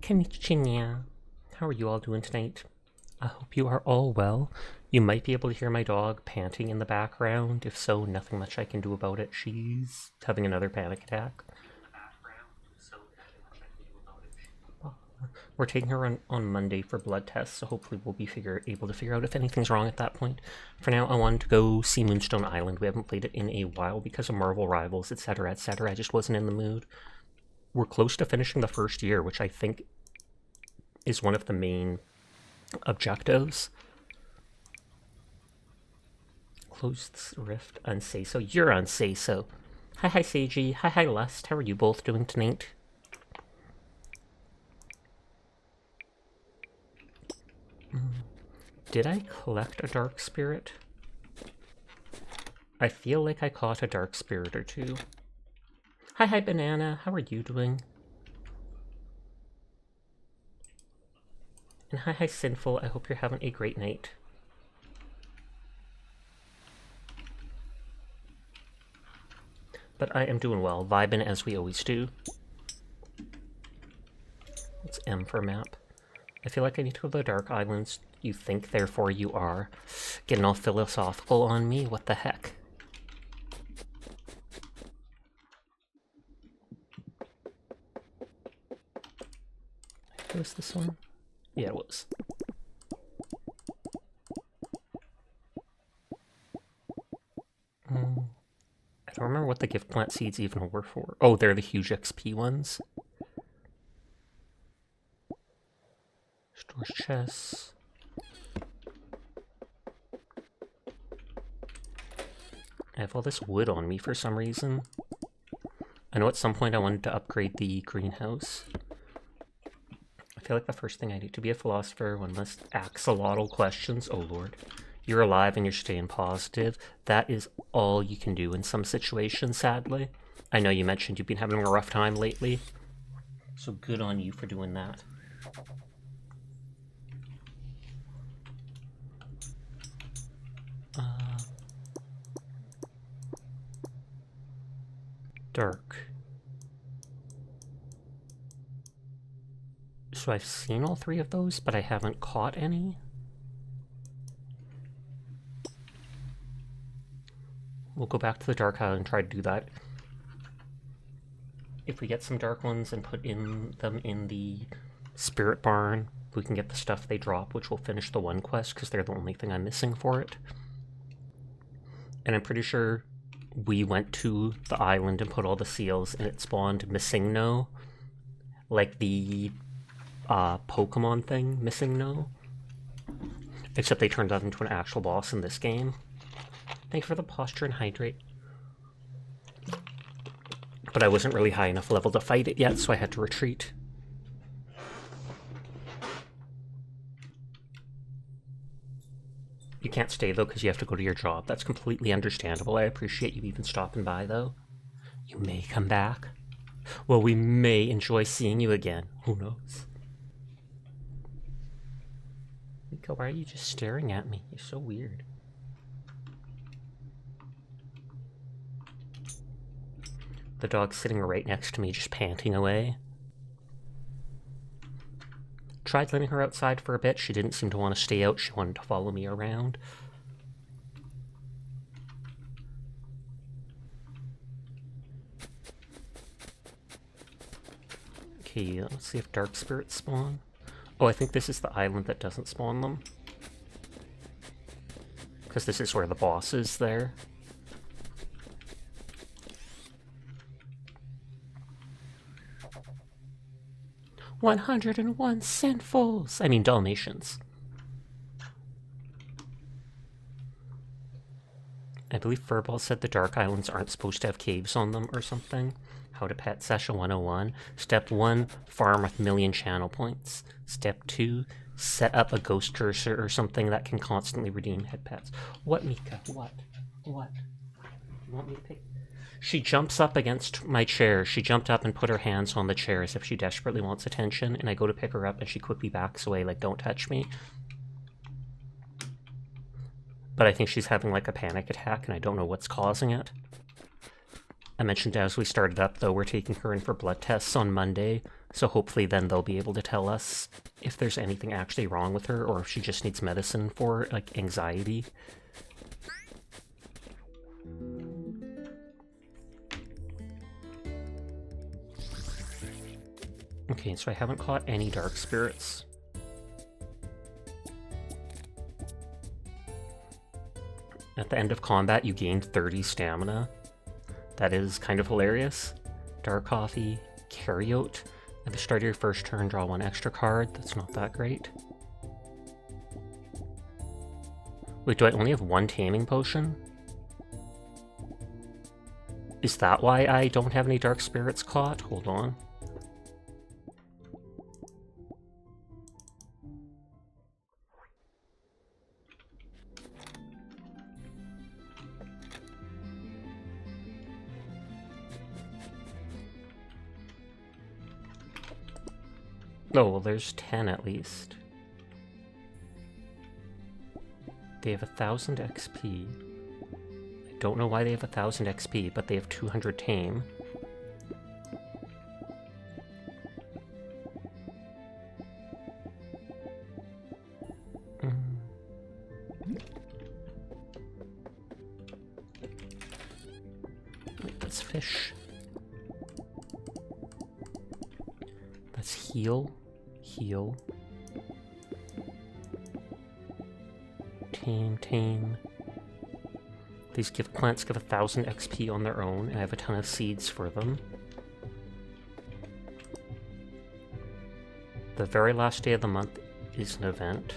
Konnichiwa. How are you all doing tonight? I hope you are all well. You might be able to hear my dog panting in the background. If so, nothing much I can do about it. She's having another panic attack. We're taking her on Monday for blood tests, so hopefully we'll be able to figure out if anything's wrong at that point. For now, I wanted to go see Moonstone Island. We haven't played it in a while because of Marvel Rivals, etc., etc. I just wasn't in the mood. We're close to finishing the first year, which I think is one of the main objectives. Close the rift, unsay so. You're unsay so. Hi Seiji. Hi Lust. How are you both doing tonight? Did I collect a dark spirit? I feel like I caught a dark spirit or two. Hi Banana. How are you doing? And hi Sinful. I hope you're having a great night. But I am doing well, vibing as we always do. It's M for map. I feel like I need to go to the Dark Islands. You think, therefore you are. Getting all philosophical on me? What the heck? Was this one? Yeah, it was. I don't remember what the gift plant seeds even were for. Oh, they're the huge XP ones. Storage chests. I have all this wood on me for some reason. I know at some point I wanted to upgrade the greenhouse. I feel like the first thing I do to be a philosopher, one must axolotl questions. Oh lord. You're alive and you're staying positive. That is all you can do in some situations, sadly. I know you mentioned you've been having a rough time lately. So good on you for doing that. Dark. So I've seen all three of those, but I haven't caught any. We'll go back to the Dark Island and try to do that. If we get some dark ones and put them in the Spirit Barn, we can get the stuff they drop, which will finish the one quest, because they're the only thing I'm missing for it. And I'm pretty sure we went to the island and put all the seals, and it spawned Missing No, like the Pokemon thing, Missing No. Except they turned that into an actual boss in this game. Thanks for the posture and hydrate. But I wasn't really high enough level to fight it yet, so I had to retreat. You can't stay, though, because you have to go to your job. That's completely understandable. I appreciate you even stopping by, though. You may come back. Well, we may enjoy seeing you again. Who knows? Miko, why are you just staring at me? You're so weird. The dog's sitting right next to me, just panting away. Tried letting her outside for a bit. She didn't seem to want to stay out. She wanted to follow me around. Okay, let's see if dark spirits spawn. Oh, I think this is the island that doesn't spawn them. Because this is where the boss is there. "101 Sinfuls!" I mean Dalmatians. I believe Furball said the Dark Islands aren't supposed to have caves on them or something. How to pet session 101. Step 1, farm with million channel points. Step 2, set up a ghost cursor or something that can constantly redeem head pets. What, Mika? What? What? You want me to pick? She jumps up against my chair. She jumped up and put her hands on the chair as if she desperately wants attention, and I go to pick her up and she quickly backs away like, don't touch me. But I think she's having like a panic attack and I don't know what's causing it. mentioned as we started up, though, we're taking her in for blood tests on Monday, so hopefully then they'll be able to tell us if there's anything actually wrong with her, or if she just needs medicine for, like, anxiety. Okay, so I haven't caught any dark spirits. At the end of combat, you gained 30 stamina. That is kind of hilarious. Dark coffee, carryote. At the start of your first turn, draw one extra card. That's not that great. Wait, do I only have one taming potion? Is that why I don't have any dark spirits caught? Hold on. Oh, well, there's 10 at least. They have 1,000 XP. I don't know why they have 1,000 XP, but they have 200 tame. Wait, that's fish. That's heal. Heal. Tame. These plants give 1,000 XP on their own, and I have a ton of seeds for them. The very last day of the month is an event.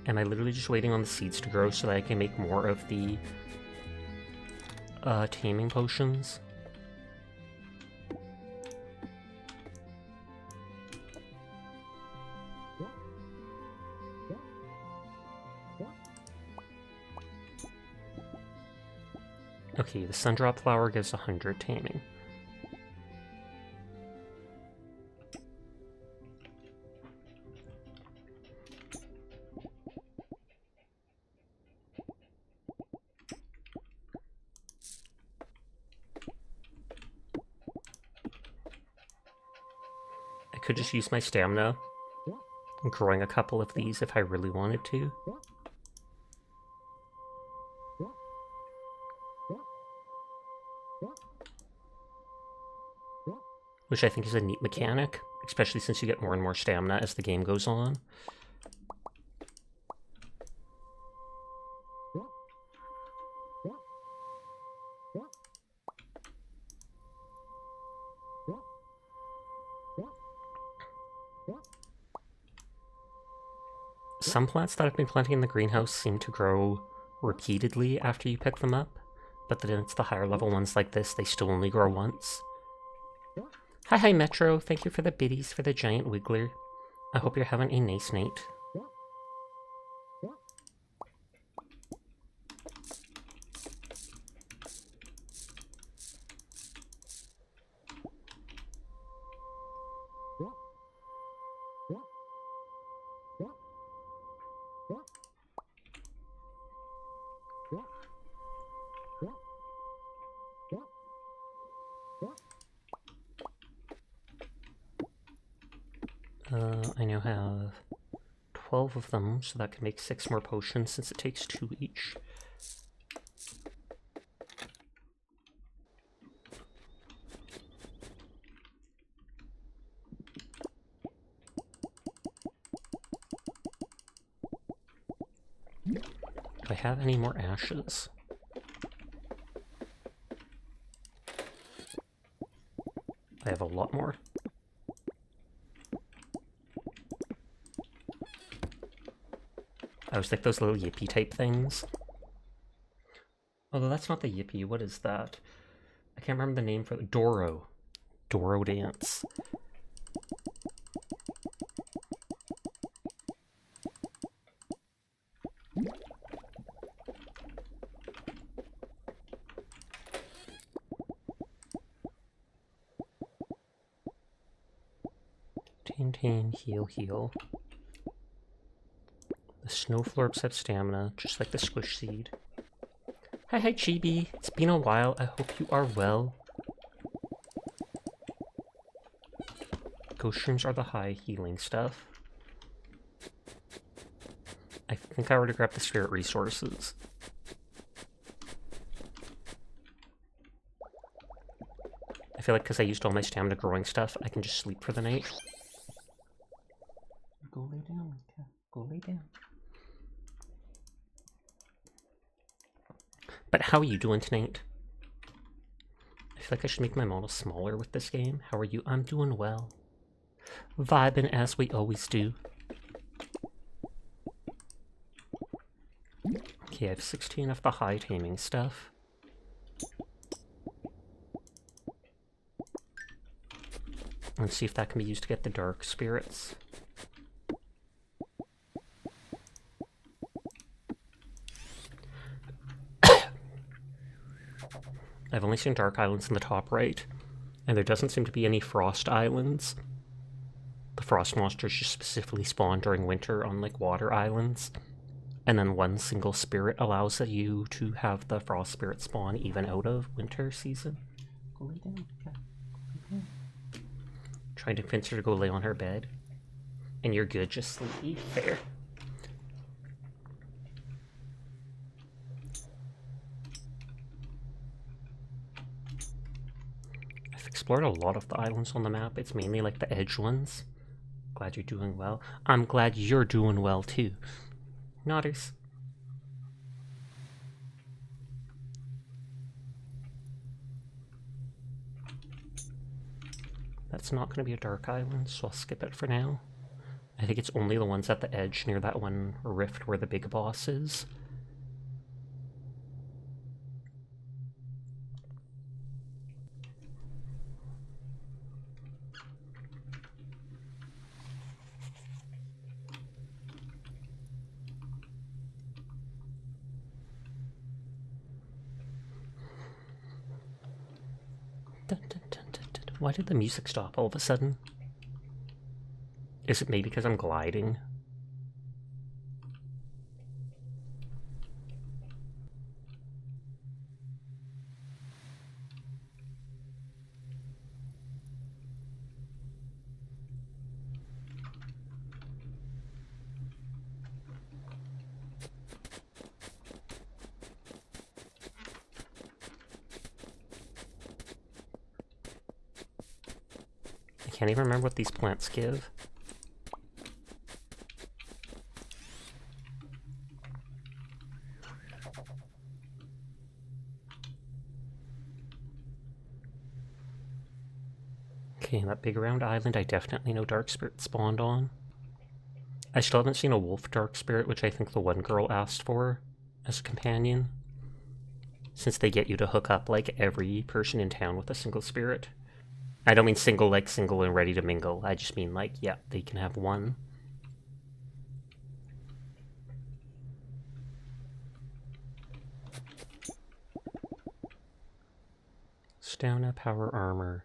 Am I literally just waiting on the seeds to grow so that I can make more of the taming potions? Okay, the Sundrop Flower gives 100 taming. I could just use my stamina growing a couple of these if I really wanted to. Which I think is a neat mechanic, especially since you get more and more stamina as the game goes on. Some plants that I've been planting in the greenhouse seem to grow repeatedly after you pick them up, but then it's the higher level ones like this, they still only grow once. Hi Metro, thank you for the biddies for the giant wiggler. I hope you're having a nice night. I now have 12 of them, so that can make 6 more potions since it takes 2 each. Do I have any more ashes? I have a lot more. I was like those little yippee type things. Although that's not the yippee, what is that? I can't remember the name for it. Doro. Doro dance. Tame, heal. The no florbs have stamina, just like the squish seed. Hi Chibi, it's been a while, I hope you are well. Ghost shrooms are the high healing stuff. I think I already grabbed the spirit resources. I feel like because I used all my stamina growing stuff, I can just sleep for the night. Go lay down, Mika. Go lay down. But how are you doing tonight? I feel like I should make my model smaller with this game. How are you? I'm doing well. Vibing as we always do. Okay, I have 16 of the high taming stuff. Let's see if that can be used to get the dark spirits. I've only seen dark islands in the top right, and there doesn't seem to be any frost islands. The frost monsters just specifically spawn during winter on like water islands, and then one single spirit allows you to have the frost spirit spawn even out of winter season. Go lay down. Yeah. Go lay down. Trying to convince her to go lay on her bed, and you're good, just sleepy. Fair. Explored a lot of the islands on the map. It's mainly like the edge ones. Glad you're doing well. I'm glad you're doing well too. Nodders. That's not going to be a dark island, so I'll skip it for now. I think it's only the ones at the edge near that one rift where the big boss is. Why did the music stop all of a sudden? Is it maybe because I'm gliding? I can't even remember what these plants give. Okay, that big round island I definitely know dark spirit spawned on. I still haven't seen a wolf dark spirit, which I think the one girl asked for as a companion, since they get you to hook up like every person in town with a single spirit. I don't mean single like single and ready to mingle. I just mean like, yeah, they can have one. Stamina, power, armor,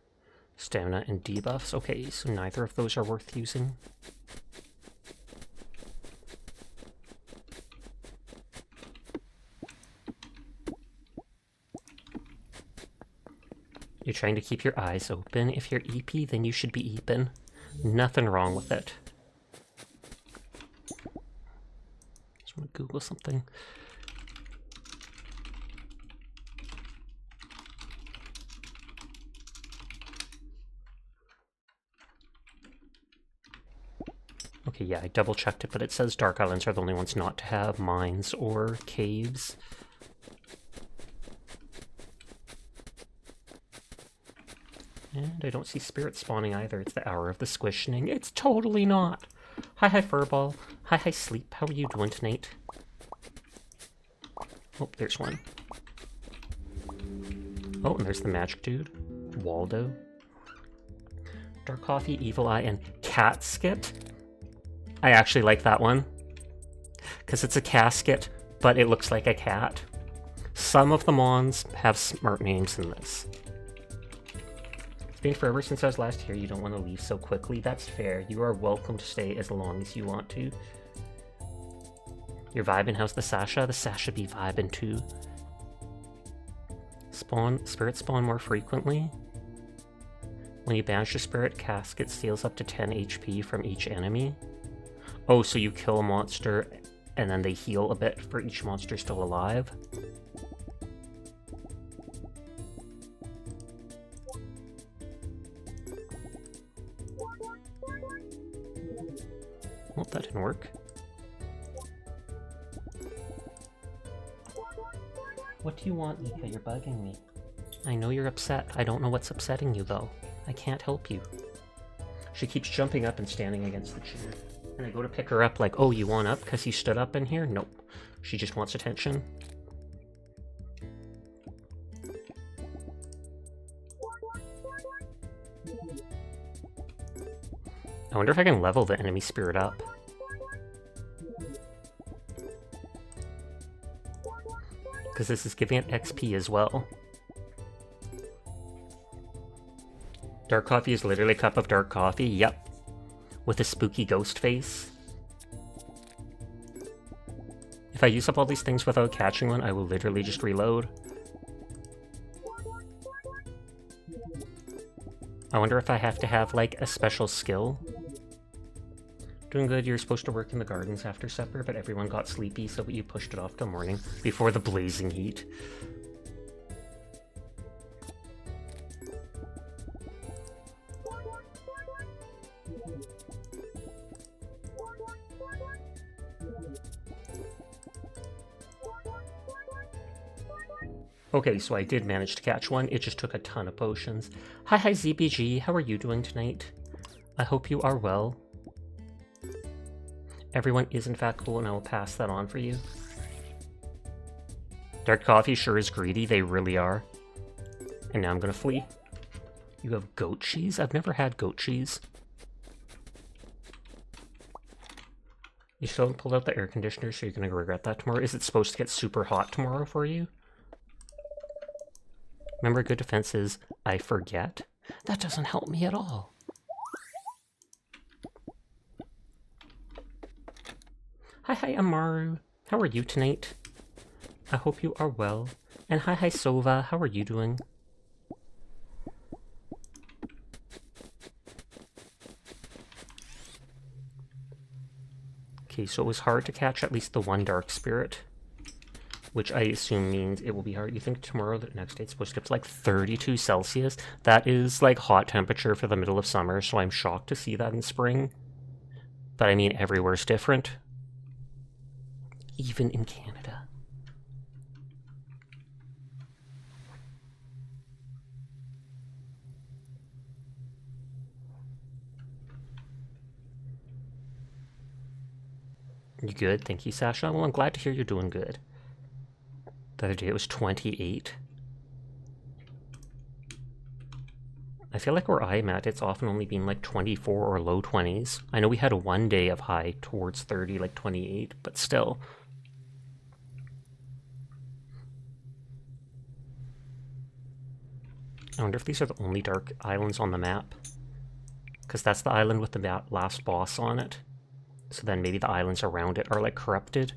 stamina, and debuffs. Okay, so neither of those are worth using. You're trying to keep your eyes open. If you're EP, then you should be eeping. Nothing wrong with it. Just want to Google something. Okay, yeah, I double checked it, but it says dark islands are the only ones not to have mines or caves. And I don't see spirit spawning either. It's the hour of the squishing. It's totally not. Hi Furball. Hi Sleep. How are you doing tonight? Oh, there's one. Oh, and there's the magic dude. Waldo. Dark Coffee, Evil Eye, and Casket. I actually like that one. Because it's a casket, but it looks like a cat. Some of the mons have smart names in this. It's been forever since I was last here. You don't want to leave so quickly. That's fair. You are welcome to stay as long as you want to. You're vibing. How's the Sasha? The Sasha be vibing too. Spirits spawn more frequently. When you banish a spirit, casket steals up to 10 HP from each enemy. Oh, so you kill a monster and then they heal a bit for each monster still alive. Well, that didn't work. What do you want, Ika? You're bugging me. I know you're upset. I don't know what's upsetting you, though. I can't help you. She keeps jumping up and standing against the chair. And I go to pick her up like, oh, you want up because you stood up in here? Nope. She just wants attention. I wonder if I can level the enemy spirit up. Because this is giving it XP as well. Dark coffee is literally a cup of dark coffee? Yep. With a spooky ghost face. If I use up all these things without catching one, I will literally just reload. I wonder if I have to have, like, a special skill. Doing good. You're supposed to work in the gardens after supper, but everyone got sleepy, so you pushed it off till morning, before the blazing heat. Okay, so I did manage to catch one. It just took a ton of potions. Hi ZBG, how are you doing tonight? I hope you are well. Everyone is in fact cool, and I will pass that on for you. Dark coffee sure is greedy, they really are. And now I'm gonna flee. You have goat cheese? I've never had goat cheese. You still haven't pulled out the air conditioner, so you're gonna regret that tomorrow. Is it supposed to get super hot tomorrow for you? Remember, good defense is, I forget. That doesn't help me at all. Hi Amaru. How are you tonight? I hope you are well. And hi Sova. How are you doing? Okay, so it was hard to catch at least the one dark spirit, which I assume means it will be hard. You think tomorrow, the next day, it's supposed to get to like 32 Celsius? That is like hot temperature for the middle of summer, so I'm shocked to see that in spring. But I mean, everywhere's different. Even in Canada. You good? Thank you, Sasha. Well, I'm glad to hear you're doing good. The other day it was 28. I feel like where I'm at, it's often only been like 24 or low 20s. I know we had one day of high towards 30, like 28, but still. I wonder if these are the only dark islands on the map. Because that's the island with the last boss on it. So then maybe the islands around it are like corrupted.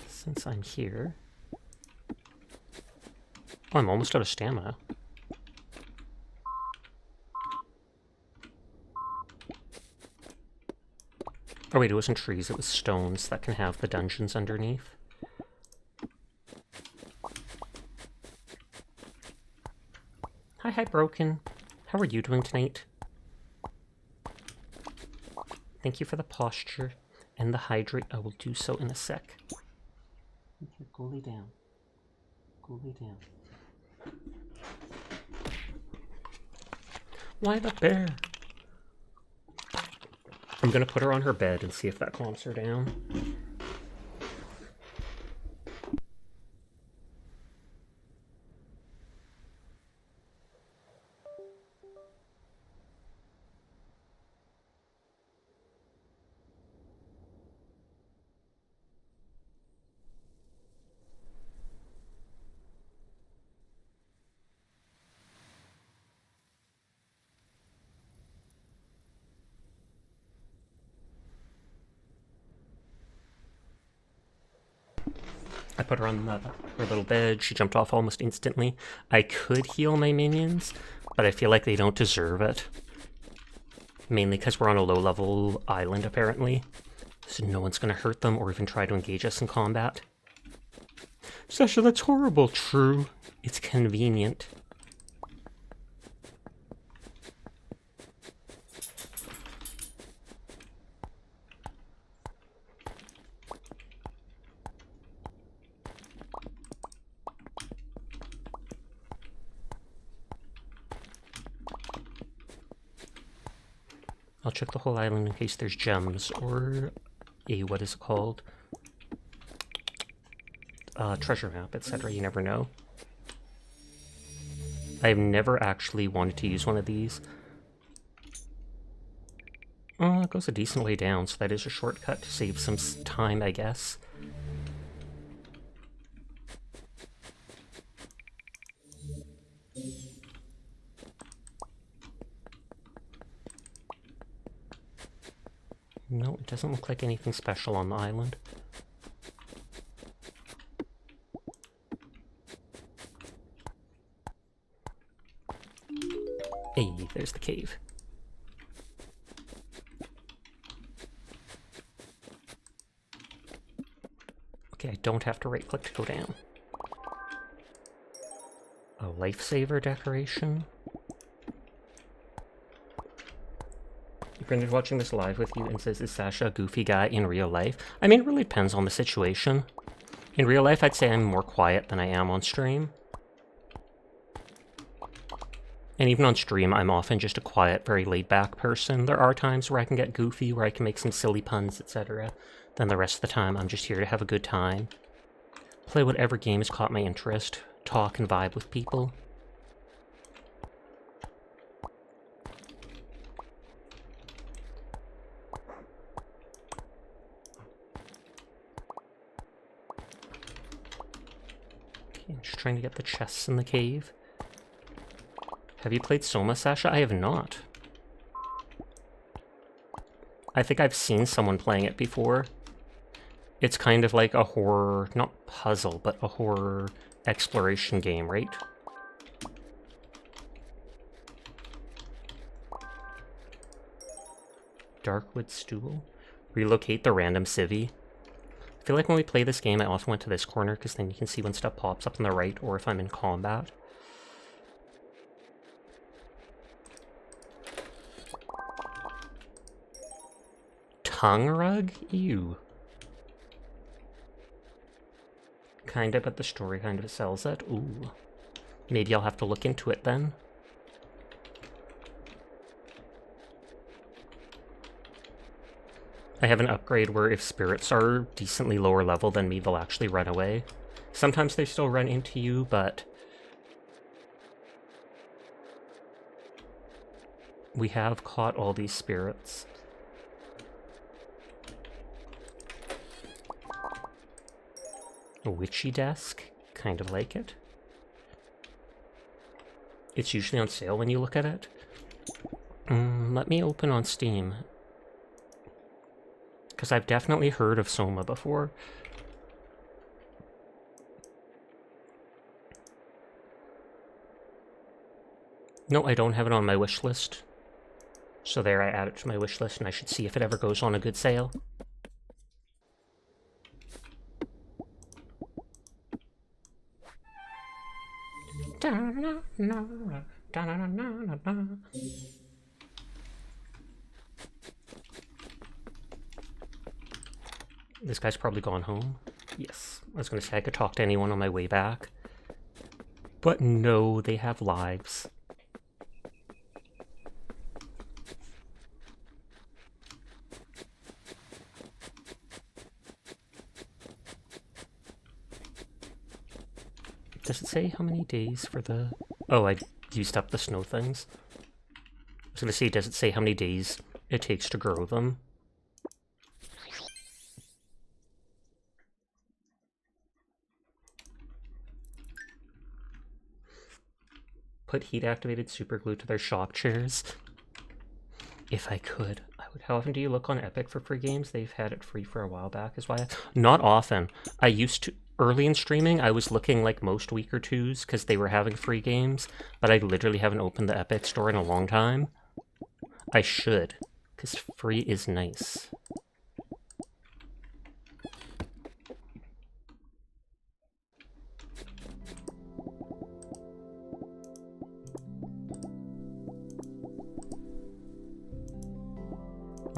Since I'm here... Oh, I'm almost out of stamina. Oh wait, it wasn't trees, it was stones that can have the dungeons underneath. Hi Broken. How are you doing tonight? Thank you for the posture and the hydrate. I will do so in a sec. Okay, go lay down. Go lay down. Why the bear? I'm gonna put her on her bed and see if that calms her down. I put her on her little bed. She jumped off almost instantly. I could heal my minions, but I feel like they don't deserve it. Mainly because we're on a low-level island, apparently. So no one's going to hurt them or even try to engage us in combat. Sasha, that's horrible. True. It's convenient. I'll check the whole island in case there's gems or a, what is it called? Treasure map, etc. You never know. I've never actually wanted to use one of these. Oh, it goes a decent way down, so that is a shortcut to save some time, I guess. No, it doesn't look like anything special on the island. Hey, there's the cave. Okay, I don't have to right-click to go down. A lifesaver decoration? Brendan watching this live with you and says, is Sasha a goofy guy in real life? I mean, it really depends on the situation. In real life, I'd say I'm more quiet than I am on stream. And even on stream, I'm often just a quiet, very laid-back person. There are times where I can get goofy, where I can make some silly puns, etc. Then the rest of the time, I'm just here to have a good time. Play whatever game has caught my interest. Talk and vibe with people. I'm just trying to get the chests in the cave. Have you played Soma, Sasha? I have not. I think I've seen someone playing it before. It's kind of like a horror, not puzzle, but a horror exploration game, right? Darkwood Stool? Relocate the random civvy. I feel like when we play this game, I often went to this corner, because then you can see when stuff pops up on the right, or if I'm in combat. Tongue rug? Ew. Kinda, but the story kind of sells it. Ooh. Maybe I'll have to look into it then. I have an upgrade where if spirits are decently lower level than me, they'll actually run away. Sometimes they still run into you, but we have caught all these spirits. A witchy desk? Kind of like it. It's usually on sale when you look at it. Let me open on Steam. Because I've definitely heard of Soma before. No, I don't have it on my wish list. So there, I add it to my wish list, and I should see if it ever goes on a good sale. This guy's probably gone home. Yes. I was going to say I could talk to anyone on my way back. But no, they have lives. Does it say how many days for the... Oh, I used up the snow things. I was going to say, does it say how many days it takes to grow them? Put heat-activated superglue to their shop chairs. If I could, I would. How often do you look on Epic for free games? They've had it free for a while back, is why. Not often. I used to. Early in streaming, I was looking like most weaker twos because they were having free games, but I literally haven't opened the Epic Store in a long time. I should, because free is nice.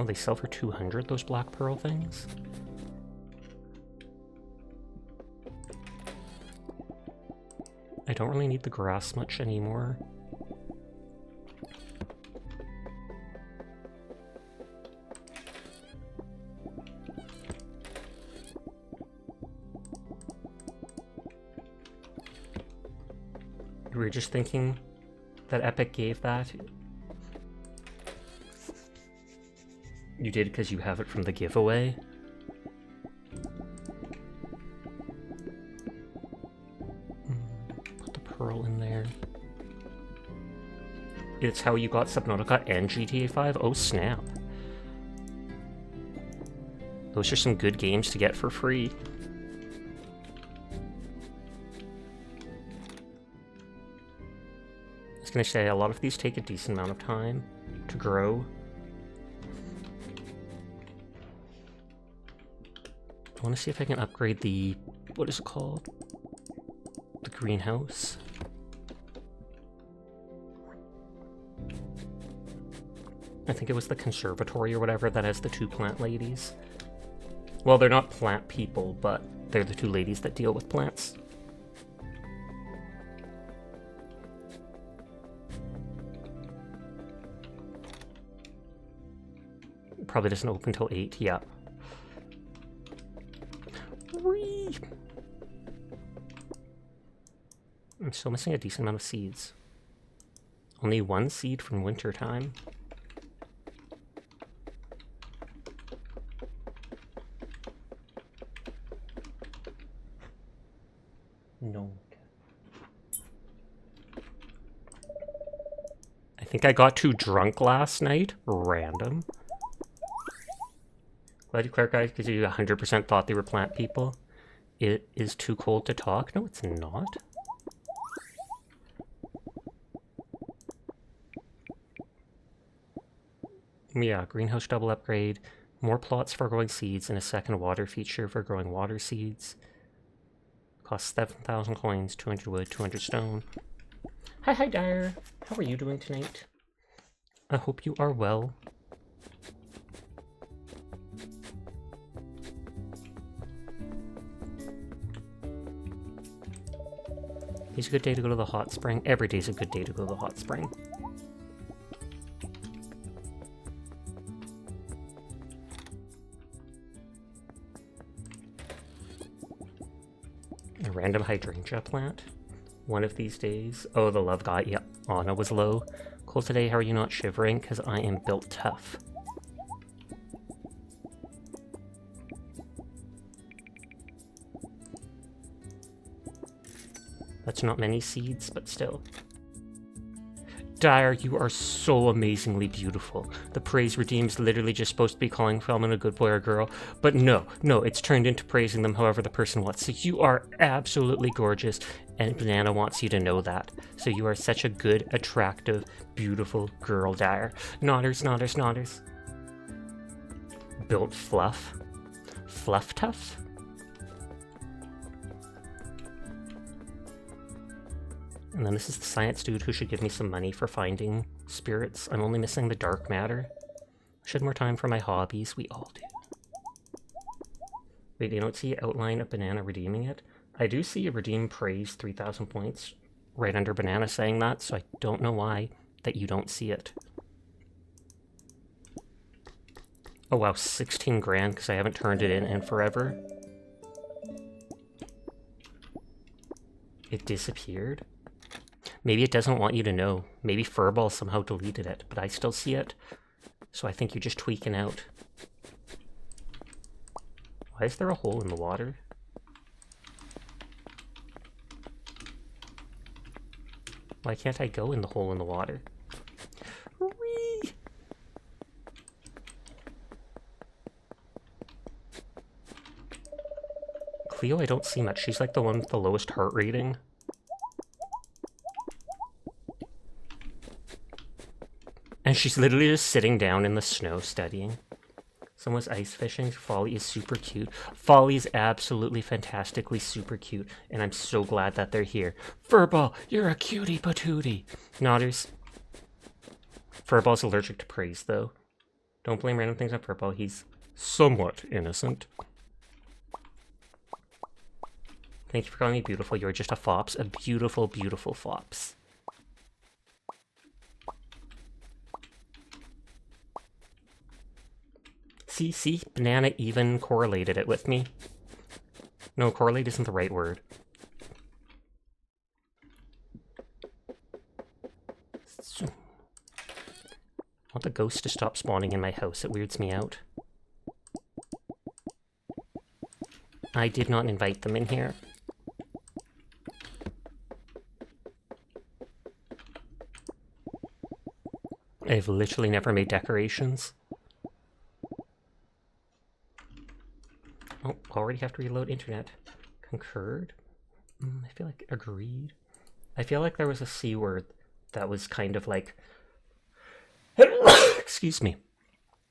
Oh, they sell for 200, those black pearl things? I don't really need the grass much anymore. We were just thinking that Epic gave that. You did because you have it from the giveaway. Put the pearl in there. It's how you got Subnautica and GTA 5? Oh snap. Those are some good games to get for free. I was gonna say, a lot of these take a decent amount of time to grow. I want to see if I can upgrade the, what is it called? The greenhouse. I think it was the conservatory or whatever that has the two plant ladies. Well, they're not plant people, but they're the two ladies that deal with plants. Probably doesn't open till 8, yeah. Whee! I'm still missing a decent amount of seeds. Only one seed from winter time. No. I think I got too drunk last night. Random. Glad you clarified because you 100% thought they were plant people. It is too cold to talk? No, it's not. Yeah, greenhouse double upgrade, more plots for growing seeds, and a second water feature for growing water seeds. Costs 7,000 coins, 200 wood, 200 stone. Hi, Dyer. How are you doing tonight? I hope you are well. It's a good day to go to the hot spring. Every day's a good day to go to the hot spring. A random hydrangea plant. One of these days. Oh, the love guy. Yep, Anna was low. Cold today, how are you not shivering? Because I am built tough. That's not many seeds, but still. Dyer, you are so amazingly beautiful. The praise redeem's literally just supposed to be calling Feldman a good boy or girl, but no, it's turned into praising them however the person wants. So you are absolutely gorgeous, and Banana wants you to know that. So you are such a good, attractive, beautiful girl, Dyer. Nodders, nodders, nodders. Built fluff. Fluff tough? And then this is the science dude who should give me some money for finding spirits. I'm only missing the dark matter. I should have more time for my hobbies. We all do. Wait, you don't see outline of Banana redeeming it? I do see a redeem praise 3,000 points right under Banana saying that, so I don't know why that you don't see it. Oh wow, 16 grand because I haven't turned it in forever. It disappeared? Maybe it doesn't want you to know. Maybe Furball somehow deleted it, but I still see it. So I think you're just tweaking out. Why is there a hole in the water? Why can't I go in the hole in the water? Whee! Cleo I don't see much. She's like the one with the lowest heart rating. And she's literally just sitting down in the snow studying. Someone's ice fishing. Folly is super cute. Folly is absolutely fantastically super cute. And I'm so glad that they're here. Furball, you're a cutie patootie. Nodders. Furball's allergic to praise, though. Don't blame random things on Furball. He's somewhat innocent. Thank you for calling me beautiful. You're just a fops. A beautiful, beautiful fops. See, Banana even correlated it with me. No, correlate isn't the right word. I want the ghost to stop spawning in my house. It weirds me out. I did not invite them in here. I've literally never made decorations. Oh, already have to reload internet. Concurred? I feel like agreed. I feel like there was a C word that was kind of like... Excuse me.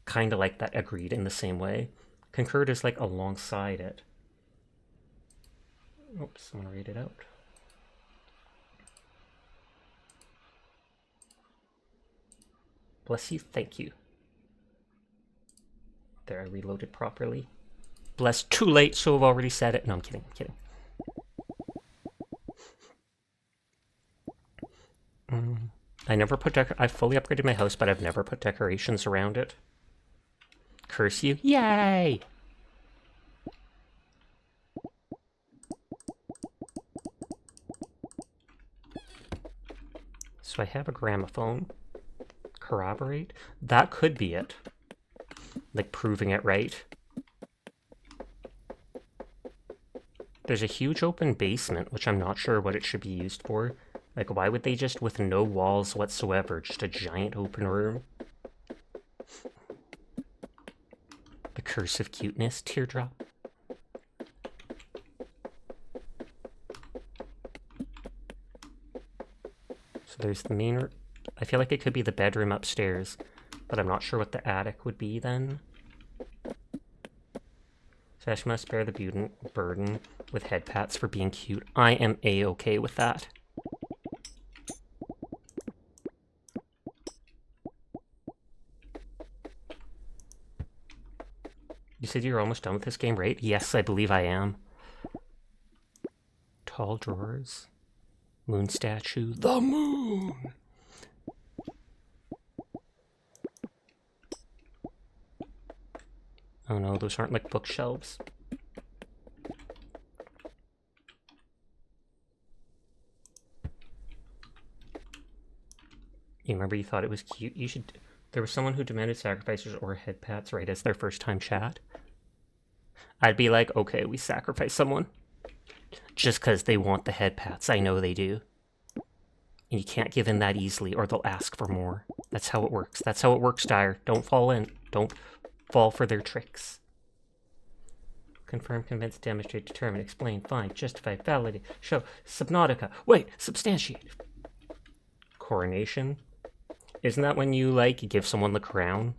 Kind of like that agreed in the same way. Concurred is like alongside it. Oops, I'm gonna read it out. Bless you, thank you. There, I reloaded properly. Bless, too late, so I've already said it. No, I'm kidding, I'm kidding. I never put I've fully upgraded my house, but I've never put decorations around it. Curse you? Yay! So I have a gramophone. Corroborate? That could be it. Like proving it right. There's a huge open basement, which I'm not sure what it should be used for. Like, why would they just, with no walls whatsoever, just a giant open room? The curse of cuteness, teardrop. So there's the main... I feel like it could be the bedroom upstairs, but I'm not sure what the attic would be then. Sash must bear the burden with head pats for being cute. I am A-okay with that. You said you're almost done with this game, right? Yes, I believe I am. Tall drawers. Moon statue. The moon! Oh no, those aren't like bookshelves. You remember you thought it was cute? You should... There was someone who demanded sacrifices or head pats right as their first time chat. I'd be like, okay, we sacrifice someone. Just because they want the head pats. I know they do. And you can't give in that easily or they'll ask for more. That's how it works. That's how it works, Dyer. Don't fall in. Don't fall for their tricks. Confirm, convince, demonstrate, determine, explain, find, justify, validate, show, subnautica. Wait, substantiate. Coronation? Isn't that when you, like, give someone the crown?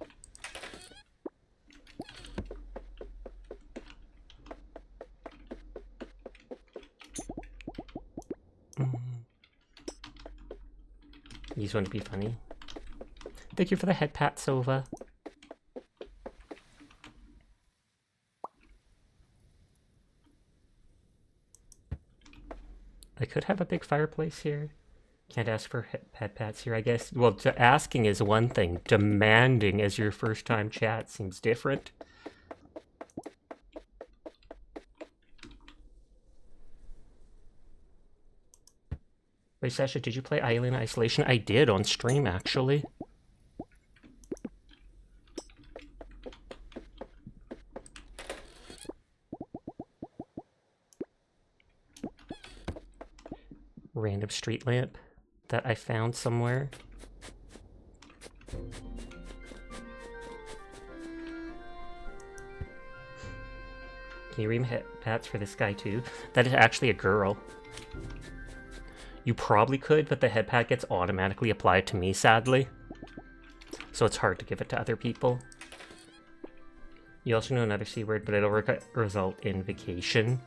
These want to be funny. Thank you for the head pat, Sova. I could have a big fireplace here. Can't ask for head pats here, I guess. Well, asking is one thing. Demanding as your first time chat seems different. Wait, Sasha, did you play Alien Isolation? I did on stream, actually. Random street lamp that I found somewhere. Can you read head pats for this guy too? That is actually a girl. You probably could, but the head pat gets automatically applied to me, sadly. So it's hard to give it to other people. You also know another C word, but it'll result in vacation.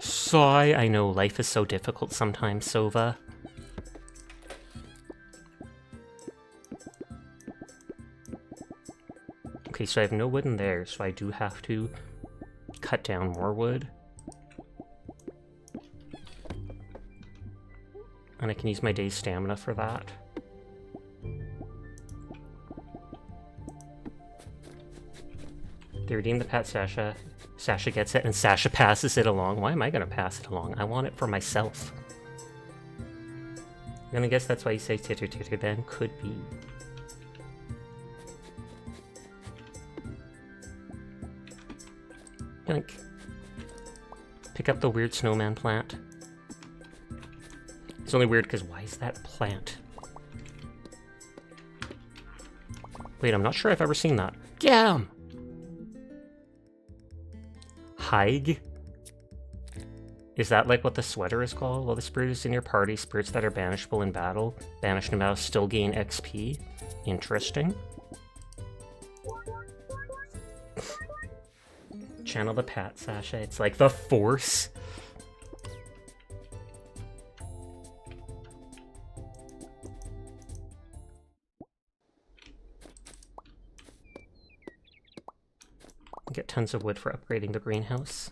Sigh, I know life is so difficult sometimes, Sova. Okay, so I have no wood in there, so I do have to cut down more wood. And I can use my day's stamina for that. They redeem the pet Sasha. Sasha gets it, and Sasha passes it along. Why am I gonna pass it along? I want it for myself. I'm gonna guess that's why you say titter titter then. Could be. Yoink. Pick up the weird snowman plant. It's only weird because why is that plant? Wait, I'm not sure I've ever seen that. Get him! Haig? Is that like what the sweater is called? While the spirit is in your party, spirits that are banishable in battle, banished in battle, still gain XP. Interesting. Channel the Pat, Sasha. It's like the Force. Get tons of wood for upgrading the greenhouse.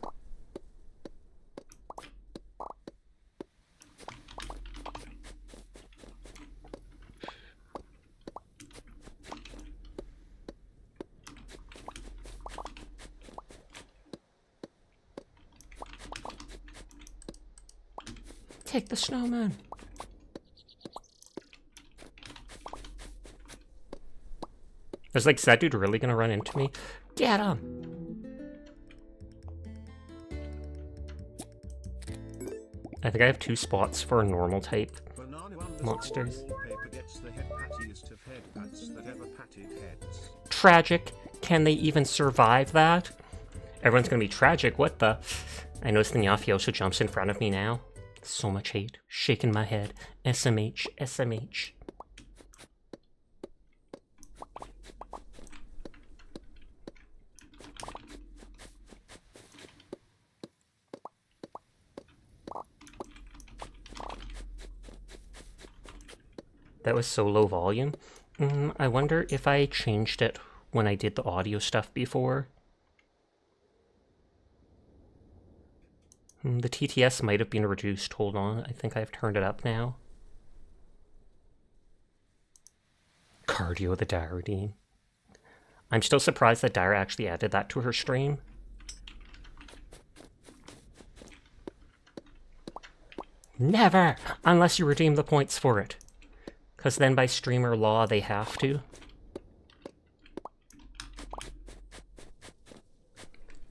Take the snowman. I was like, is that dude really gonna run into me? Get him! I think I have 2 spots for normal type monsters. Tragic. Can they even survive that? Everyone's gonna be tragic. What the? I noticed the Nyafioso jumps in front of me now. So much hate. Shaking my head. SMH. SMH. That was so low volume. I wonder if I changed it when I did the audio stuff before. The TTS might have been reduced. Hold on, I think I've turned it up now. Cardio the Dairodine. I'm still surprised that Dara actually added that to her stream. Never! Unless you redeem the points for it. Because then by streamer law, they have to.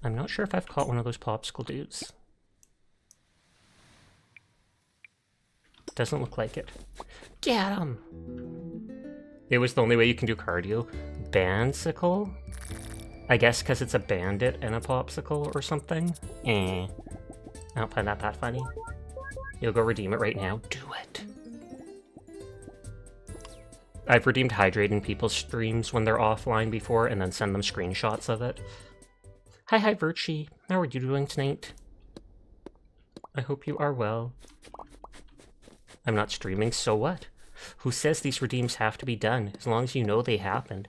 I'm not sure if I've caught one of those popsicle dudes. Doesn't look like it. Get him! It was the only way you can do cardio. Bandsicle? I guess because it's a bandit and a popsicle or something? I don't find that funny. You'll go redeem it right now. Do it! I've redeemed Hydrate in people's streams when they're offline before and then send them screenshots of it. Hi Virtue. How are you doing tonight? I hope you are well. I'm not streaming, so what? Who says these redeems have to be done, as long as you know they happened?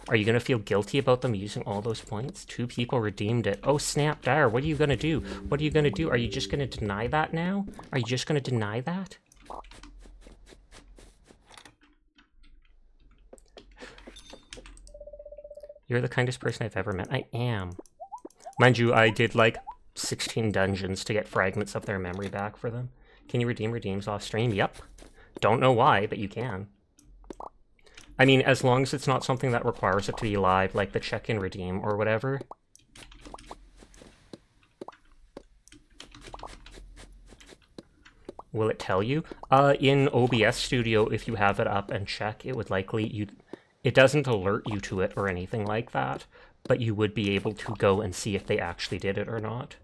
Are you gonna feel guilty about them using all those points? 2 people redeemed it. Oh snap, Dire, what are you gonna do? What are you gonna do? Are you just gonna deny that now? Are you just gonna deny that? You're the kindest person I've ever met. I am. Mind you, I did like 16 dungeons to get fragments of their memory back for them. Can you redeem redeems off stream? Yep. Don't know why, but you can. I mean, as long as it's not something that requires it to be live, like the check-in redeem or whatever. Will it tell you? In OBS Studio, if you have it up and check, it would likely... It doesn't alert you to it or anything like that, but you would be able to go and see if they actually did it or not.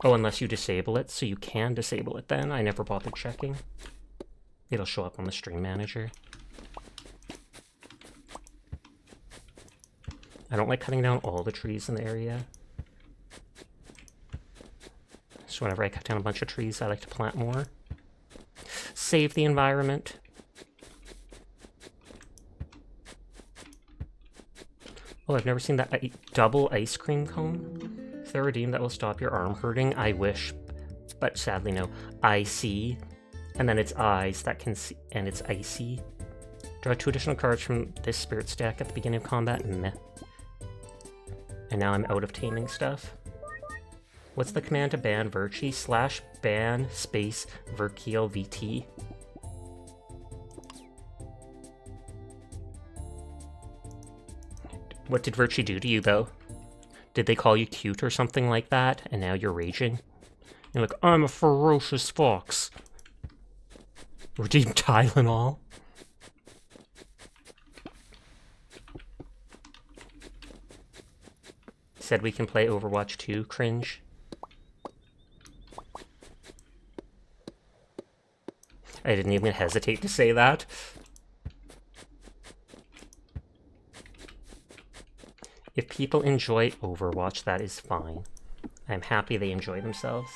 Oh, unless you disable it, so you can disable it then. I never bothered checking. It'll show up on the stream manager. I don't like cutting down all the trees in the area. So whenever I cut down a bunch of trees, I like to plant more. Save the environment. Oh, I've never seen that double ice cream cone. Is there a redeem that will stop your arm hurting? I wish, but sadly no. I see, and then it's eyes that can see, and it's icy. Draw 2 additional cards from this spirit stack at the beginning of combat. Meh. And now I'm out of taming stuff. What's the command to ban Virchi? /ban space Verkiel VT. What did Virchi do to you, though? Did they call you cute or something like that, and now you're raging? You're like, I'm a ferocious fox. Redeem Tylenol. Said we can play Overwatch 2, cringe. I didn't even hesitate to say that. If people enjoy Overwatch, that is fine. I'm happy they enjoy themselves.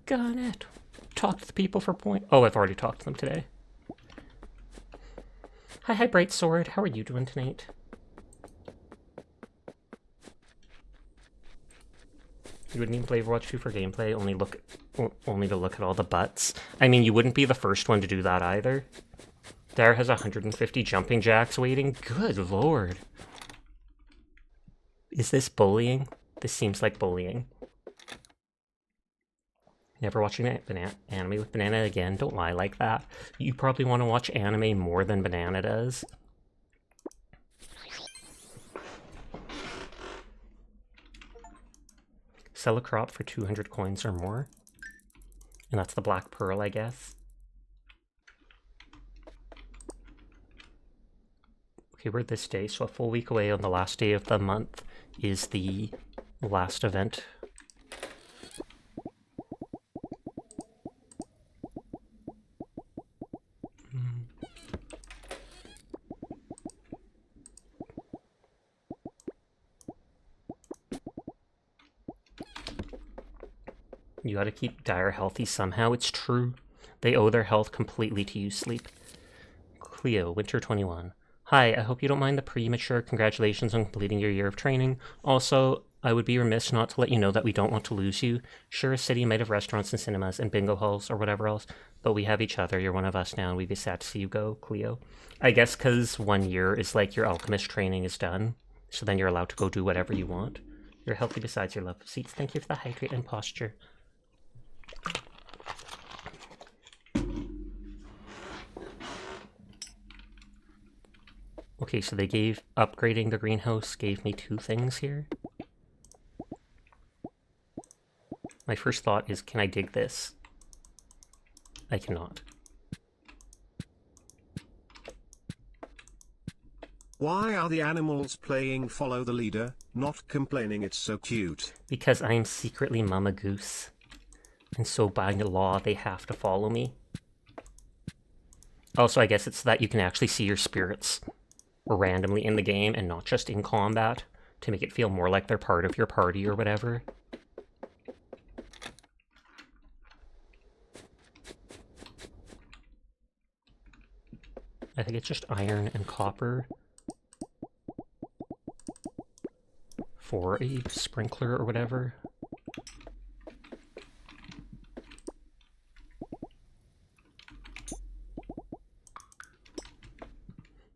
Got it. Talk to the people for point. Oh, I've already talked to them today. Hi, Bright Sword. How are you doing tonight? You wouldn't even play Overwatch 2 for gameplay, only to look at all the butts. I mean, you wouldn't be the first one to do that either. Dara has 150 jumping jacks waiting. Good lord. Is this bullying? This seems like bullying. Never watching anime with Banana again. Don't lie like that. You probably want to watch anime more than Banana does. Sell a crop for 200 coins or more. And that's the Black Pearl, I guess. Okay, we're this day, so a full week away on the last day of the month is the last event. You gotta keep Dire healthy somehow. It's true. They owe their health completely to you, Sleep. Cleo, Winter 21. Hi, I hope you don't mind the premature congratulations on completing your year of training. Also, I would be remiss not to let you know that we don't want to lose you. Sure, a city might have restaurants and cinemas and bingo halls or whatever else, but we have each other. You're one of us now, and we'd be sad to see you go, Cleo. I guess because 1 year is like your alchemist training is done, so then you're allowed to go do whatever you want. You're healthy besides your love of seats. Thank you for the hydrate and posture. Okay, so they upgrading the greenhouse gave me 2 things here. My first thought is, can I dig this? I cannot. Why are the animals playing follow the leader, not complaining it's so cute? Because I am secretly Mama Goose. And so by law, they have to follow me. Also, I guess it's so that you can actually see your spirits randomly in the game and not just in combat, to make it feel more like they're part of your party or whatever. I think it's just iron and copper for a sprinkler or whatever.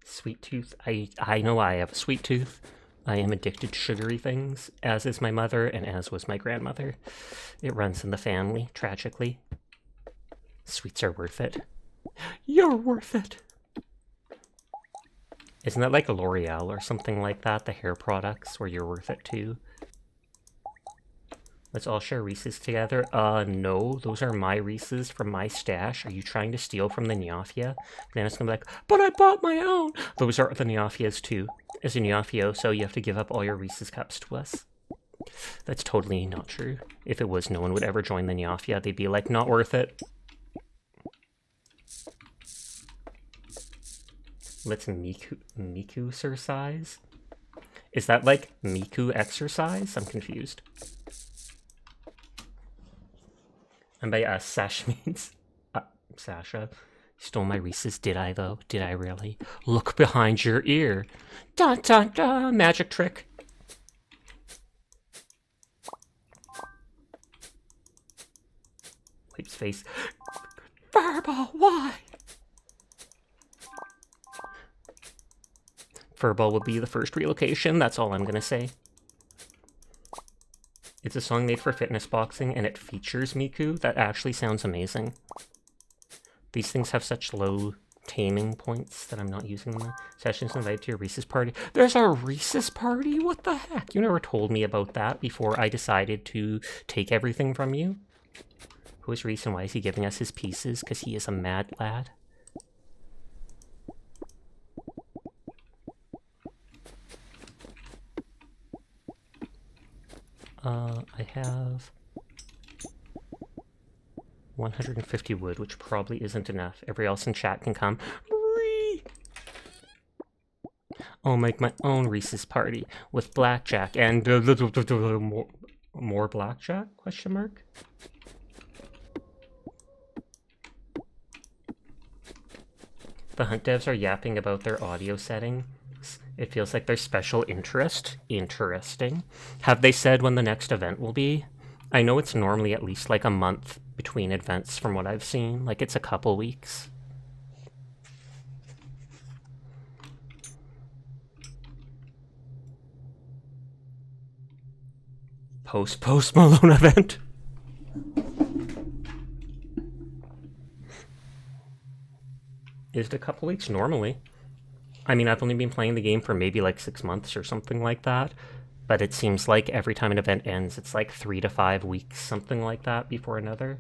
Sweet tooth. I know I have a sweet tooth. I am addicted to sugary things, as is my mother and as was my grandmother. It runs in the family, tragically. Sweets are worth it. You're worth it! Isn't that like a L'Oreal or something like that? The hair products where you're worth it too? Let's all share Reese's together. No, those are my Reese's from my stash. Are you trying to steal from the Neophia? Then it's gonna be like, but I bought my own! Those are the Neophia's too. As a Neophio, so you have to give up all your Reese's cups to us. That's totally not true. If it was, no one would ever join the Neophia. They'd be like, not worth it. Let's Miku-exercise? Is that like Miku exercise? I'm confused. And by Sash means Sasha. Stole my Reese's, did I though? Did I really? Look behind your ear. Dun dun dun! Magic trick. Wipes face. Furball, why? Furball will be the first relocation, that's all I'm gonna say. It's a song made for fitness boxing, and it features Miku. That actually sounds amazing. These things have such low taming points that I'm not using them. Sessions invited to your Reese's party. There's a Reese's party? What the heck? You never told me about that before I decided to take everything from you. Who is Reese and why is he giving us his pieces? Because he is a mad lad. I have 150 wood, which probably isn't enough. Everybody else in chat can come. I'll make my own Reese's party with blackjack and more blackjack? Question mark. The Hunt devs are yapping about their audio settings. It feels like there's special interest. Interesting. Have they said when the next event will be? I know it's normally at least like a month between events from what I've seen. Like it's a couple weeks. Post Malone event. Is it a couple weeks normally? I mean, I've only been playing the game for maybe like 6 months or something like that, but it seems like every time an event ends, it's like 3 to 5 weeks, something like that, before another.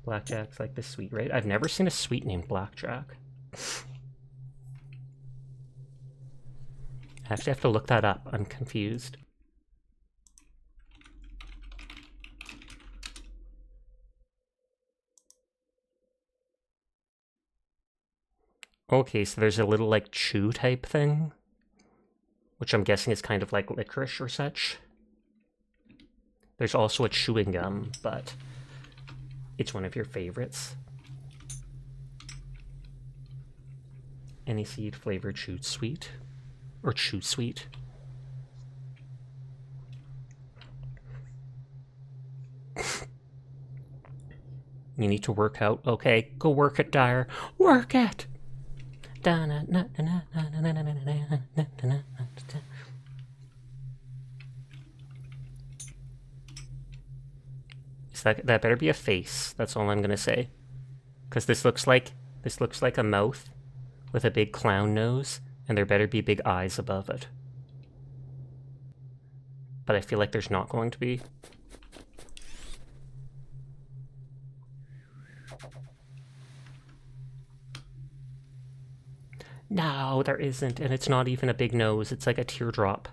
Blackjack's like the sweet, right? I've never seen a sweet named Blackjack. I actually have to look that up. I'm confused. Okay, so there's a little, like, chew type thing, which I'm guessing is kind of like licorice or such. There's also a chewing gum, but it's one of your favorites. Any seed flavored chewed sweet? Or chew sweet? You need to work out? Okay, go work it, Dyer. Work it! That better be a face. That's all I'm gonna say. Because this looks like a mouth with a big clown nose, and there better be big eyes above it. But I feel like there's not going to be. No, there isn't, and it's not even a big nose. It's like a teardrop.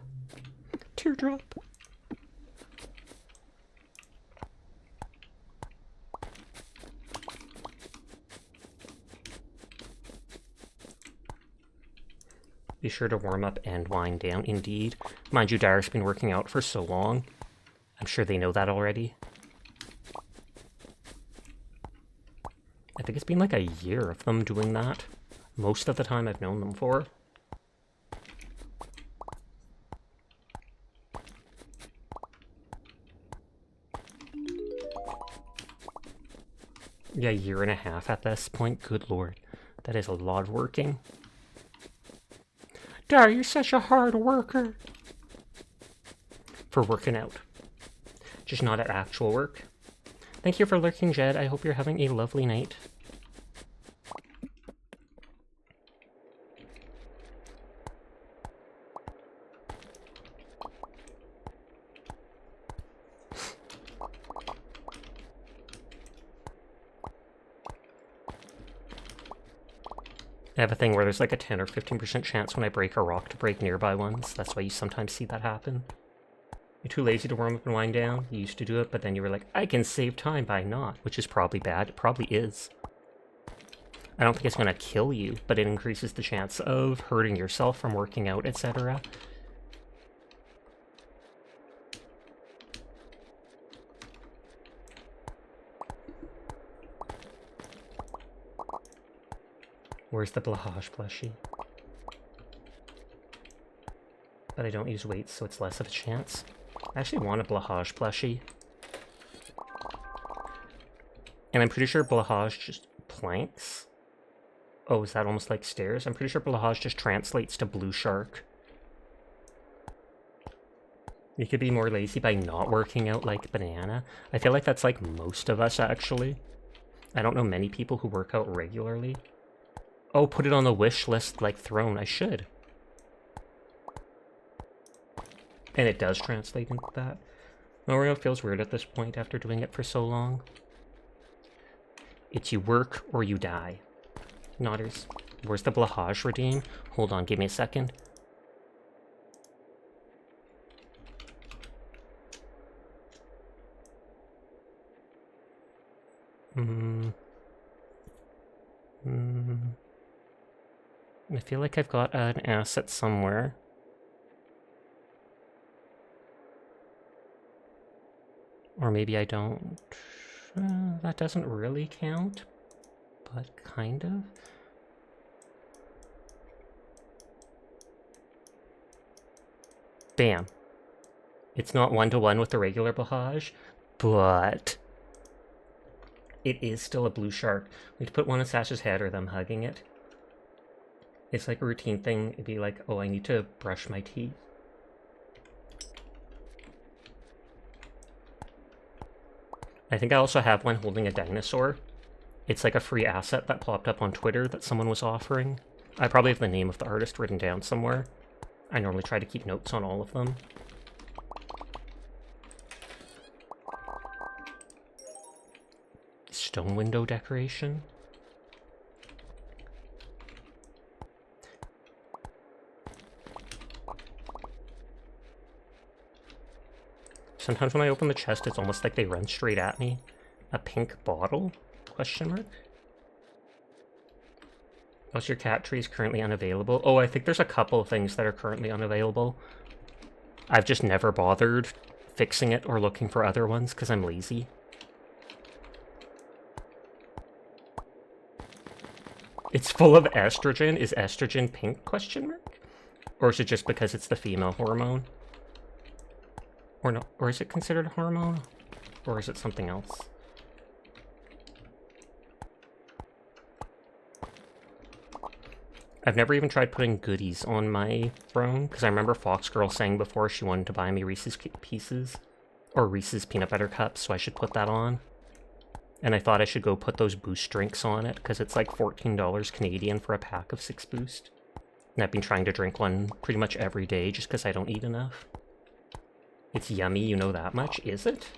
Teardrop. Be sure to warm up and wind down, indeed. Mind you, Dyer's been working out for so long. I'm sure they know that already. I think it's been like a year of them doing that. Most of the time I've known them for. Yeah, a year and a half at this point. Good lord. That is a lot of working. Dad, you're such a hard worker. For working out. Just not at actual work. Thank you for lurking, Jed. I hope you're having a lovely night. I have a thing where there's like a 10 or 15% chance when I break a rock to break nearby ones. That's why you sometimes see that happen. You're too lazy to warm up and wind down. You used to do it, but then you were like, I can save time by not, which is probably bad. It probably is. I don't think it's going to kill you, but it increases the chance of hurting yourself from working out, etc. Where's the Blahaj plushie? But I don't use weights, so it's less of a chance. I actually want a Blahaj plushie. And I'm pretty sure Blahaj just planks. Oh, is that almost like stairs? I'm pretty sure Blahaj just translates to blue shark. You could be more lazy by not working out like Banana. I feel like that's like most of us, actually. I don't know many people who work out regularly. Oh, put it on the wish list like Throne. I should. And it does translate into that. Mario feels weird at this point after doing it for so long. It's you work or you die. Nodders. Where's the Blahaj redeem? Hold on, give me a second. I feel like I've got an asset somewhere. Or maybe I don't. That doesn't really count, but kind of. Bam. It's not one-to-one with the regular Blahaj, but it is still a blue shark. We have to put one on Sash's head or them hugging it. It's like a routine thing. It'd be like, oh, I need to brush my teeth. I think I also have one holding a dinosaur. It's like a free asset that popped up on Twitter that someone was offering. I probably have the name of the artist written down somewhere. I normally try to keep notes on all of them. Stone window decoration. Sometimes when I open the chest, it's almost like they run straight at me. A pink bottle? Question mark? Plus your cat tree is currently unavailable. Oh, I think there's a couple of things that are currently unavailable. I've just never bothered fixing it or looking for other ones because I'm lazy. It's full of estrogen. Is estrogen pink? Question mark? Or is it just because it's the female hormone? Or no? Or is it considered a hormone? Or is it something else? I've never even tried putting goodies on my throne, because I remember Fox Girl saying before she wanted to buy me Reese's Pieces, or Reese's Peanut Butter Cups, so I should put that on. And I thought I should go put those Boost drinks on it, because it's like $14 Canadian for a pack of 6 Boost. And I've been trying to drink one pretty much every day, just because I don't eat enough. It's yummy, you know that much, is it?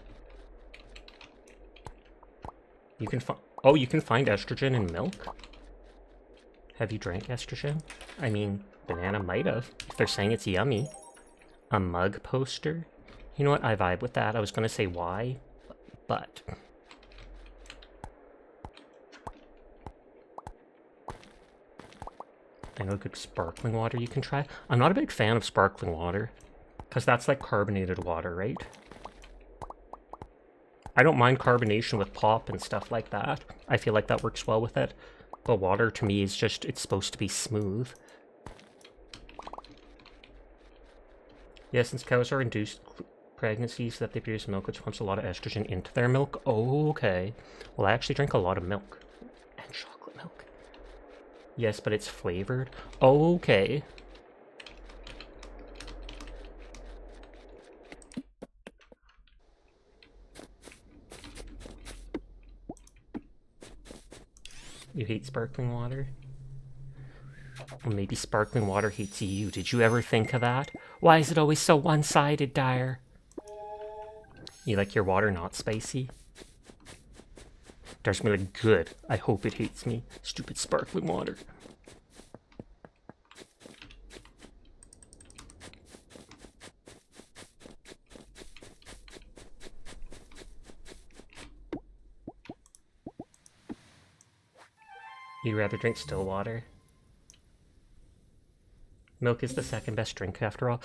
You can oh, you can find estrogen in milk? Have you drank estrogen? I mean, Banana might have, if they're saying it's yummy. A mug poster? You know what, I vibe with that. I was gonna say why, but... I know good sparkling water you can try. I'm not a big fan of sparkling water, because that's like carbonated water, right? I don't mind carbonation with pop and stuff like that. I feel like that works well with it. But water to me is just, it's supposed to be smooth. Yeah, since cows are induced pregnancies that they produce milk which pumps a lot of estrogen into their milk. Oh, okay. Well, I actually drink a lot of milk. And chocolate milk. Yes, but it's flavored. Oh, okay. You hate sparkling water? Well, maybe sparkling water hates you. Did you ever think of that? Why is it always so one-sided, Dyer? You like your water not spicy? Dar's gonna be like, good. I hope it hates me. Stupid sparkling water. You'd rather drink still water? Milk is the second best drink after all.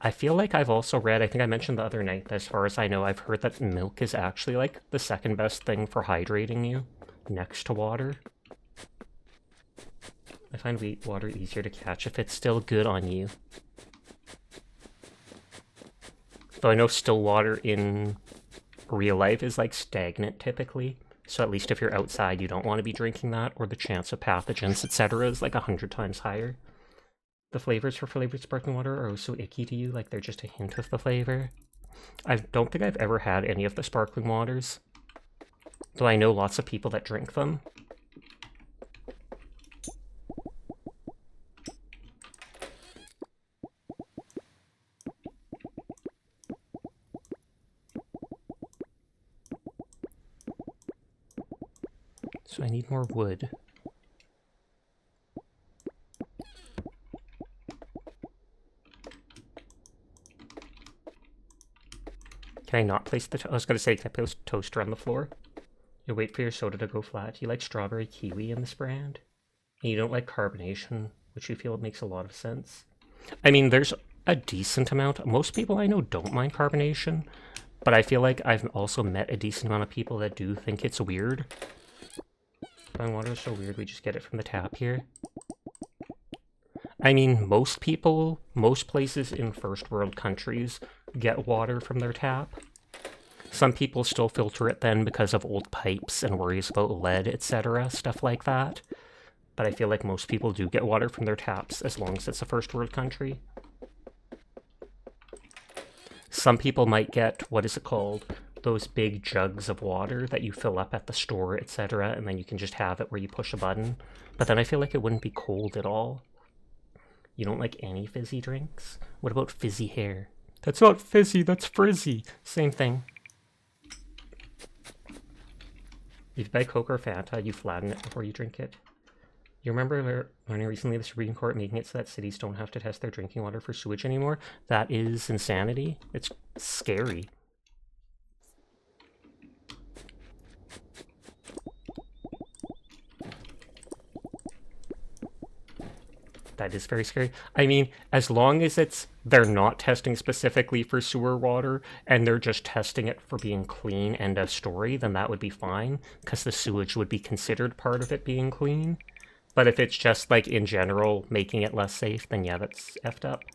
I feel like I've also read, I think I mentioned the other night, that as far as I know, I've heard that milk is actually like the second best thing for hydrating you, next to water. I find water easier to catch if it's still good on you. Though I know still water in real life is like stagnant typically, so at least if you're outside you don't want to be drinking that, or the chance of pathogens, etc. is like 100 times higher. The flavors for flavored sparkling water are so icky to you, like they're just a hint of the flavor. I don't think I've ever had any of the sparkling waters, though I know lots of people that drink them. So I need more wood. Can I not place the I was going to say, can I place toaster on the floor? You wait for your soda to go flat. You like strawberry kiwi in this brand? And you don't like carbonation, which you feel makes a lot of sense. I mean, there's a decent amount. Most people I know don't mind carbonation, but I feel like I've also met a decent amount of people that do think it's weird. Sparkling water is so weird, we just get it from the tap here. I mean, most people, most places in first world countries get water from their tap. Some people still filter it then because of old pipes and worries about lead, etc., stuff like that. But I feel like most people do get water from their taps as long as it's a first world country. Some people might get, what is it called? Those big jugs of water that you fill up at the store, etc., and then you can just have it where you push a button. But then I feel like it wouldn't be cold at all. You don't like any fizzy drinks? What about fizzy hair? That's not fizzy, that's frizzy. Same thing. If you buy Coke or Fanta, you flatten it before you drink it. You remember learning recently the Supreme Court making it so that cities don't have to test their drinking water for sewage anymore? That is insanity. It's scary. That is very scary. I mean, as long as they're not testing specifically for sewer water and they're just testing it for being clean, end of story, then that would be fine, because the sewage would be considered part of it being clean. But if it's just, like, in general, making it less safe, then yeah, that's effed up.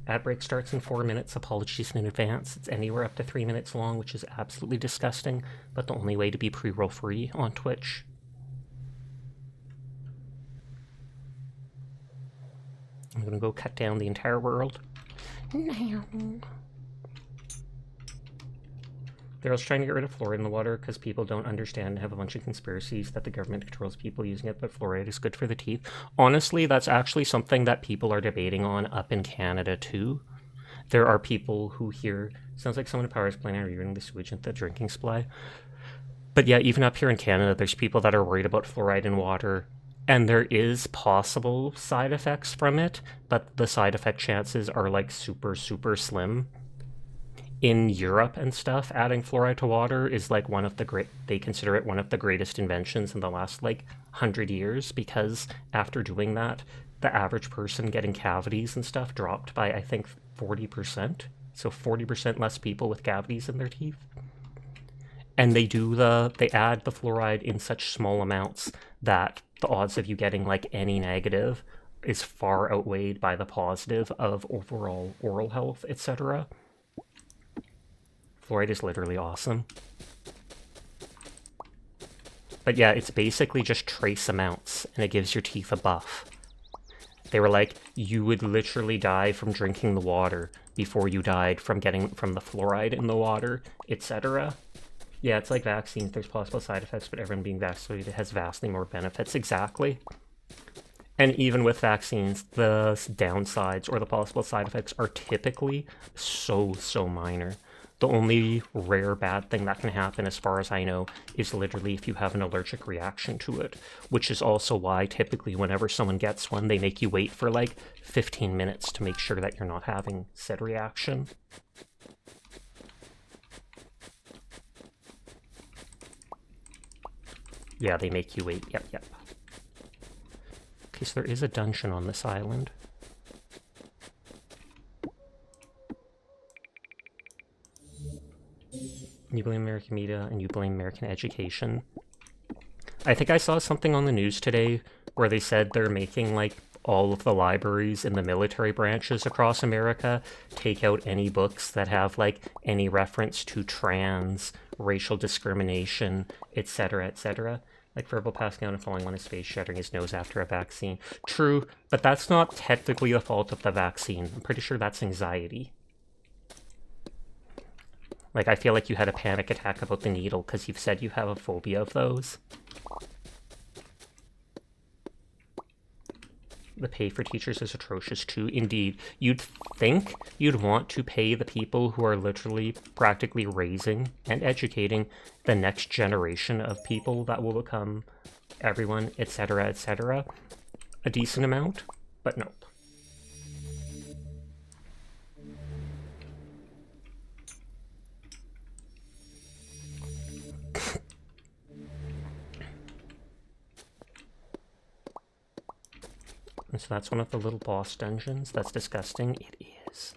Ad break starts in 4 minutes. Apologies in advance. It's anywhere up to 3 minutes long, which is absolutely disgusting, but the only way to be pre-roll free on Twitch. I'm gonna go cut down the entire world. They're also trying to get rid of fluoride in the water because people don't understand and have a bunch of conspiracies that the government controls people using it, but fluoride is good for the teeth. Honestly, that's actually something that people are debating on up in Canada too. There are people who hear, sounds like someone in power is planning on rerouting the sewage into the drinking supply. But yeah, even up here in Canada, there's people that are worried about fluoride in water, and there is possible side effects from it, but the side effect chances are like super, super slim. In Europe and stuff, adding fluoride to water is like they consider it one of the greatest inventions in the last like 100 years, because after doing that, the average person getting cavities and stuff dropped by, I think, 40%. So 40% less people with cavities in their teeth. And they add the fluoride in such small amounts that the odds of you getting like any negative is far outweighed by the positive of overall oral health, etc. Fluoride is literally awesome. But yeah, it's basically just trace amounts, and it gives your teeth a buff. They were like, you would literally die from drinking the water before you died from getting from the fluoride in the water, etc. Yeah, it's like vaccines. There's possible side effects, but everyone being vaccinated has vastly more benefits. Exactly. And even with vaccines, the downsides or the possible side effects are typically so minor. The only rare bad thing that can happen, as far as I know, is literally if you have an allergic reaction to it, which is also why typically whenever someone gets one, they make you wait for like 15 minutes to make sure that you're not having said reaction. Yeah, they make you wait. Yep, yep. Okay, so there is a dungeon on this island. You blame American media and you blame American education. I think I saw something on the news today where they said they're making, like, all of the libraries in the military branches across America take out any books that have, like, any reference to trans, racial discrimination, etc., etc. Like verbal passing out and falling on his face, shattering his nose after a vaccine. True, but that's not technically the fault of the vaccine. I'm pretty sure that's anxiety. Like, I feel like you had a panic attack about the needle because you've said you have a phobia of those. The pay for teachers is atrocious too. Indeed, you'd think you'd want to pay the people who are literally practically raising and educating the next generation of people that will become everyone, etc., etc., a decent amount, but nope. And so that's one of the little boss dungeons. That's disgusting. It is.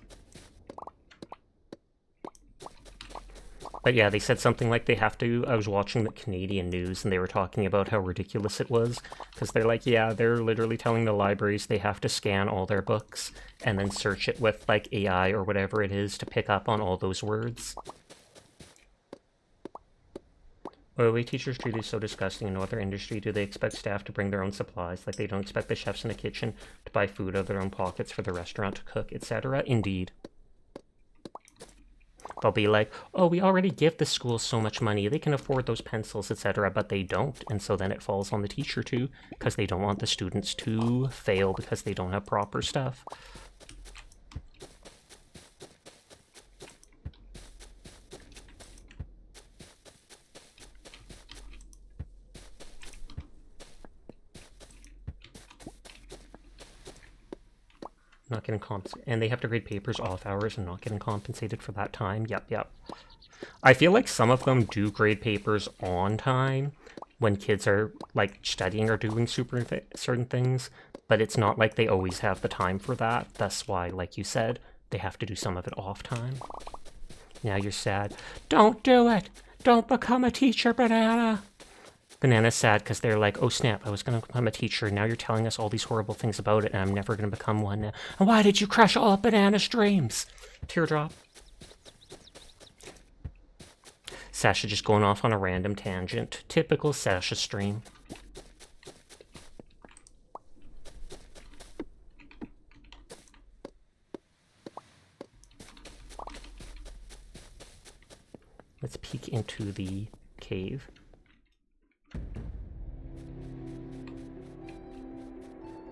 But yeah, they said something like they have to... I was watching the Canadian news and they were talking about how ridiculous it was. Because they're like, yeah, they're literally telling the libraries they have to scan all their books and then search it with, like, AI or whatever it is to pick up on all those words. The way teachers treat is so disgusting. In no other industry do they expect staff to bring their own supplies, like they don't expect the chefs in the kitchen to buy food out of their own pockets for the restaurant to cook, etc. Indeed. They'll be like, oh, we already give the schools so much money, they can afford those pencils, etc., but they don't, and so then it falls on the teacher too, because they don't want the students to fail because they don't have proper stuff. Not getting compensated. And they have to grade papers off hours and not getting compensated for that time. Yep, yep. I feel like some of them do grade papers on time when kids are, like, studying or doing certain things, but it's not like they always have the time for that. That's why, like you said, they have to do some of it off time. Now you're sad. Don't do it! Don't become a teacher, Banana! Banana's sad because they're like, oh snap, I was going to become a teacher, now you're telling us all these horrible things about it, and I'm never going to become one now. And why did you crush all of Banana's dreams? Teardrop. Sasha just going off on a random tangent. Typical Sasha stream. Let's peek into the cave.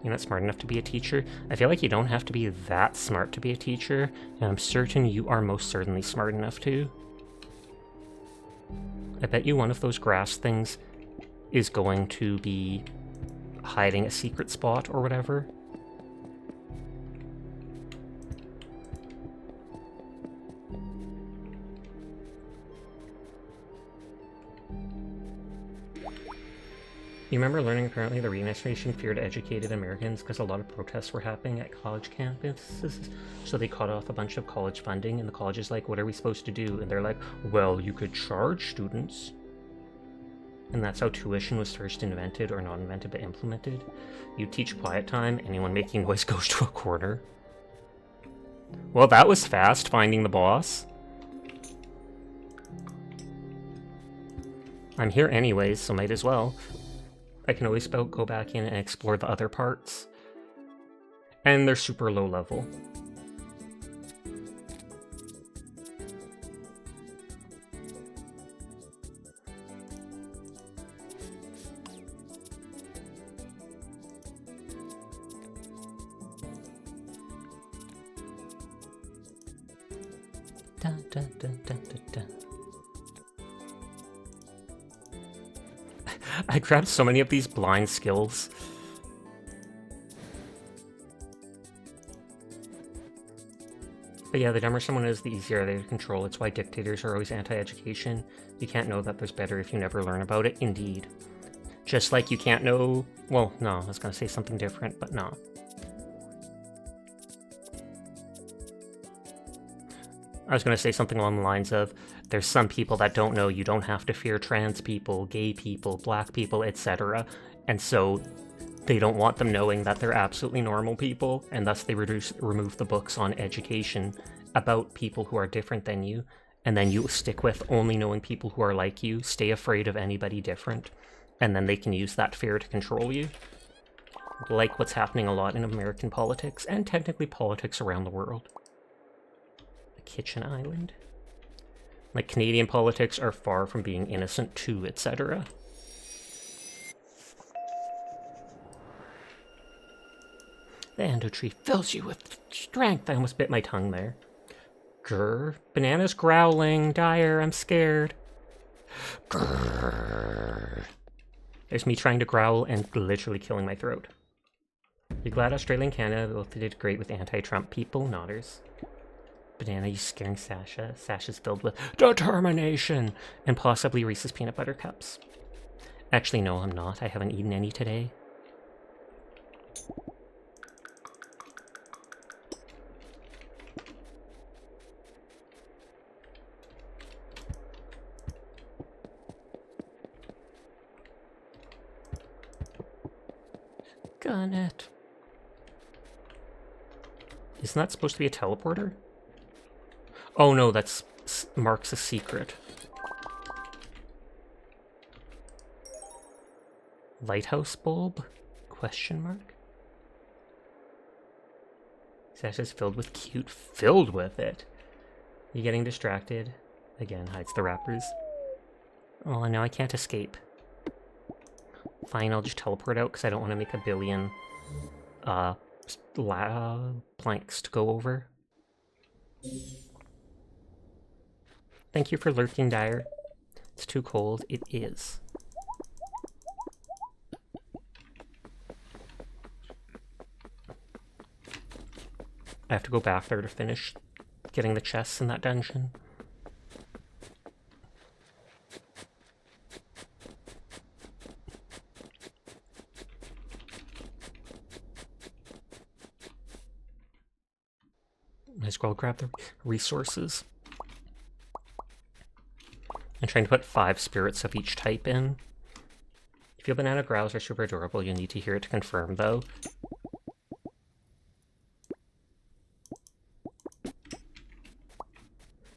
You're not smart enough to be a teacher? I feel like you don't have to be that smart to be a teacher, and I'm certain you are most certainly smart enough to. I bet you one of those grass things is going to be hiding a secret spot or whatever. You remember learning apparently the Readministration feared educated Americans because a lot of protests were happening at college campuses, so they cut off a bunch of college funding, and the college is like, what are we supposed to do? And they're like, well, you could charge students. And that's how tuition was first invented, or not invented, but implemented. You teach quiet time, anyone making noise goes to a corner. Well, that was fast, finding the boss. I'm here anyways, so might as well. I can always go back in and explore the other parts. And they're super low level. Dun, dun, dun, dun, dun, dun. I grabbed so many of these blind skills. But yeah, the dumber someone is, the easier they to control. It's why dictators are always anti-education. You can't know that there's better if you never learn about it. Indeed. Just like you can't know... Well, no, I was going to say something different, but no. I was going to say something along the lines of, there's some people that don't know you don't have to fear trans people, gay people, black people, etc. And so they don't want them knowing that they're absolutely normal people, and thus they remove the books on education about people who are different than you, and then you stick with only knowing people who are like you, stay afraid of anybody different, and then they can use that fear to control you. Like what's happening a lot in American politics, and technically politics around the world. The Kitchen Island. Like, Canadian politics are far from being innocent too, etc. The endo tree fills you with strength. I almost bit my tongue there. Grr. Banana's growling. Dire, I'm scared. Grr. There's me trying to growl and literally killing my throat. You glad Australia and Canada both did great with anti-Trump people? Nodders. Banana, you scaring Sasha. Sasha's filled with determination and possibly Reese's peanut butter cups. Actually, no, I'm not. I haven't eaten any today. Gun it. Isn't that supposed to be a teleporter? Oh no, that's marks a secret. Lighthouse bulb? Question mark? Sasha's filled with cute. Filled with it? You getting distracted? Again, hides the wrappers. Oh, no, I can't escape. Fine, I'll just teleport out because I don't want to make a billion planks to go over. Thank you for lurking, Dire. It's too cold. It is. I have to go back there to finish getting the chests in that dungeon. Might as well grab the resources. I'm trying to put 5 spirits of each type in. If your banana growls are super adorable, you'll need to hear it to confirm, though.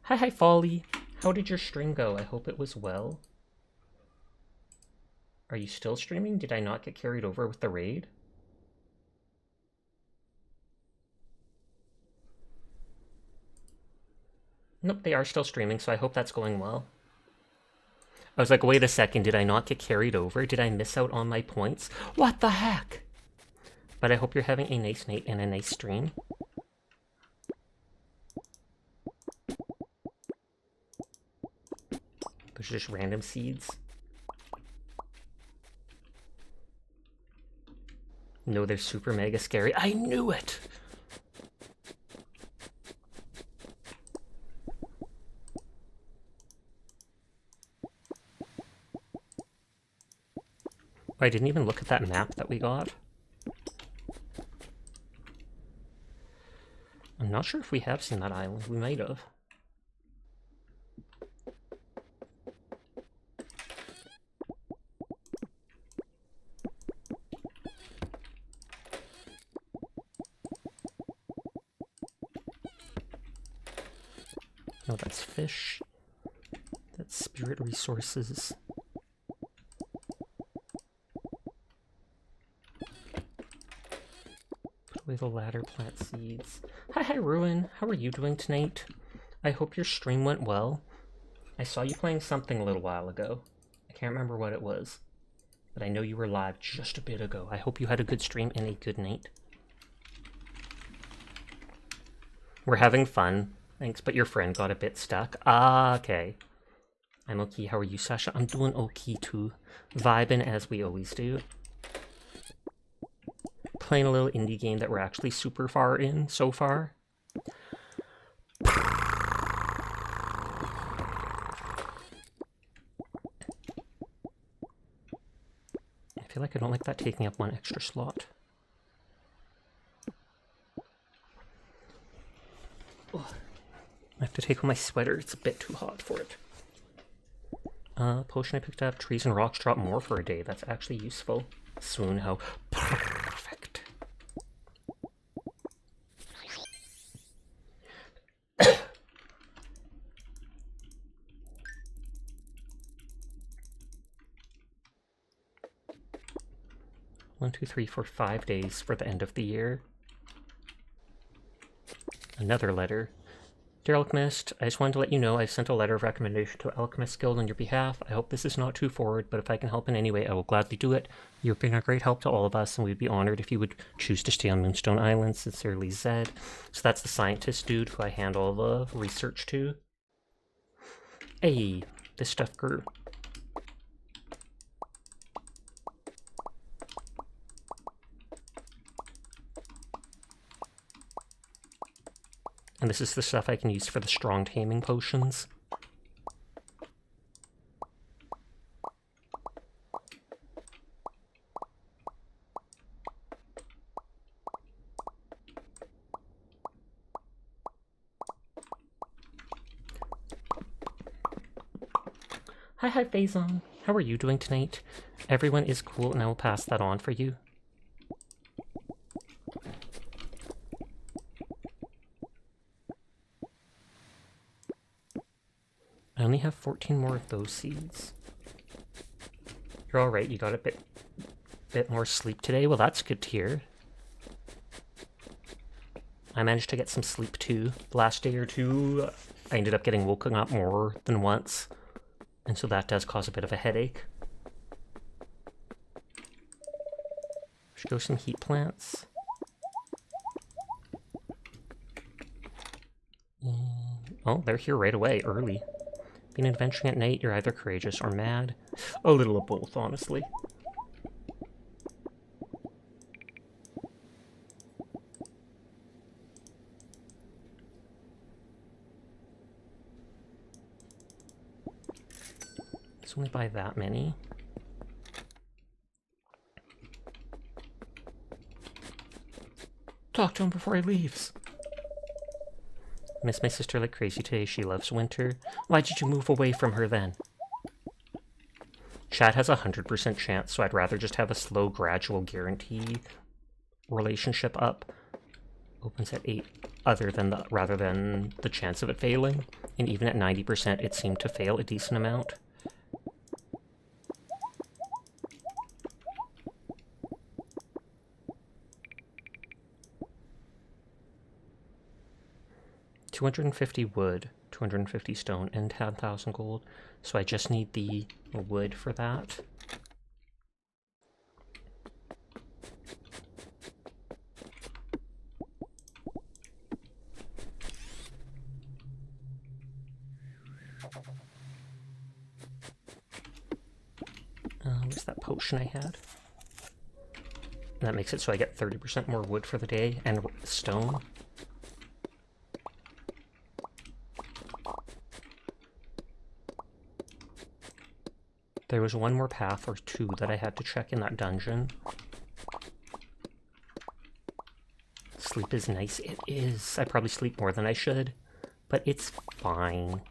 Hi, Folly. How did your stream go? I hope it was well. Are you still streaming? Did I not get carried over with the raid? Nope, they are still streaming, so I hope that's going well. I was like, wait a second, did I not get carried over? Did I miss out on my points? What the heck? But I hope you're having a nice night and a nice stream. Those are just random seeds. No, they're super mega scary. I knew it! I didn't even look at that map that we got. I'm not sure if we have seen that island. We might have. No, that's fish. That's spirit resources. Put away the ladder, plant seeds. Hi, Ruin. How are you doing tonight? I hope your stream went well. I saw you playing something a little while ago. I can't remember what it was. But I know you were live just a bit ago. I hope you had a good stream and a good night. We're having fun. Thanks, but your friend got a bit stuck. Ah, okay. I'm okay. How are you, Sasha? I'm doing okay, too. Vibing as we always do. Playing a little indie game that we're actually super far in so far. I feel like I don't like that taking up one extra slot. Oh, I have to take off my sweater. It's a bit too hot for it. Potion I picked up. Trees and rocks drop more for a day. That's actually useful. Swoon, how perfect. One, two, three, 4, 5 days for the end of the year. Another letter. Dear Alchemist, I just wanted to let you know I've sent a letter of recommendation to Alchemist Guild on your behalf. I hope this is not too forward, but if I can help in any way, I will gladly do it. You've been a great help to all of us, and we'd be honored if you would choose to stay on Moonstone Island. Sincerely, Zed. So that's the scientist dude who I hand all the research to. Hey, this stuff grew. And this is the stuff I can use for the strong taming potions. Hi, Faison. How are you doing tonight? Everyone is cool, and I will pass that on for you. I only have 14 more of those seeds. You're alright, you got a bit more sleep today? Well, that's good to hear. I managed to get some sleep too. The last day or two, I ended up getting woken up more than once. And so that does cause a bit of a headache. Should go some heat plants. Oh, they're here right away, early. Being adventuring at night, you're either courageous or mad. A little of both, honestly. Let's only buy that many. Talk to him before he leaves. Miss my sister like crazy today. She loves winter. Why did you move away from her then? Chad has 100% chance, so I'd rather just have a slow, gradual guarantee relationship up. Opens at 8, rather than the chance of it failing. And even at 90%, it seemed to fail a decent amount. $250 wood, 250 stone, and 10,000 gold. So I just need the wood for that. What's that potion I had? And that makes it so I get 30% more wood for the day, and stone. There was one more path or two that I had to check in that dungeon. Sleep is nice. It is. I probably sleep more than I should, but it's fine.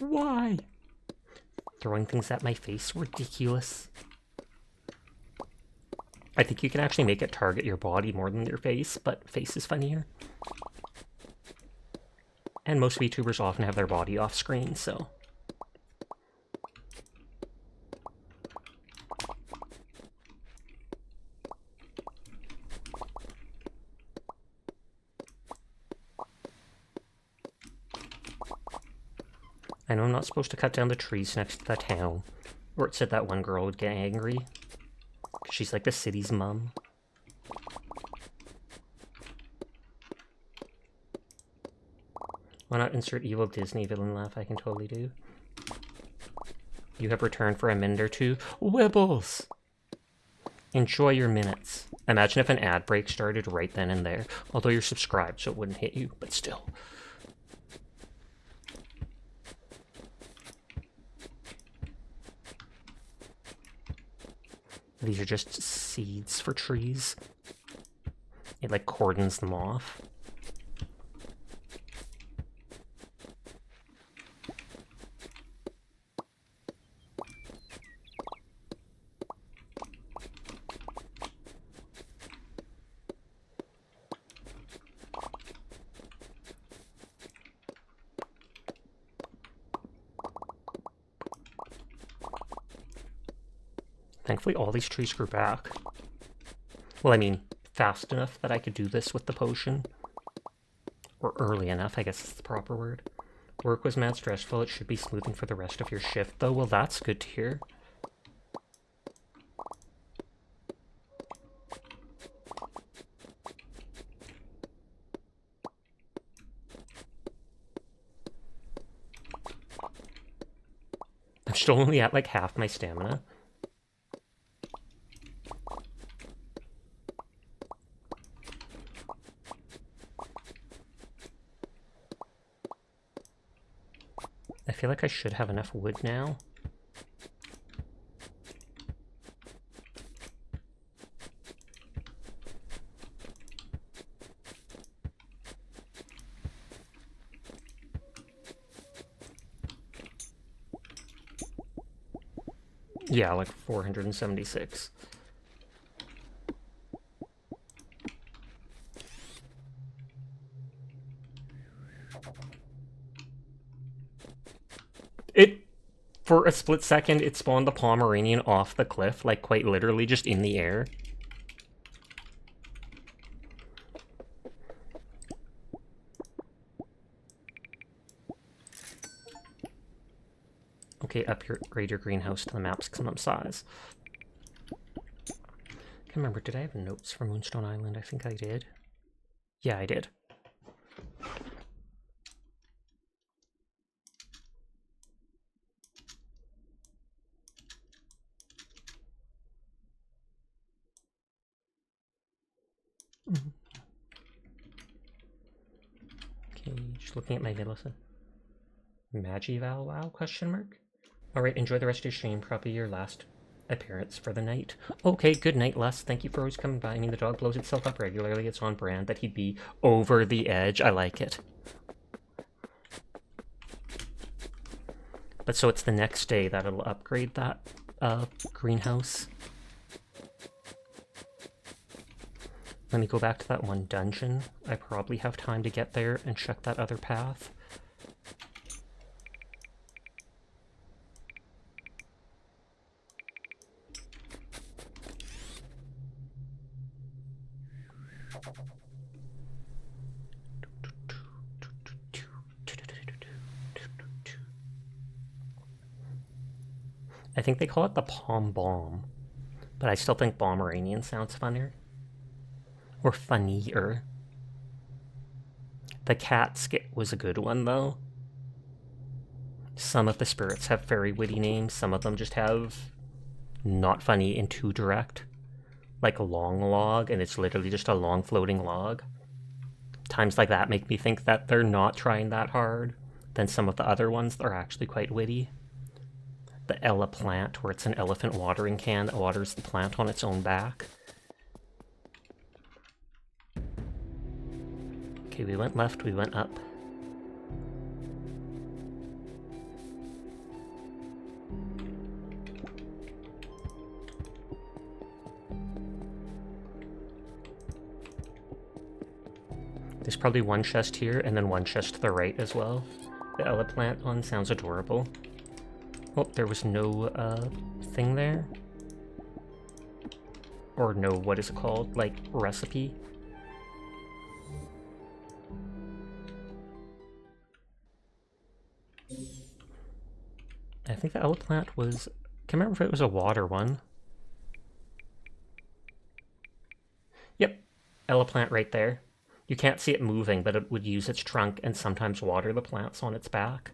Why? Throwing things at my face, ridiculous. I think you can actually make it target your body more than your face, but face is funnier. And most VTubers often have their body off screen, so. I know I'm not supposed to cut down the trees next to the town, or it said that one girl would get angry. She's like the city's mom. Why not insert evil Disney villain laugh? I can totally do. You have returned for a minute or two. Wibbles! Enjoy your minutes. Imagine if an ad break started right then and there. Although you're subscribed, so it wouldn't hit you, but still. These are just seeds for trees. It like cordons them off. Thankfully, all these trees grew back. Well, I mean, fast enough that I could do this with the potion. Or early enough, I guess is the proper word. Work was mad stressful. It should be smoothing for the rest of your shift, though. Well, that's good to hear. I'm still only at like half my stamina. I feel like I should have enough wood now. Yeah, like 476. For a split second, it spawned the Pomeranian off the cliff, like quite literally just in the air. Okay, upgrade your greenhouse to the maximum size. Can't remember, did I have notes for Moonstone Island? I think I did. Yeah, I did. Okay, just looking at my Millicent. Magival wow, question mark? Alright, enjoy the rest of your stream. Probably your last appearance for the night. Okay, good night, Les. Thank you for always coming by. I mean, the dog blows itself up regularly. It's on brand that he'd be over the edge. I like it. But so it's the next day that it'll upgrade that greenhouse. Let me go back to that one dungeon. I probably have time to get there and check that other path. I think they call it the Palm Bomb, but I still think Pomeranian sounds funnier. Or funnier. The cat skit was a good one, though. Some of the spirits have very witty names. Some of them just have not funny and too direct. Like a long log, and it's literally just a long floating log. Times like that make me think that they're not trying that hard. Then some of the other ones are actually quite witty. The Ella plant, where it's an elephant watering can that waters the plant on its own back. Okay, we went left, we went up. There's probably one chest here, and then one chest to the right as well. The Ella plant one sounds adorable. Oh, there was no thing there. Or no, what is it called? Like, recipe? I think the Ella plant was... I can't remember if it was a water one. Yep, Ella plant right there. You can't see it moving, but it would use its trunk and sometimes water the plants on its back.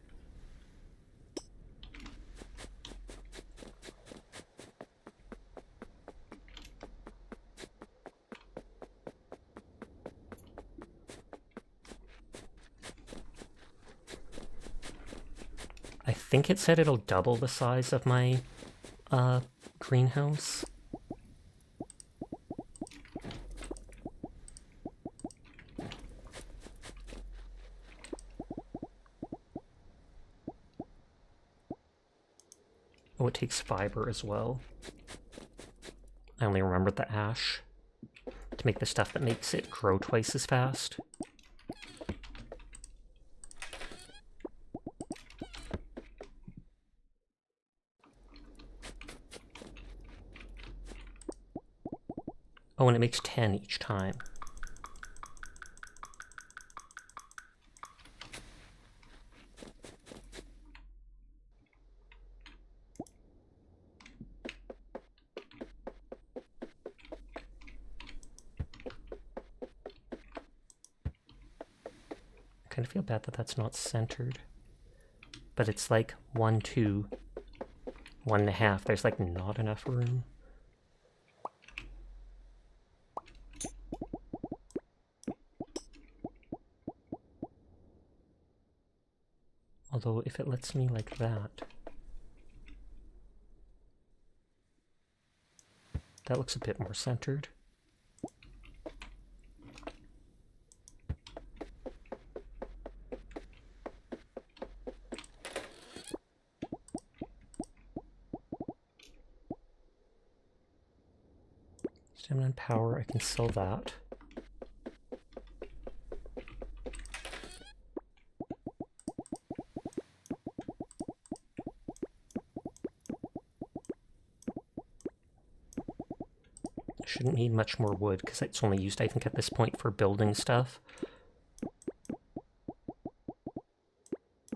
think it said it'll double the size of my greenhouse. Oh, it takes fiber as well. I only remembered the ash to make the stuff that makes it grow twice as fast. Oh, and it makes 10 each time. I kind of feel bad that that's not centered. But it's like 1, 2, 1.5. There's like not enough room. Although if it lets me like that, that looks a bit more centered. Stamina and power, I can sell that. Shouldn't need much more wood because it's only used, I think, at this point for building stuff.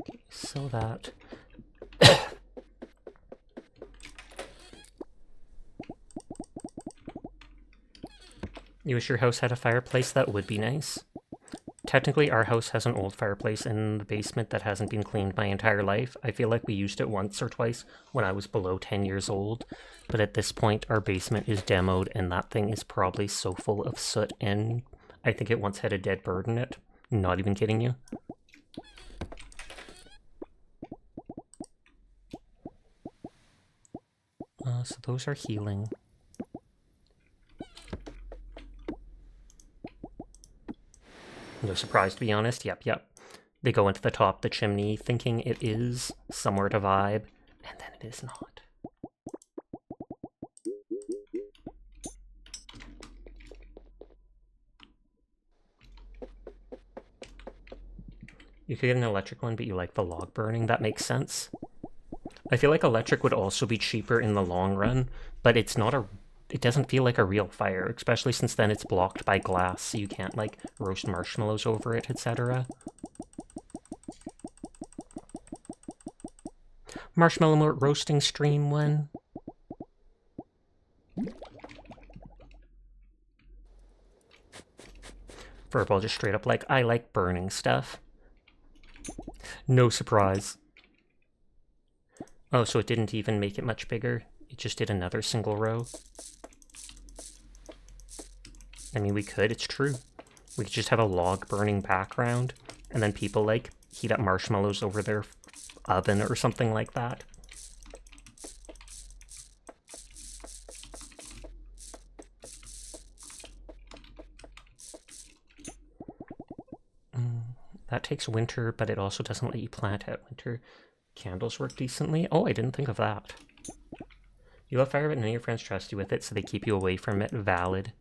Okay, sell that. You wish your house had a fireplace? That would be nice. Technically, our house has an old fireplace in the basement that hasn't been cleaned my entire life. I feel like we used it once or twice when I was below 10 years old. But at this point, our basement is demoed, and that thing is probably so full of soot, and I think it once had a dead bird in it. Not even kidding you. So those are healing. No surprise, to be honest. Yep. They go into the top of the chimney thinking it is somewhere to vibe, and then it is not. You could get an electric one, but you like the log burning. That makes sense. I feel like electric would also be cheaper in the long run, but it's not a... It doesn't feel like a real fire, especially since then it's blocked by glass, so you can't, like, roast marshmallows over it, etc. Marshmallow roasting stream when? Verbal just straight up like, I like burning stuff. No surprise. Oh, so it didn't even make it much bigger? It just did another single row? I mean, we could, it's true. We could just have a log burning background, and then people, like, heat up marshmallows over their oven or something like that. That takes winter, but it also doesn't let you plant out winter. Candles work decently. Oh, I didn't think of that. You love fire, but none of your friends trust you with it, so they keep you away from it. Valid.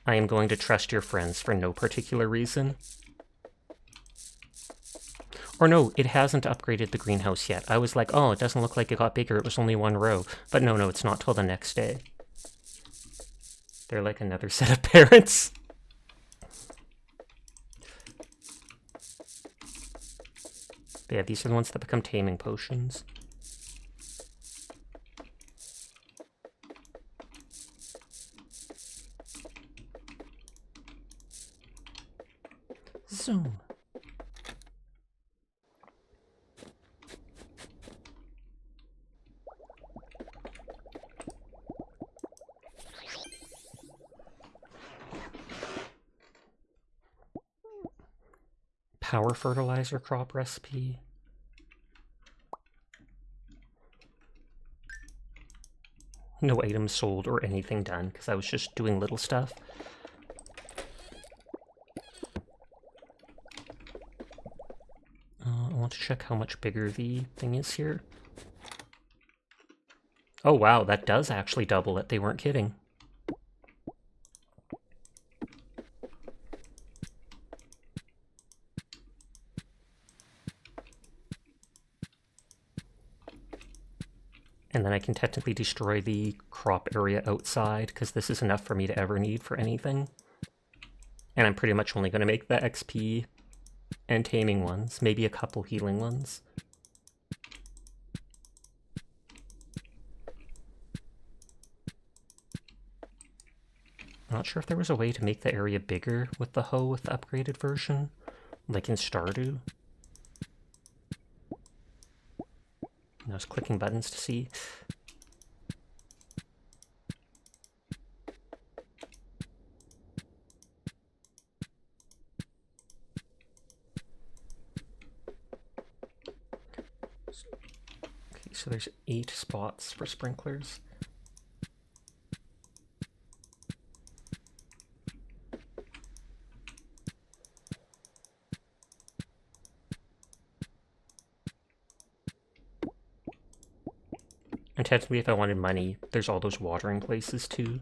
I am going to trust your friends for no particular reason. Or no, it hasn't upgraded the greenhouse yet. I was like, oh, it doesn't look like it got bigger. It was only one row. But no, it's not till the next day. They're like another set of parents. But yeah, these are the ones that become taming potions. Zoom. Power fertilizer crop recipe. No items sold or anything done, because I was just doing little stuff. I want to check how much bigger the thing is here. Oh wow, that does actually double it. They weren't kidding. And then I can technically destroy the crop area outside, because this is enough for me to ever need for anything. And I'm pretty much only going to make the XP and taming ones, maybe a couple healing ones. I'm not sure if there was a way to make the area bigger with the hoe with the upgraded version, like in Stardew. I was clicking buttons to see. Okay, so there's 8 spots for sprinklers. And technically, if I wanted money, there's all those watering places too,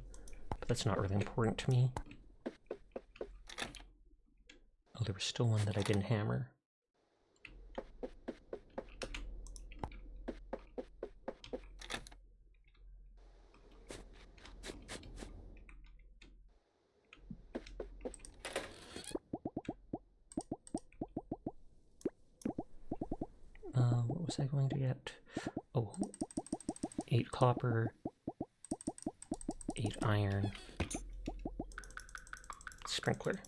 but that's not really important to me. Oh, there was still one that I didn't hammer. What was I going to get? Oh, 8 copper, 8 iron, sprinkler.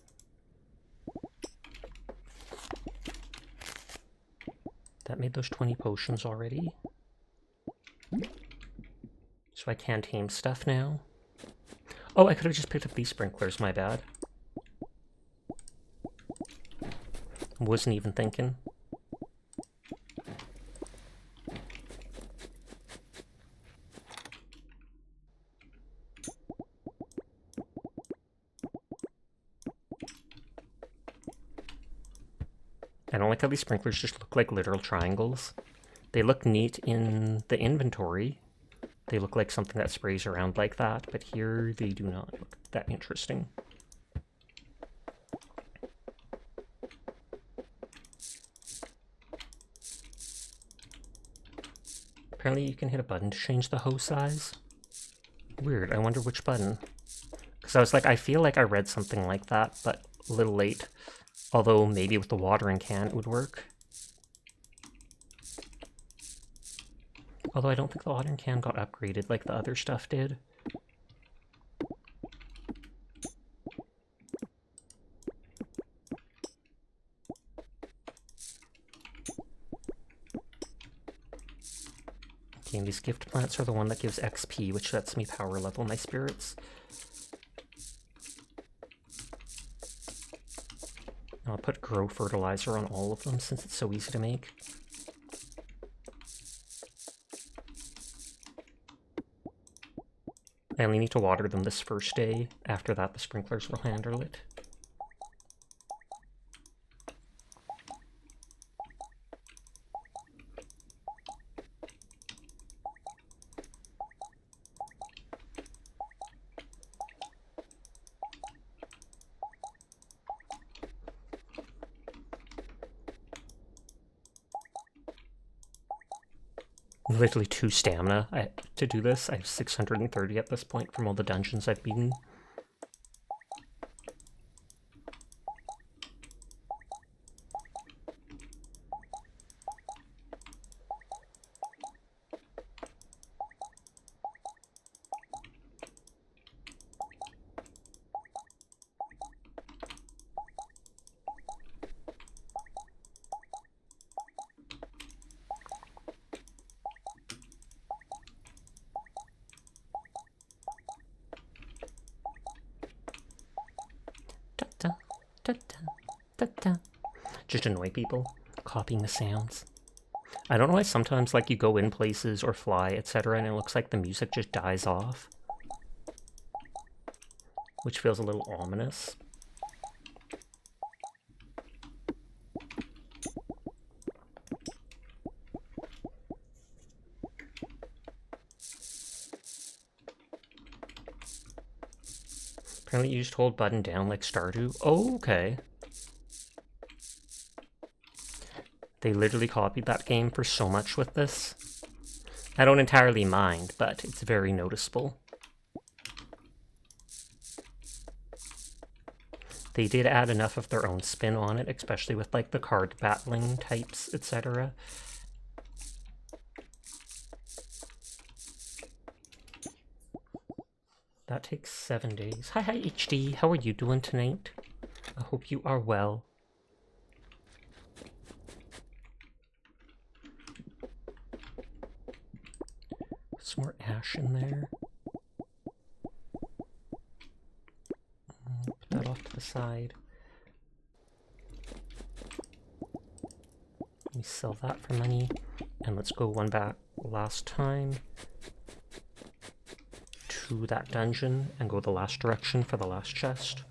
That made those 20 potions already. So I can tame stuff now. Oh, I could have just picked up these sprinklers, my bad. Wasn't even thinking. I don't like how these sprinklers just look like literal triangles. They look neat in the inventory. They look like something that sprays around like that, but here they do not look that interesting. Apparently you can hit a button to change the hoe size. Weird, I wonder which button. Because I was like, I feel like I read something like that, but a little late. Although maybe with the watering can it would work. Although I don't think the watering can got upgraded like the other stuff did. Okay, and these gift plants are the one that gives XP, which lets me power level my spirits. I'll put grow fertilizer on all of them since it's so easy to make. I only need to water them this first day. After that, the sprinklers will handle it. Literally 2 stamina to do this. I have 630 at this point from all the dungeons I've beaten. Just annoy people, copying the sounds. I don't know why sometimes like you go in places or fly, etc., and it looks like the music just dies off. Which feels a little ominous. Apparently you just hold button down like Stardew. Oh, okay. They literally copied that game for so much with this. I don't entirely mind, but it's very noticeable. They did add enough of their own spin on it, especially with like the card battling types, etc. That takes 7 days. Hi HD, how are you doing tonight? I hope you are well. Some more ash in there. Put that off to the side. Let me sell that for money. And let's go one back last time to that dungeon and go the last direction for the last chest.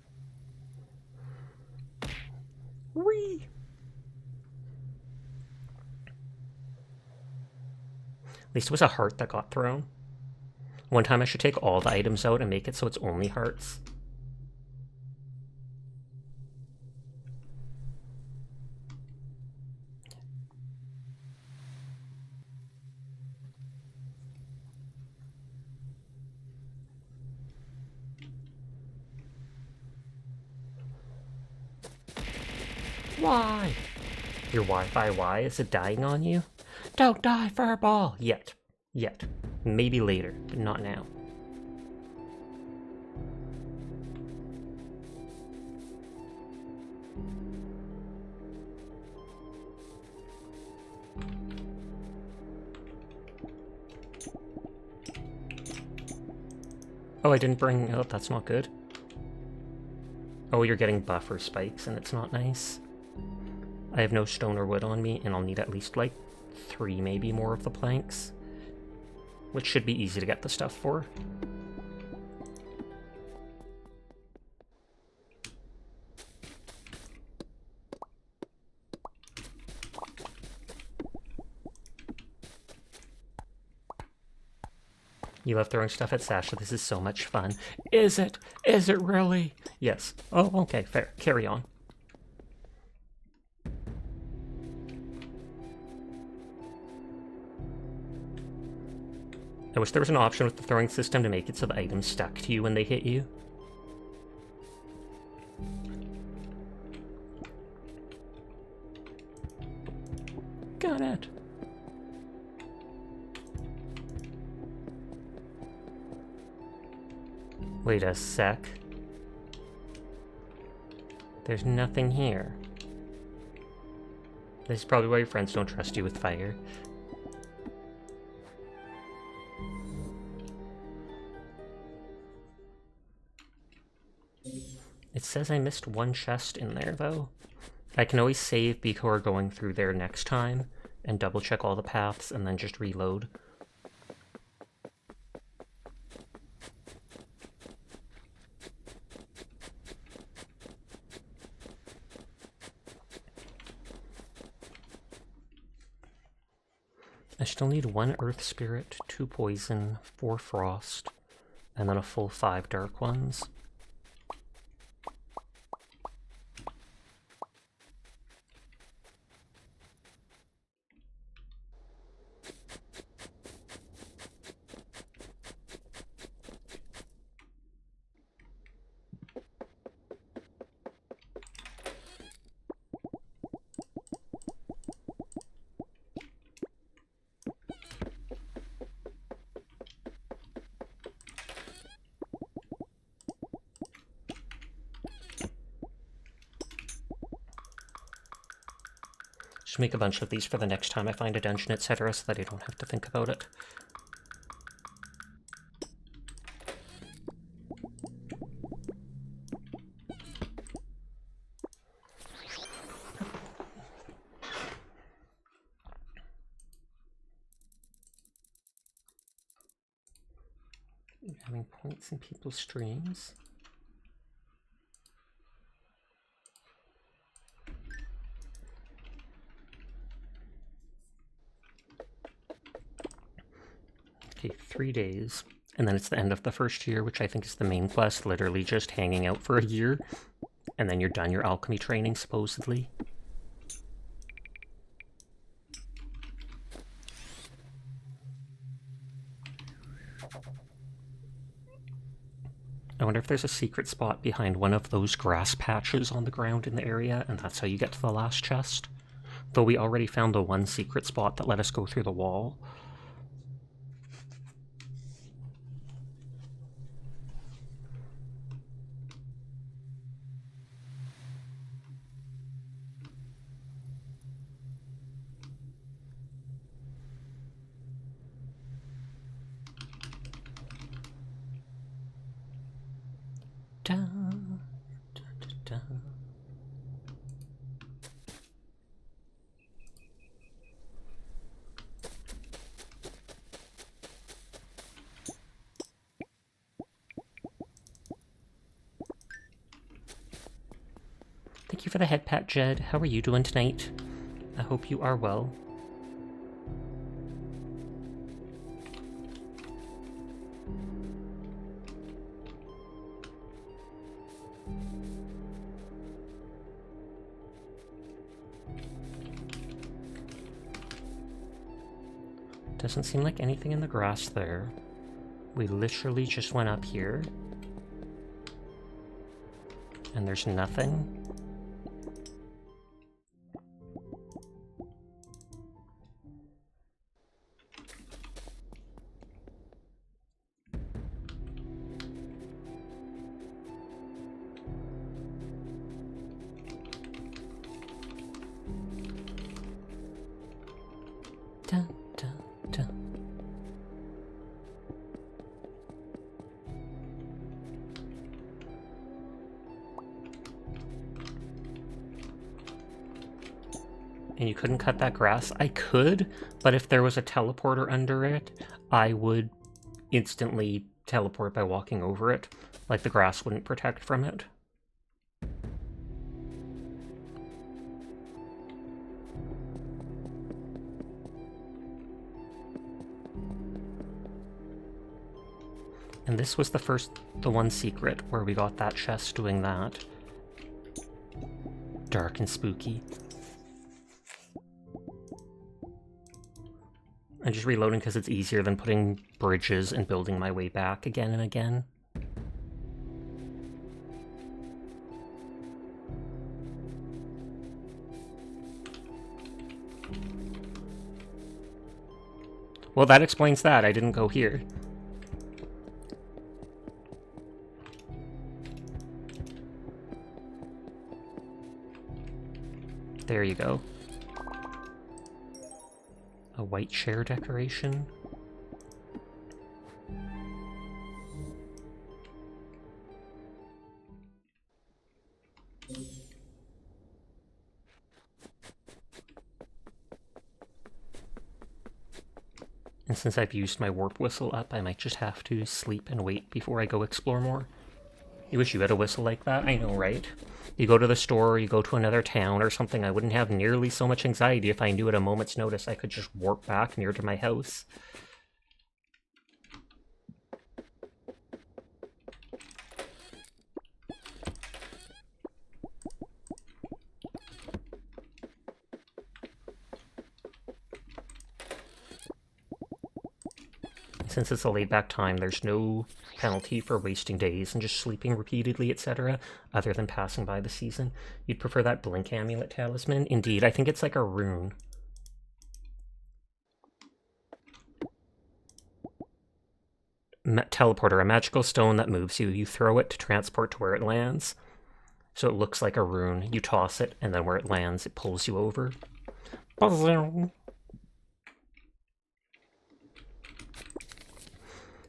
Whee! At least it was a heart that got thrown. One time I should take all the items out and make it so it's only hearts. Why? Your Wi-Fi why? Is it dying on you? Don't die, Furball! Yet. Yet. Maybe later, but not now. Oh, I didn't bring... Oh, that's not good. Oh, you're getting buffer spikes, and it's not nice. I have no stone or wood on me, and I'll need at least, like, 3 maybe more of the planks. Which should be easy to get the stuff for. You love throwing stuff at Sasha. This is so much fun. Is it? Is it really? Yes. Oh, okay, fair. Carry on. I wish there was an option with the throwing system to make it so the items stuck to you when they hit you. Got it. Wait a sec. There's nothing here. This is probably why your friends don't trust you with fire. It says I missed one chest in there, though. I can always save before going through there next time, and double check all the paths, and then just reload. I still need 1 earth spirit, 2 poison, 4 frost, and then a full 5 dark ones. Just make a bunch of these for the next time I find a dungeon, etc., so that I don't have to think about it. Having points in people's streams. Okay, 3 days. And then it's the end of the first year, which I think is the main quest, literally just hanging out for a year. And then you're done your alchemy training, supposedly. I wonder if there's a secret spot behind one of those grass patches on the ground in the area, and that's how you get to the last chest. Though we already found the one secret spot that let us go through the wall. Da, da, da, da. Thank you for the head pat, Jed. How are you doing tonight? I hope you are well. Doesn't seem like anything in the grass there. We literally just went up here. And there's nothing. Dun, dun, dun. And you couldn't cut that grass? I could, but if there was a teleporter under it, I would instantly teleport by walking over it. Like the grass wouldn't protect from it. And this was the one secret where we got that chest doing that. Dark and spooky. I'm just reloading because it's easier than putting bridges and building my way back again and again. Well, that explains that. I didn't go here. There you go. A white chair decoration. And since I've used my warp whistle up, I might just have to sleep and wait before I go explore more. You wish you had a whistle like that? I know, right? You go to the store, or you go to another town or something, I wouldn't have nearly so much anxiety if I knew at a moment's notice I could just warp back near to my house. Since it's a laid-back time, there's no penalty for wasting days and just sleeping repeatedly, etc., other than passing by the season. You'd prefer that Blink Amulet Talisman? Indeed, I think it's like a rune. Teleporter, a magical stone that moves you. You throw it to transport to where it lands. So it looks like a rune. You toss it, and then where it lands, it pulls you over.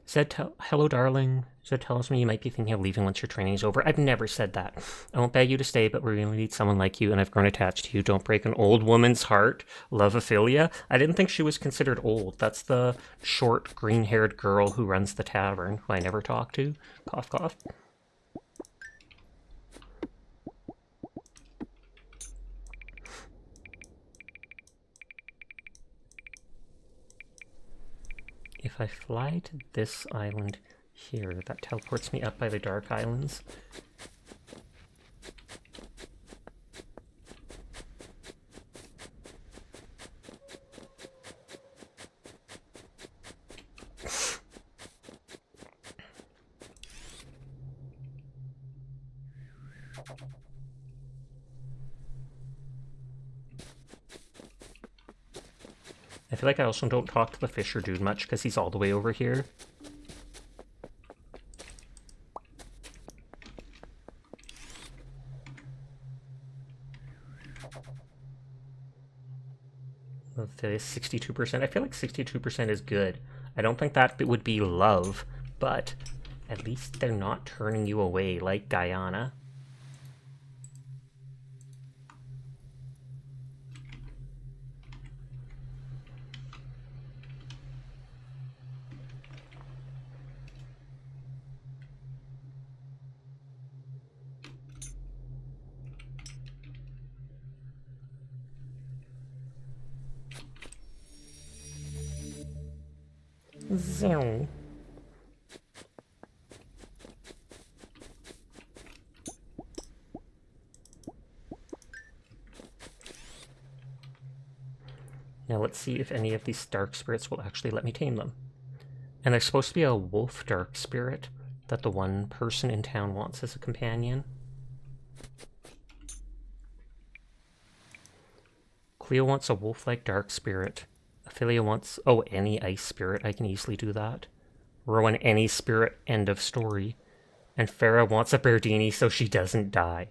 Said hello, darling. So it tells me you might be thinking of leaving once your training is over. I've never said that. I won't beg you to stay, but we really need someone like you, and I've grown attached to you. Don't break an old woman's heart. Love, Ophelia. I didn't think she was considered old. That's the short, green-haired girl who runs the tavern, who I never talk to. Cough, cough. If I fly to this island here, that teleports me up by the Dark Islands. I feel like I also don't talk to the fisher dude much because he's all the way over here. Ophelia, 62%. I feel like 62% is good. I don't think that would be love, but at least they're not turning you away like Guyana. Zoom. Now let's see if any of these dark spirits will actually let me tame them. And there's supposed to be a wolf dark spirit that the one person in town wants as a companion. Cleo wants a wolf-like dark spirit. Ophelia wants, oh, any ice spirit. I can easily do that. Rowan, any spirit, end of story. And Farah wants a Berdini so she doesn't die.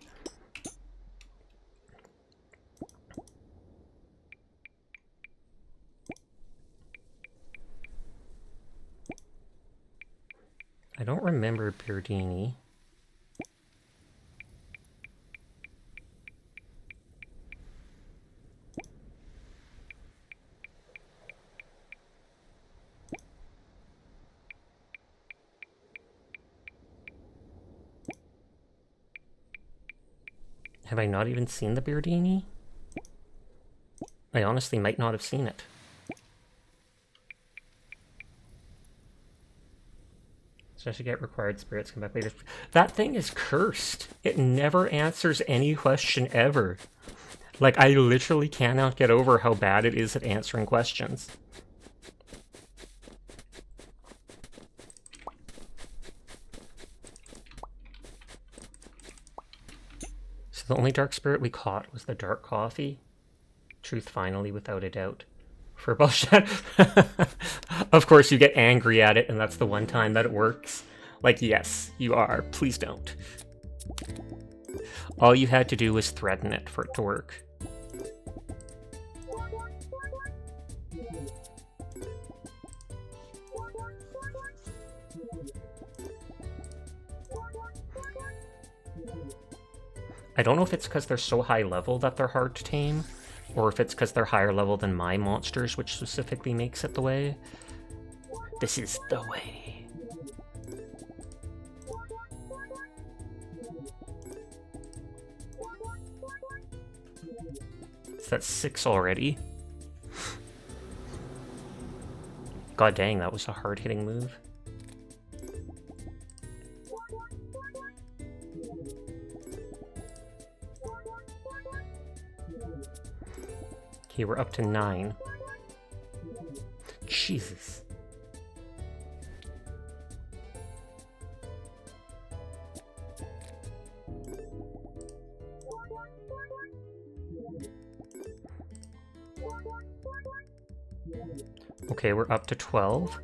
I don't remember Berdini. Have I not even seen the Berdini? I honestly might not have seen it. So I should get required spirits come back later. That thing is cursed. It never answers any question ever. Like, I literally cannot get over how bad it is at answering questions. So the only dark spirit we caught was the dark coffee. Truth finally, without a doubt. For bullshit. Of course you get angry at it, and that's the one time that it works. Like, yes, you are. Please don't. All you had to do was threaten it for it to work. I don't know if it's because they're so high level that they're hard to tame, or if it's because they're higher level than my monsters, which specifically makes it the way. This is the way. So that's 6 already. God dang, that was a hard-hitting move. Okay, we're up to 9. Jesus. Okay, we're up to 12.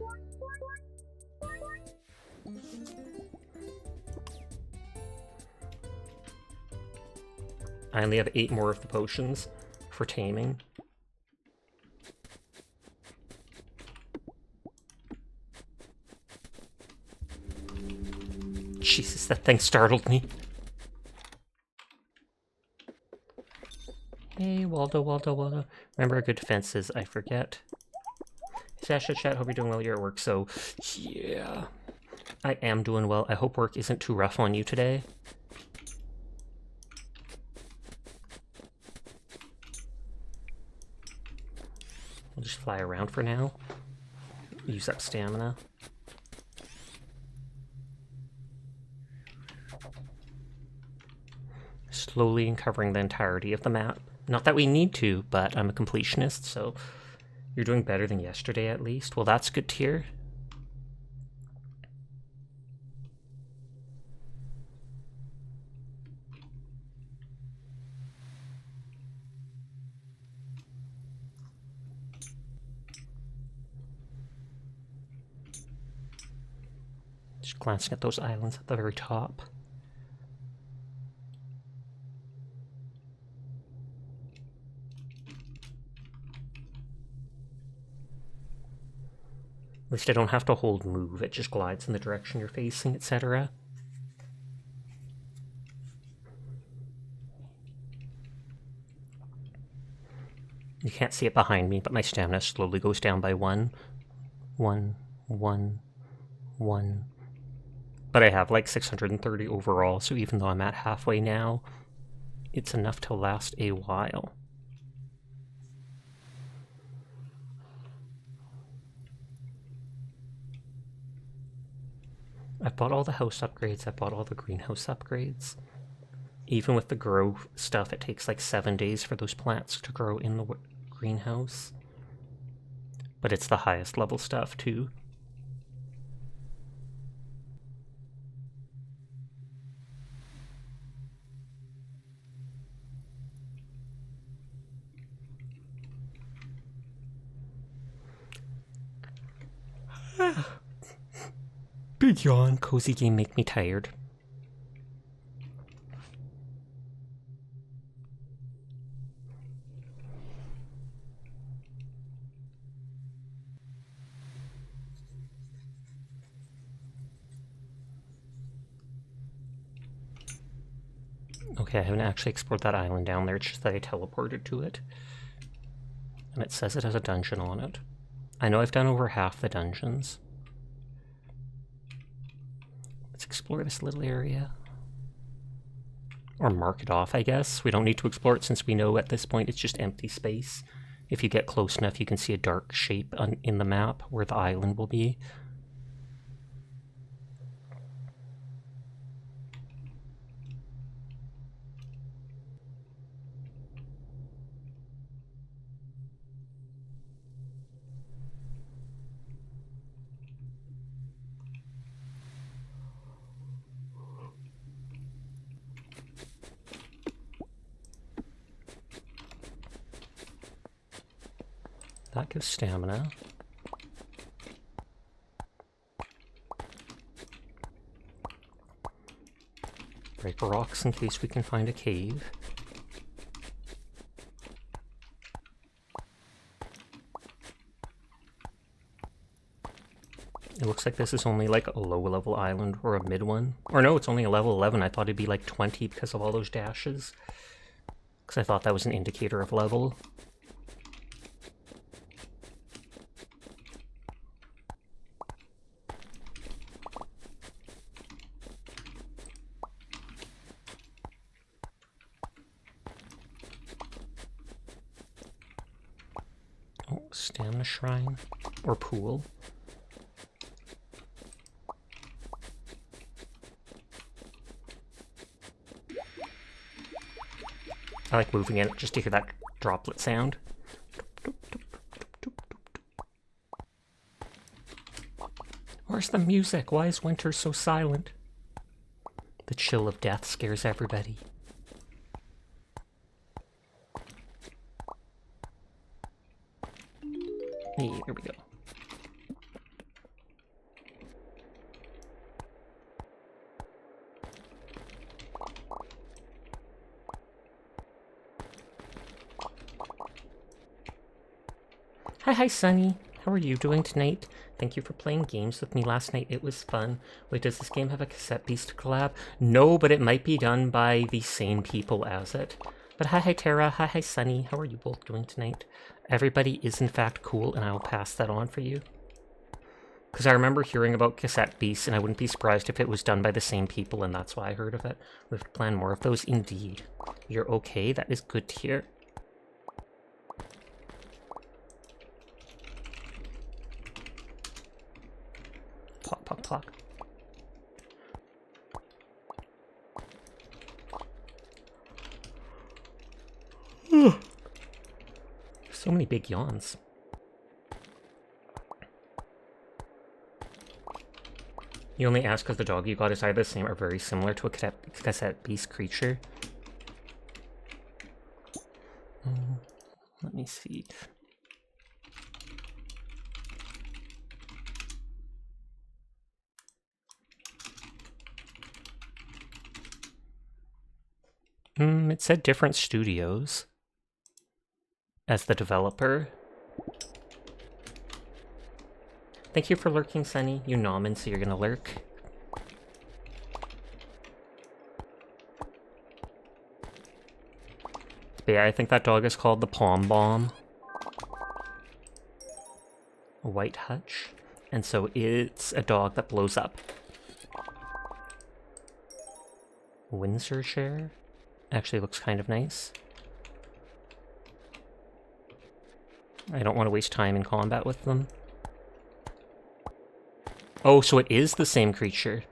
I only have 8 more of the potions for taming. Jesus, that thing startled me. Hey, Waldo, Waldo, Waldo. Remember, a good defense is I forget. Sasha, chat, hope you're doing well. You're at work, so yeah. I am doing well. I hope work isn't too rough on you today. We'll just fly around for now. Use up stamina. Slowly uncovering the entirety of the map. Not that we need to, but I'm a completionist, so you're doing better than yesterday at least. Well, that's good to hear. Just glancing at those islands at the very top. At least I don't have to hold move, it just glides in the direction you're facing, etc. You can't see it behind me, but my stamina slowly goes down by 1. 1, 1, 1. But I have like 630 overall, so even though I'm at halfway now, it's enough to last a while. I've bought all the house upgrades, I've bought all the greenhouse upgrades. Even with the grow stuff, it takes like 7 days for those plants to grow in the greenhouse. But it's the highest level stuff too. Big yawn. Cozy game make me tired. Okay, I haven't actually explored that island down there, it's just that I teleported to it. And it says it has a dungeon on it. I know I've done over half the dungeons. Let's explore this little area. Or mark it off, I guess. We don't need to explore it since we know at this point it's just empty space. If you get close enough, you can see a dark shape in the map where the island will be. That gives stamina. Break rocks in case we can find a cave. It looks like this is only like a low level island or a mid one. Or no, it's only a level 11. I thought it'd be like 20 because of all those dashes. Because I thought that was an indicator of level. Oh, stamina shrine or pool. I like moving in just to hear that droplet sound. Where's the music? Why is winter so silent? The chill of death scares everybody. Hey, here we go. Hi, Sunny. How are you doing tonight? Thank you for playing games with me last night. It was fun. Wait, does this game have a Cassette Beast collab? No, but it might be done by the same people as it. But hi Tara, hi Sunny. How are you both doing tonight? Everybody is in fact cool, and I will pass that on for you. Because I remember hearing about Cassette Beast, and I wouldn't be surprised if it was done by the same people, and that's why I heard of it. We have to plan more of those indeed. You're okay? That is good to hear. Plop, plop, plop. So many big yawns. You only ask because the dog you got is either the same or very similar to a Cassette Beast creature. Let me see. It said different studios as the developer. Thank you for lurking, Sunny. You nomin, so you're gonna lurk. But yeah, I think that dog is called the Palm Bomb. A white hutch. And so it's a dog that blows up. Windsor share. Actually looks kind of nice. I don't want to waste time in combat with them. Oh, so it is the same creature.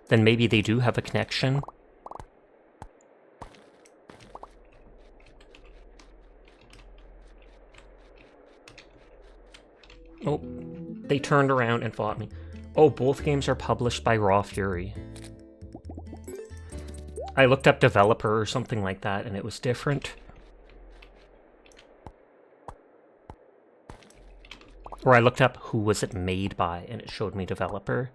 Then maybe they do have a connection. Oh, they turned around and fought me. Oh, both games are published by Raw Fury. I looked up developer or something like that, and it was different. Or I looked up who was it made by, and it showed me developer.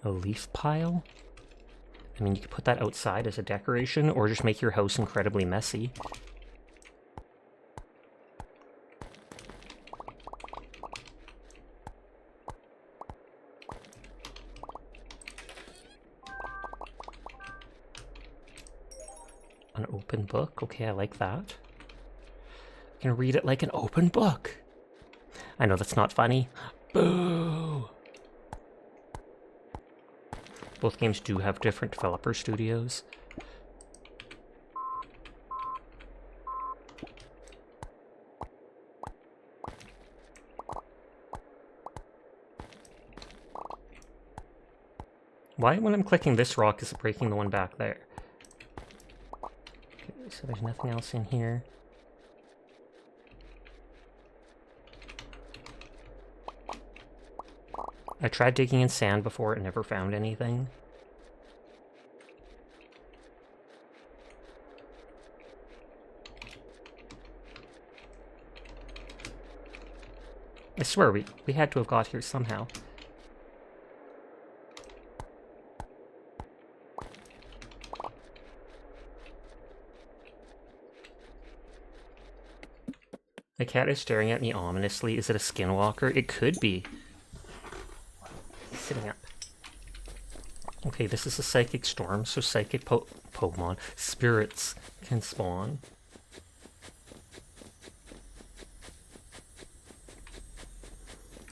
A leaf pile? I mean, you could put that outside as a decoration, or just make your house incredibly messy. An open book? Okay, I like that. I can read it like an open book. I know that's not funny. Boo! Both games do have different developer studios. Why, when I'm clicking this rock, is it breaking the one back there? Okay, so there's nothing else in here. I tried digging in sand before and never found anything. I swear we had to have got here somehow. The cat is staring at me ominously. Is it a skinwalker? It could be. Sitting up. Okay, this is a psychic storm, so psychic Pokemon spirits can spawn.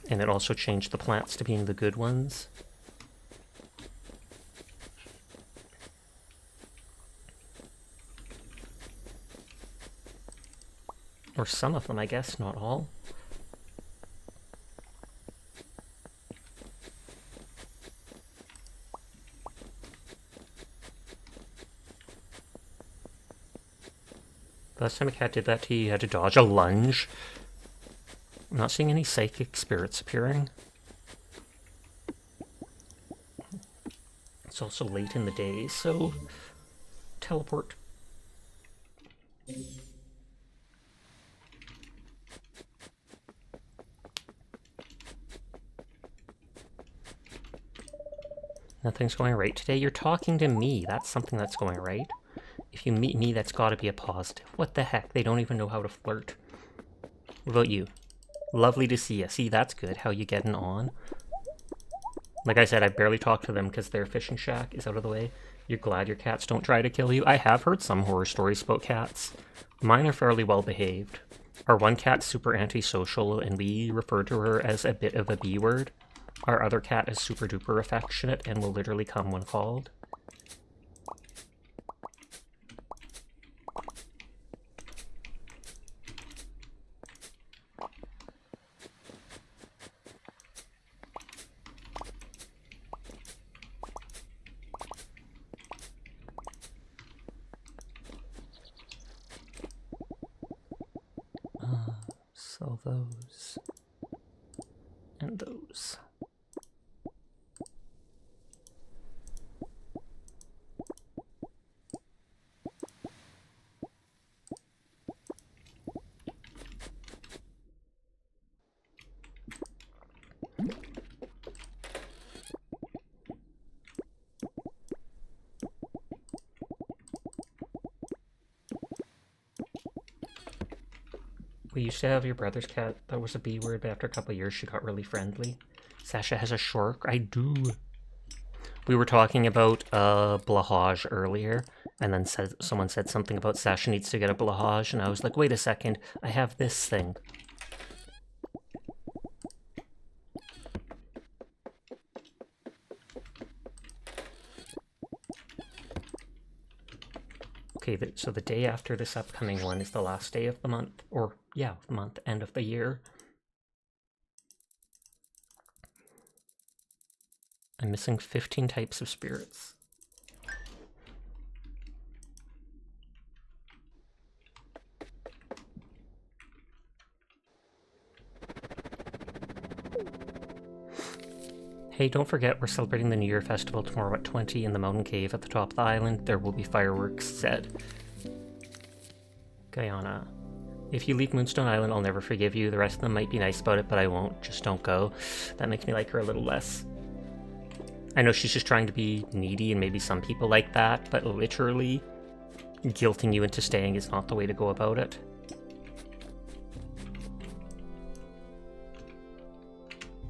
And it also changed the plants to being the good ones. Or some of them, I guess, not all. Last time a cat did that to you, you had to dodge a lunge. I'm not seeing any psychic spirits appearing. It's also late in the day, so teleport. Nothing's going right today. You're talking to me. That's something that's going right. If you meet me, that's got to be a positive. What the heck? They don't even know how to flirt. What about you? Lovely to see you. See, that's good. How you getting on? Like I said, I barely talk to them because their fishing shack is out of the way. You're glad your cats don't try to kill you? I have heard some horror stories about cats. Mine are fairly well behaved. Our one cat's super antisocial, and we refer to her as a bit of a B word. Our other cat is super duper affectionate and will literally come when called. Sell those. And those. We used to have your brother's cat that was a B word, but after a couple of years she got really friendly. Sasha has a shark. I do. We were talking about blahage earlier, and then someone said something about Sasha needs to get a blahage, and I was like, wait a second, I have this thing. Okay, so the day after this upcoming one is the last day of the month, or yeah, the month, end of the year. I'm missing 15 types of spirits. Hey, don't forget, we're celebrating the New Year Festival tomorrow at 20 in the mountain cave at the top of the island. There will be fireworks said. Guyana. If you leave Moonstone Island, I'll never forgive you. The rest of them might be nice about it, but I won't. Just don't go. That makes me like her a little less. I know she's just trying to be needy, and maybe some people like that, but literally, guilting you into staying is not the way to go about it.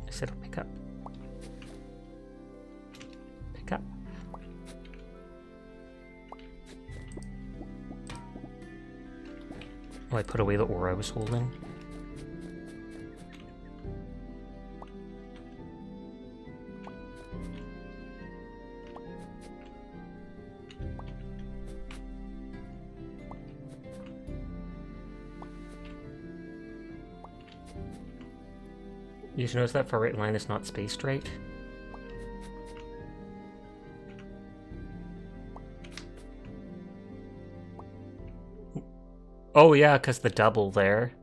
I said I'll pick up. Pick up. Oh, I put away the ore I was holding. You just notice that far right line is not spaced right? Oh yeah, because the double there.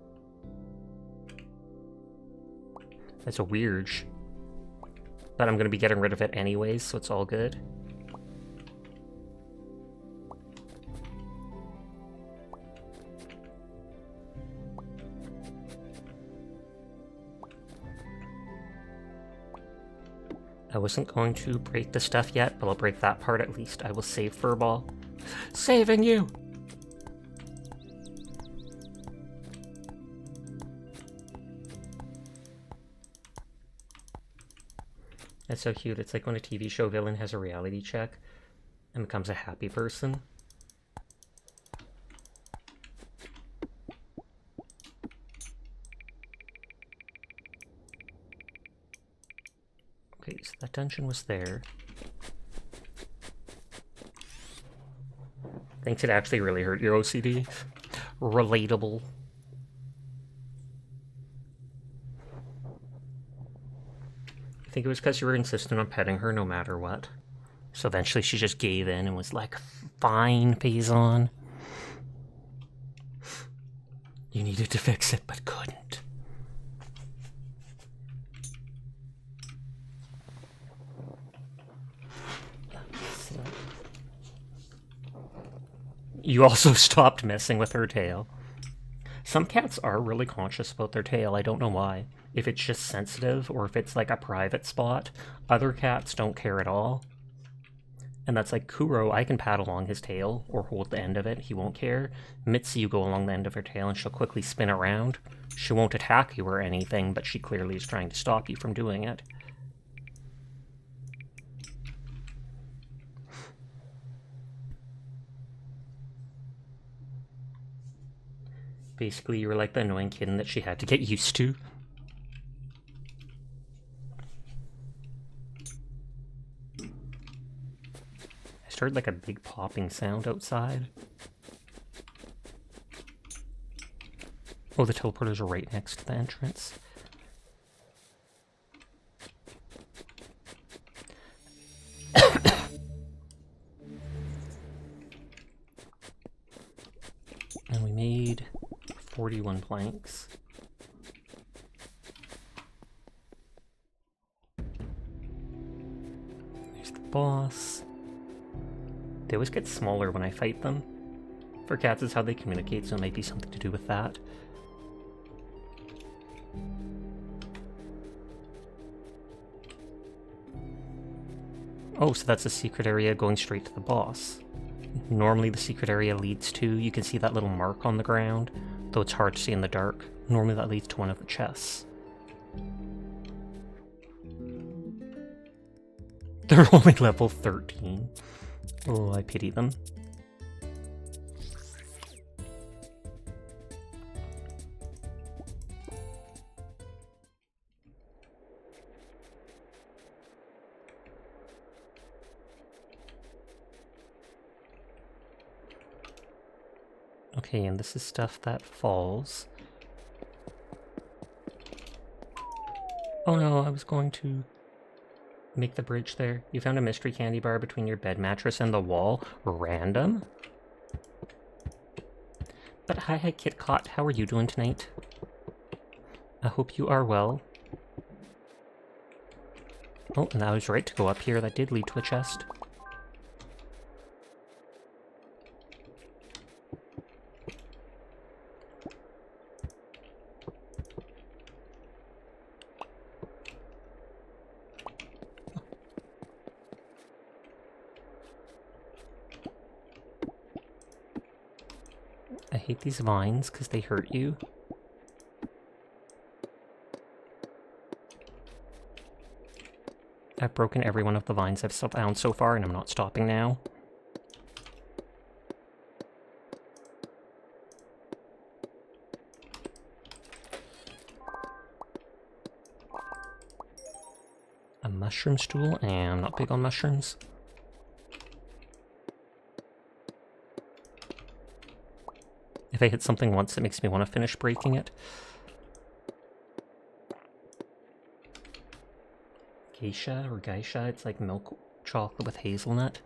That's a weird. But I'm going to be getting rid of it anyways, so it's all good. I wasn't going to break the stuff yet, but I'll break that part at least. I will save Furball. Saving you! That's so cute. It's like when a TV show villain has a reality check and becomes a happy person. Okay, so that dungeon was there. Thinks it actually really hurt your OCD. Relatable. I think it was because you were insistent on petting her no matter what. So eventually she just gave in and was like, fine, Payson. You needed to fix it, but couldn't. You also stopped messing with her tail. Some cats are really conscious about their tail. I don't know why. If it's just sensitive or if it's like a private spot. Other cats don't care at all. And that's like, Kuro, I can pat along his tail or hold the end of it. He won't care. Mitzi, you go along the end of her tail and she'll quickly spin around. She won't attack you or anything, but she clearly is trying to stop you from doing it. Basically, you were like the annoying kitten that she had to get used to. I heard like a big popping sound outside. Oh, the teleporters are right next to the entrance. And we made 41 planks. There's the boss. They always get smaller when I fight them. For cats, is how they communicate, so it might be something to do with that. Oh, so that's a secret area going straight to the boss. Normally the secret area leads to, you can see that little mark on the ground, though it's hard to see in the dark. Normally that leads to one of the chests. They're only level 13. Oh, I pity them. Okay, and this is stuff that falls. Oh no, I was going to make the bridge there. You found a mystery candy bar between your bed mattress and the wall. Random? But hi, KitKat. How are you doing tonight? I hope you are well. Oh, and I was right to go up here. That did lead to a chest. I hate these vines because they hurt you. I've broken every one of the vines I've found so far, and I'm not stopping now. A mushroom stool, and I'm not big on mushrooms. If I hit something once, it makes me want to finish breaking it. Geisha or geisha, it's like milk chocolate with hazelnut.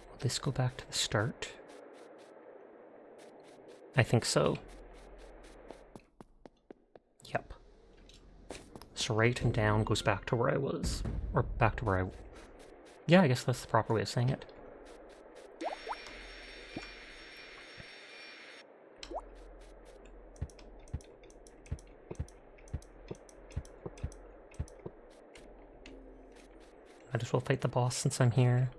Will this go back to the start? I think so. Yep. So right and down goes back to where I was. Or back to where I... Yeah, I guess that's the proper way of saying it. Might as well fight the boss since I'm here.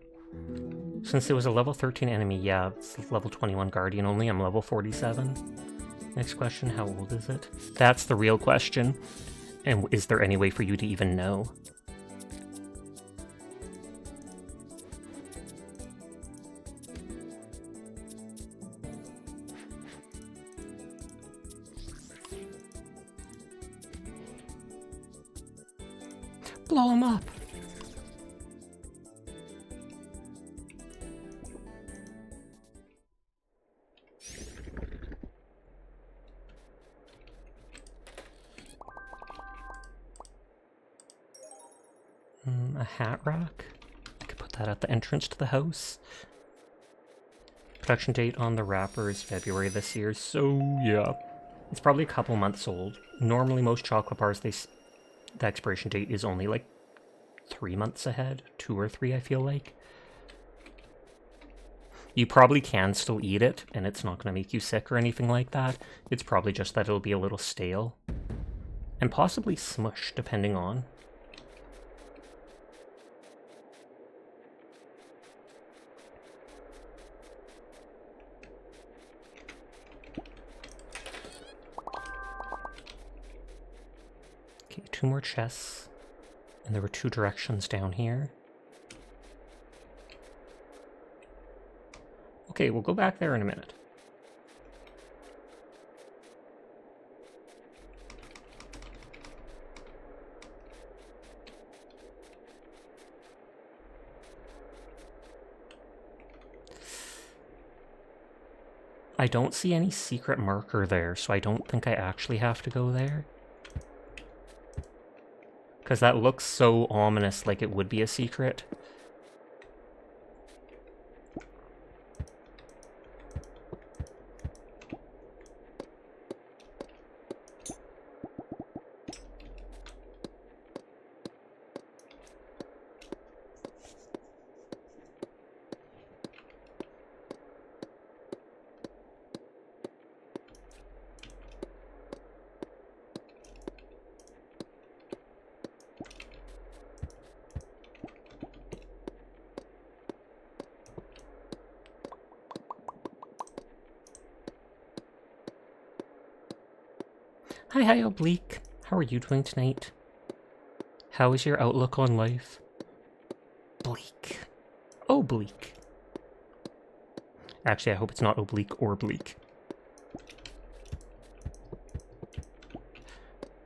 Since it was a level 13 enemy, yeah, it's level 21 guardian only, I'm level 47. Next question, how old is it? That's the real question. And is there any way for you to even know? Blow him up! A hat rack. I could put that at the entrance to the house. Production date on the wrapper is February this year, so yeah. It's probably a couple months old. Normally most chocolate bars, the expiration date is only like 3 months ahead. 2 or 3, I feel like. You probably can still eat it, and it's not going to make you sick or anything like that. It's probably just that it'll be a little stale. And possibly smushed, depending on. Okay, 2 more chests. And there were 2 directions down here. Okay, we'll go back there in a minute. I don't see any secret marker there, so I don't think I actually have to go there. Because that looks so ominous, like it would be a secret. Hi, Oblique. How are you doing tonight? How is your outlook on life? Bleak. Oblique. Actually, I hope it's not oblique or bleak.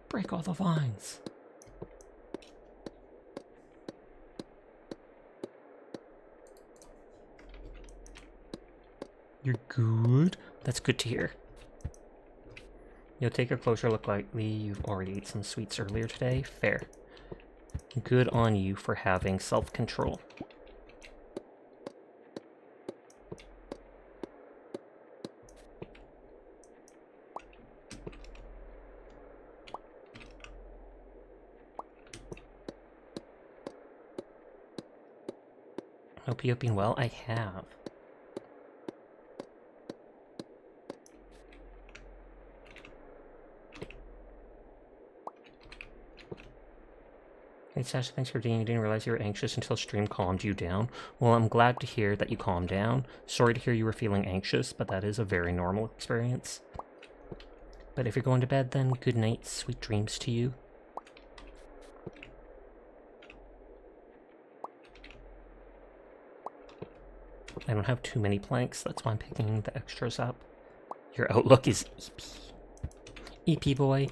Break all the vines. You're good? That's good to hear. You'll take a closer look likely you've already ate some sweets earlier today. Fair. Good on you for having self-control. Hope you've been well. I have. Hey Sasha, thanks for being. You didn't realize you were anxious until stream calmed you down. Well, I'm glad to hear that you calmed down. Sorry to hear you were feeling anxious, but that is a very normal experience. But if you're going to bed, then good night, sweet dreams to you. I don't have too many planks, that's why I'm picking the extras up. Your outlook is EP. EP boy.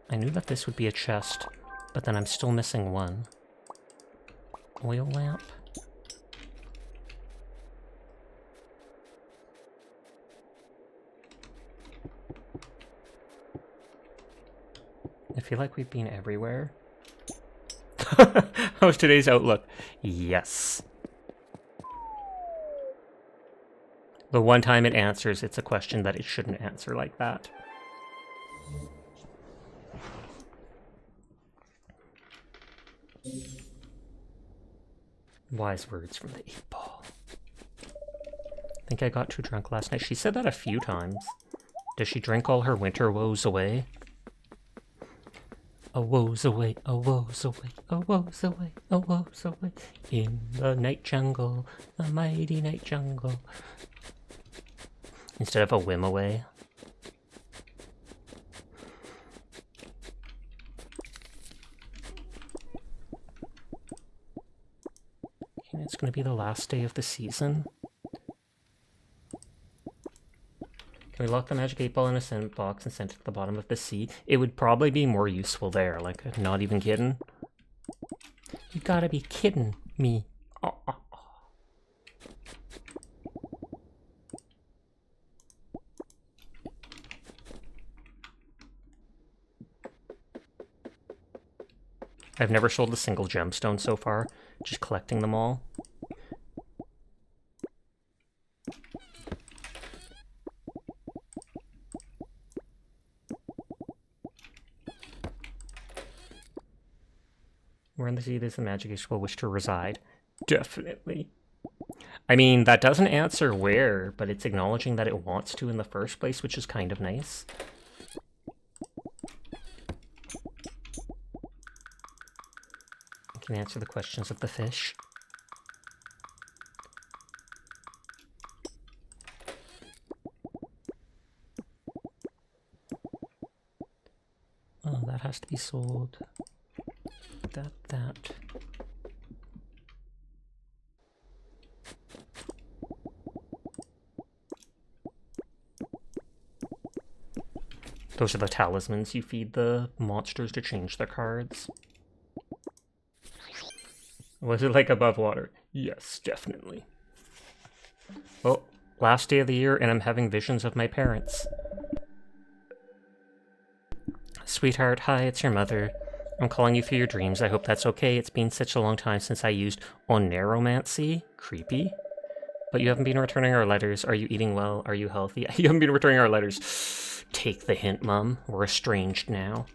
I knew that this would be a chest, but then I'm still missing one. Oil lamp? I feel like we've been everywhere. How's today's outlook? Yes. The one time it answers, it's a question that it shouldn't answer like that. Wise words from the 8-ball. I think I got too drunk last night. She said that a few times. Does she drink all her winter woes away? A woes away, a woes away, a woes away, a woes away. In the night jungle, the mighty night jungle. Instead of a whim away. And it's going to be the last day of the season. Can we lock the magic 8-ball in a scent box and send it to the bottom of the sea? It would probably be more useful there, like, not even kidding. You gotta be kidding me. Oh, oh, oh. I've never sold a single gemstone so far, just collecting them all. Where in the sea does the magic school wish to reside? Definitely. I mean, that doesn't answer where, but it's acknowledging that it wants to in the first place, which is kind of nice. It can answer the questions of the fish. Oh, that has to be sold. That. Those are the talismans you feed the monsters to change their cards. Was it like above water? Yes, definitely. Well, last day of the year and I'm having visions of my parents. Sweetheart, hi, it's your mother. I'm calling you for your dreams. I hope that's okay. It's been such a long time since I used oneromancy. Creepy. But you haven't been returning our letters. Are you eating well? Are you healthy? You haven't been returning our letters. Take the hint, Mum. We're estranged now.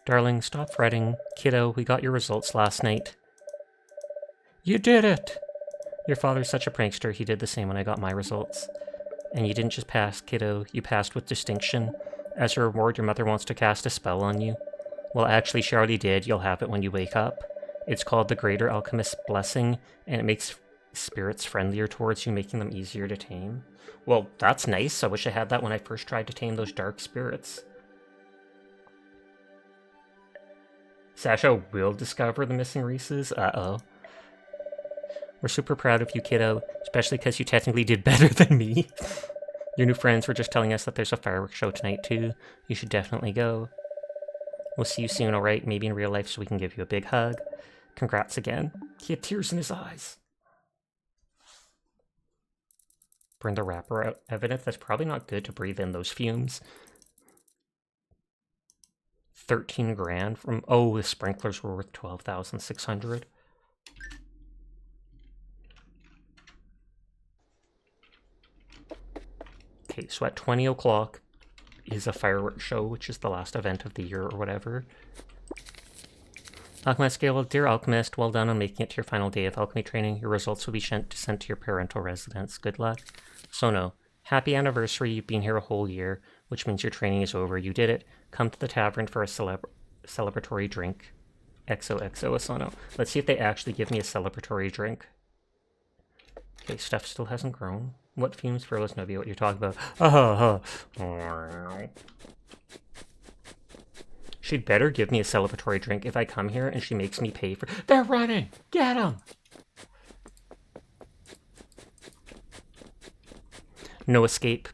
Darling, stop fretting. Kiddo, we got your results last night. You did it! Your father's such a prankster. He did the same when I got my results. And you didn't just pass, kiddo. You passed with distinction. As a reward, your mother wants to cast a spell on you. Well, actually, she already did. You'll have it when you wake up. It's called the Greater Alchemist's Blessing, and it makes spirits friendlier towards you, making them easier to tame. Well, that's nice. I wish I had that when I first tried to tame those dark spirits. Sasha will discover the missing Reese's. Uh-oh. We're super proud of you, kiddo, especially because you technically did better than me. Your new friends were just telling us that there's a fireworks show tonight, too. You should definitely go. We'll see you soon, alright? Maybe in real life so we can give you a big hug. Congrats again. He had tears in his eyes. Burn the wrapper out. Evidence that's probably not good to breathe in those fumes. 13 grand from... Oh, the sprinklers were worth 12,600. Okay, so at 20 o'clock is a fireworks show, which is the last event of the year or whatever. Alchemist Gale, dear Alchemist, well done on making it to your final day of alchemy training. Your results will be sent to your parental residence. Good luck. Sono, happy anniversary. You've been here a whole year, which means your training is over. You did it. Come to the tavern for a celebratory drink. XOXO Sono. Let's see if they actually give me a celebratory drink. Okay, stuff still hasn't grown. What fumes? Fearless Novia, what you're talking about. She'd better give me a celebratory drink if I come here and she makes me pay for... They're running! Get them! No escape.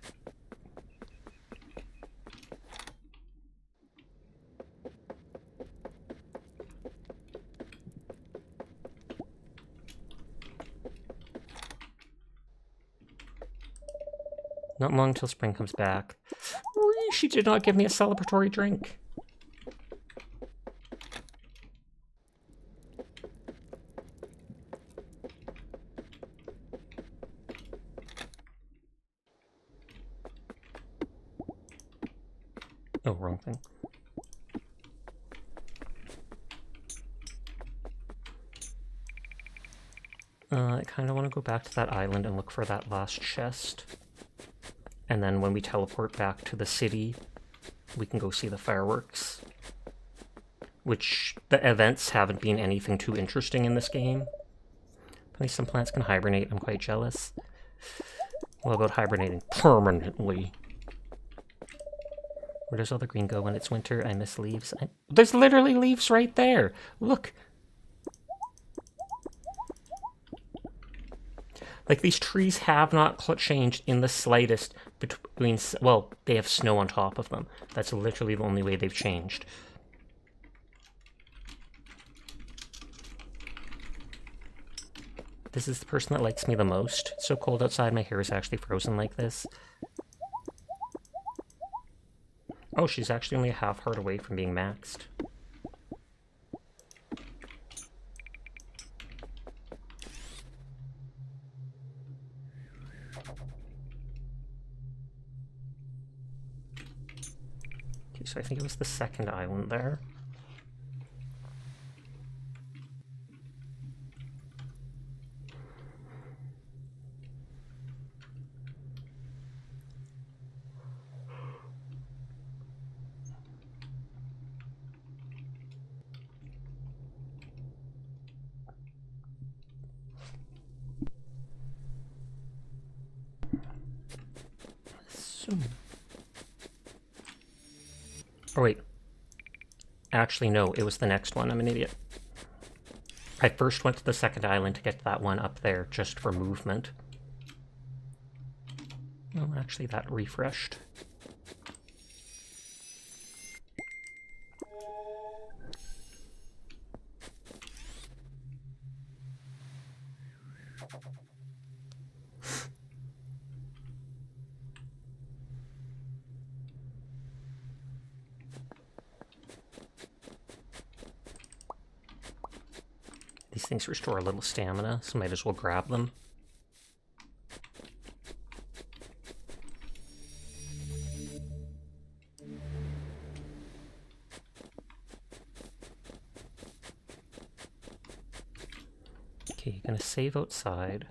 Not long till spring comes back. She did not give me a celebratory drink. Oh, wrong thing. I kind of want to go back to that island and look for that last chest. And then when we teleport back to the city, we can go see the fireworks. Which, the events haven't been anything too interesting in this game. At least some plants can hibernate, I'm quite jealous. What about hibernating permanently? Where does all the green go when it's winter? I miss leaves. There's literally leaves right there! Look! Like, these trees have not changed in the slightest between... Well, they have snow on top of them. That's literally the only way they've changed. This is the person that likes me the most. It's so cold outside, my hair is actually frozen like this. Oh, she's actually only a half heart away from being maxed. Okay, so I think it was the second island there. Oh wait. Actually, no, it was the next one. I'm an idiot. I first went to the second island to get to that one up there, just for movement. Oh, actually, that refreshed. These things restore a little stamina, so might as well grab them. Okay, gonna save outside.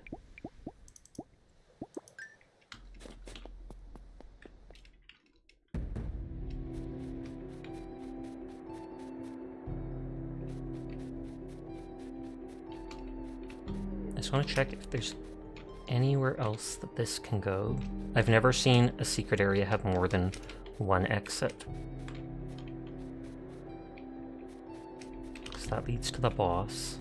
I just want to check if there's anywhere else that this can go. I've never seen a secret area have more than one exit. Because that leads to the boss.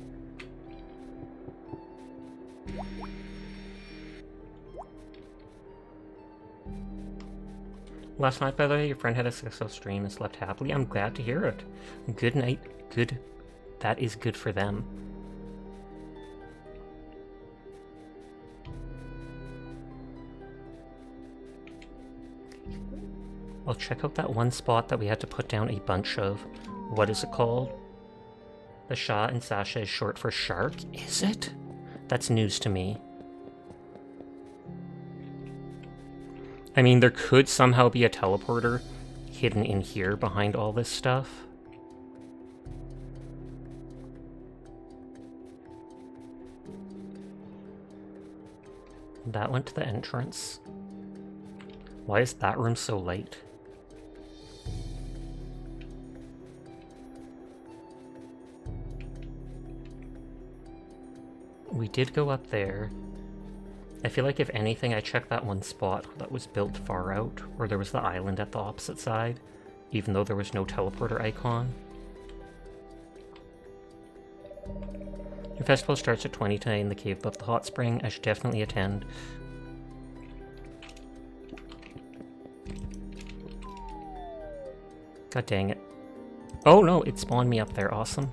Last night, by the way, your friend had a successful stream and slept happily. I'm glad to hear it. Good night. Good. That is good for them. I'll check out that one spot that we had to put down a bunch of. What is it called? The Shah and Sasha is short for shark? Is it? That's news to me. I mean, there could somehow be a teleporter hidden in here behind all this stuff. That went to the entrance. Why is that room so light? We did go up there. I feel like if anything, I checked that one spot that was built far out, where there was the island at the opposite side, even though there was no teleporter icon. Your festival starts at 20 tonight in the cave above the hot spring. I should definitely attend. God dang it. Oh no, it spawned me up there. Awesome.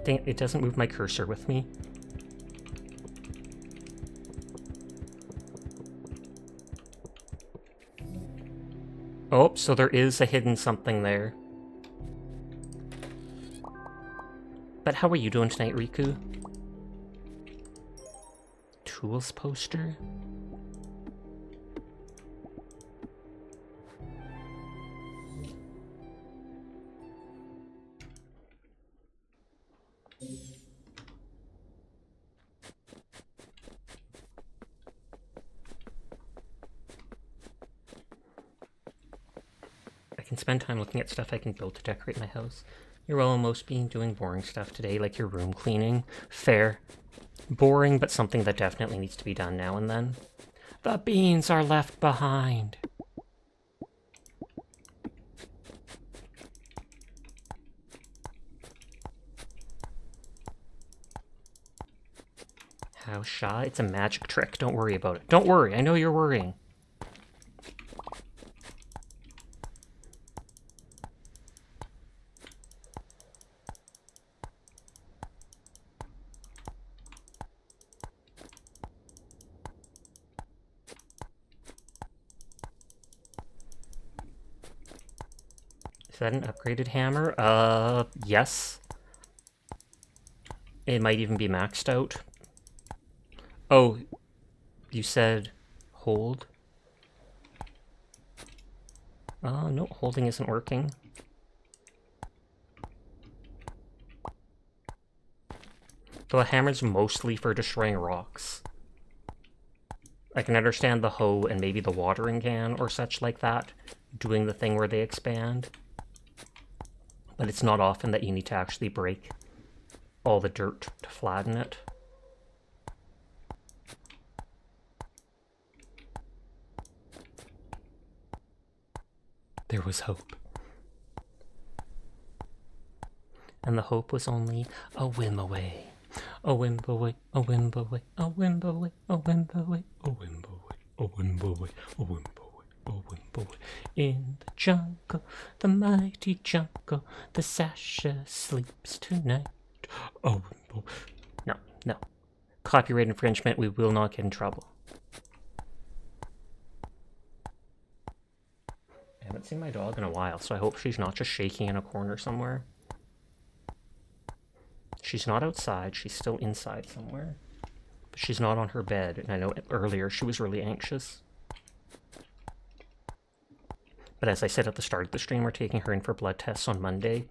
Dang it, it doesn't move my cursor with me. Oh, so there is a hidden something there. But how are you doing tonight, Riku? Tools poster? I can spend time looking at stuff I can build to decorate my house. You're almost being doing boring stuff today, like your room cleaning. Fair. Boring, but something that definitely needs to be done now and then. The beans are left behind. How shy? It's a magic trick. Don't worry about it. Don't worry. I know you're worrying. Is that an upgraded hammer? Yes. It might even be maxed out. Oh, you said hold? No, holding isn't working. Though a hammer's mostly for destroying rocks. I can understand the hoe and maybe the watering can or such like that, doing the thing where they expand. But it's not often that you need to actually break all the dirt to flatten it. There was hope. And the hope was only a whim away. A whim away, a whim away, a whim away, a whim away, a whim away, a whim away, a whim away, a whim away. In the jungle, the mighty jungle, the Sasha sleeps tonight. A whim away. No, no. Copyright infringement, we will not get in trouble. I haven't seen my dog in a while, so I hope she's not just shaking in a corner somewhere. She's not outside, she's still inside somewhere. But she's not on her bed, and I know earlier she was really anxious. But as I said at the start of the stream, we're taking her in for blood tests on Monday.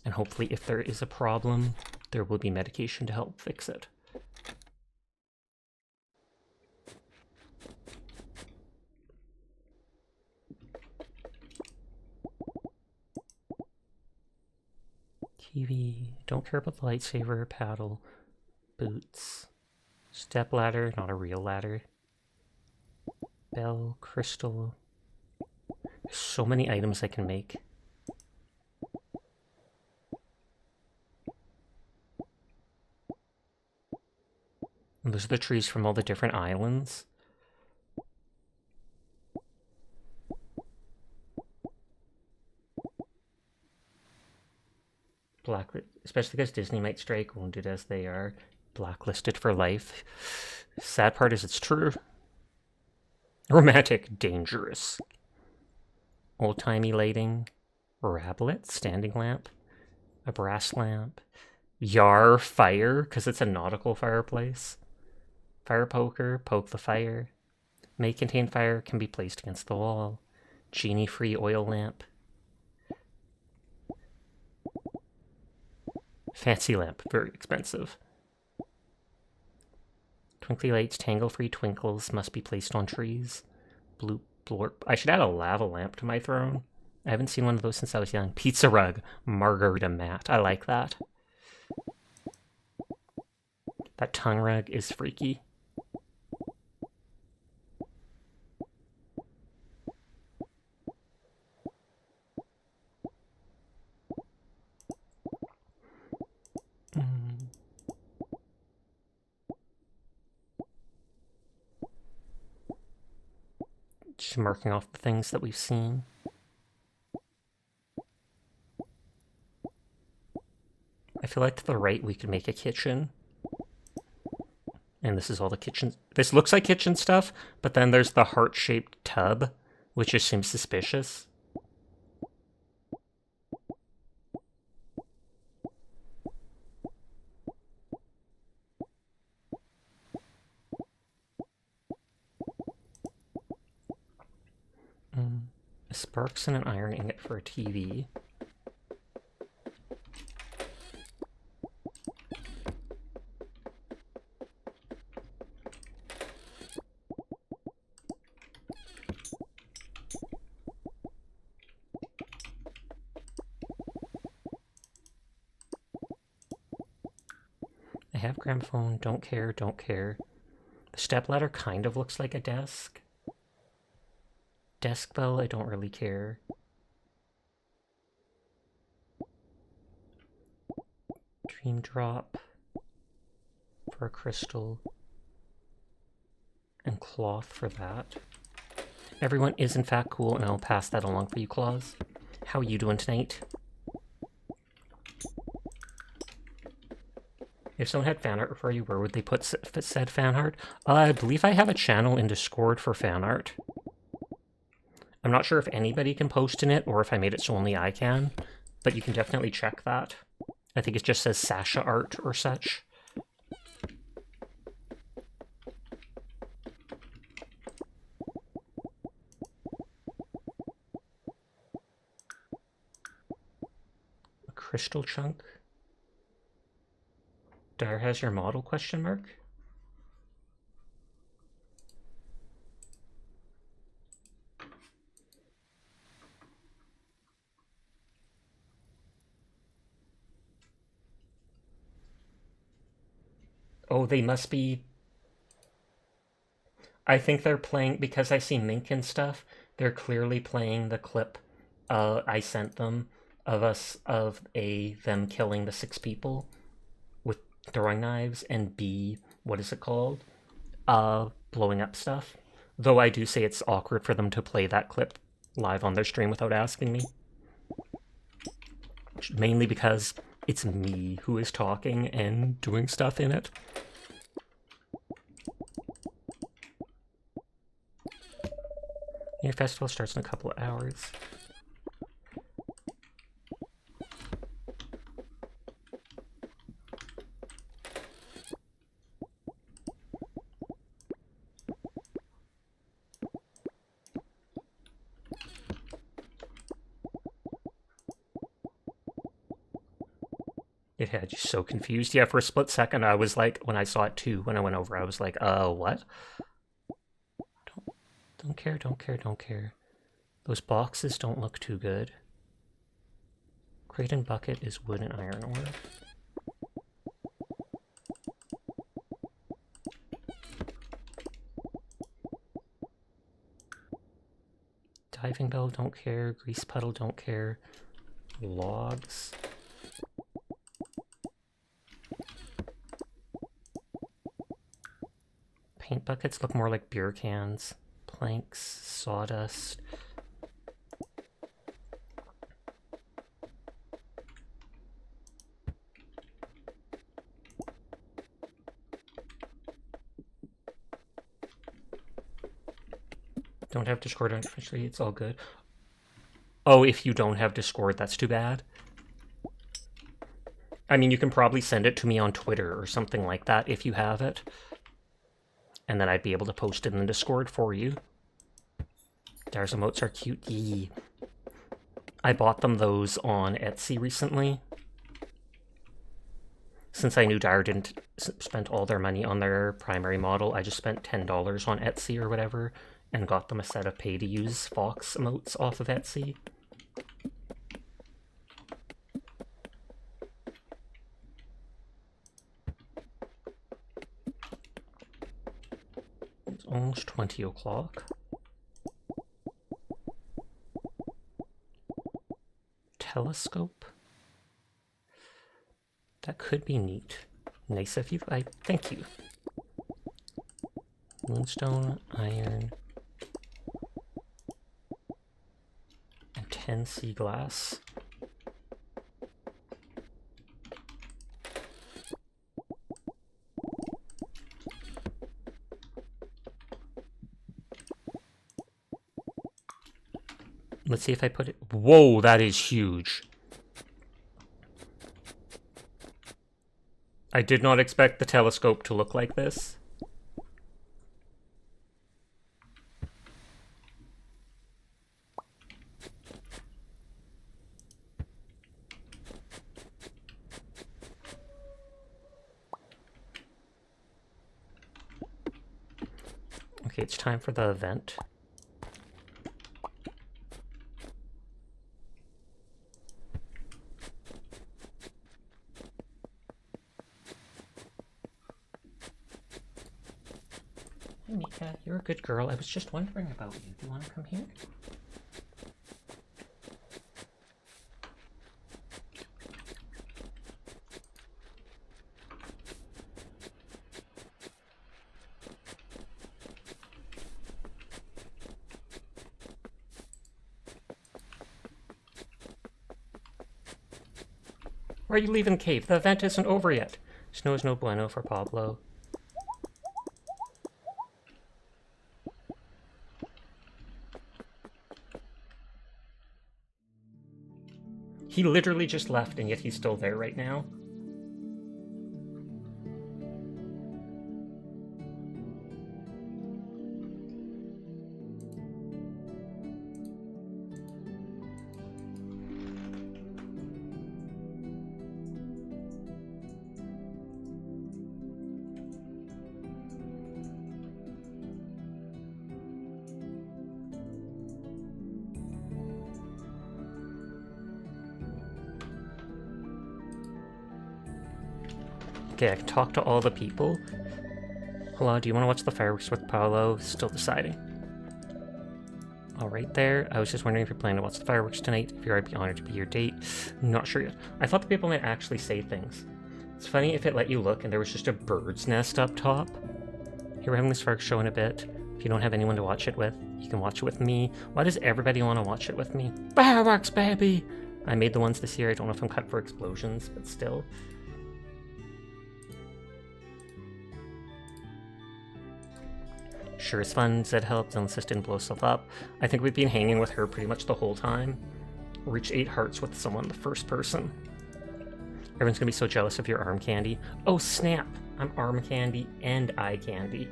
And hopefully if there is a problem, there will be medication to help fix it. TV, don't care about the lightsaber, paddle, boots, step ladder, not a real ladder, bell, crystal. There's so many items I can make. And those are the trees from all the different islands. Especially because Disney might strike, wounded as they are, blacklisted for life. Sad part is it's true. Romantic, dangerous. Old-timey lighting, rablet, standing lamp, a brass lamp, Yar fire, because it's a nautical fireplace. Fire poker, poke the fire. May contain fire, can be placed against the wall. Genie-free oil lamp. Fancy lamp, very expensive. Twinkly lights, tangle-free twinkles must be placed on trees. Blue blorp. I should add a lava lamp to my throne. I haven't seen one of those since I was young. Pizza rug, margarita mat. I like that. That tongue rug is freaky. Just marking off the things that we've seen. I feel like to the right we could make a kitchen. And this is all the kitchen. This looks like kitchen stuff, but then there's the heart-shaped tub, which just seems suspicious. Sparks and an iron ingot for a TV. I have gramophone, don't care, don't care. The stepladder kind of looks like a desk. Desk bell, I don't really care. Dream drop for a crystal. And cloth for that. Everyone is in fact cool, and I'll pass that along for you, Claus. How are you doing tonight? If someone had fan art for you, where would they put said fan art? I believe I have a channel in Discord for fan art. I'm not sure if anybody can post in it, or if I made it so only I can, but you can definitely check that. I think it just says Sasha art or such. A crystal chunk. Dar has your model, question mark? Oh, they must be... I think they're playing, because I see Mink and stuff, they're clearly playing the clip I sent them of them killing the 6 people with throwing knives, and B, what is it called? Blowing up stuff. Though I do say it's awkward for them to play that clip live on their stream without asking me. Mainly because it's me who is talking and doing stuff in it. Your festival starts in a couple of hours. It had you so confused. Yeah, for a split second, I was like, when I saw it too, when I went over, I was like, what? Don't care, don't care, don't care. Those boxes don't look too good. Crate and bucket is wood and iron ore. Diving bell, don't care. Grease puddle, don't care. Logs. Paint buckets look more like beer cans. Planks, sawdust. Don't have Discord, unfortunately, it's all good. Oh, if you don't have Discord, that's too bad. I mean, you can probably send it to me on Twitter or something like that if you have it. And then I'd be able to post it in the Discord for you. Dar's emotes are cute. Yee. I bought them those on Etsy recently. Since I knew Dar didn't spend all their money on their primary model, I just spent $10 on Etsy or whatever and got them a set of pay-to-use Fox emotes off of Etsy. It's almost 20 o'clock. Telescope? That could be neat. Nice of you. Thank you. Moonstone, iron, and 10 sea glass. Let's see if I put it... Whoa, that is huge. I did not expect the telescope to look like this. Okay, it's time for the event. Hey Mika, you're a good girl. I was just wondering about you. Do you want to come here? Why are you leaving the cave? The event isn't over yet. Snow is no bueno for Pablo. He literally just left, and yet he's still there right now. Okay, I can talk to all the people. Hello, do you want to watch the fireworks with Paolo? Still deciding. All right there. I was just wondering if you're planning to watch the fireworks tonight. If you're, I'd be honored to be your date. Not sure yet. I thought the people might actually say things. It's funny if it let you look and there was just a bird's nest up top. Here, we're having this fireworks show in a bit. If you don't have anyone to watch it with, you can watch it with me. Why does everybody want to watch it with me? Fireworks, baby! I made the ones this year. I don't know if I'm cut for explosions, but still. Sure is fun, Zed helped, Sis didn't blow herself up. I think we've been hanging with her pretty much the whole time. Reach 8 hearts with someone, the first person. Everyone's gonna be so jealous of your arm candy. Oh snap! I'm arm candy and eye candy.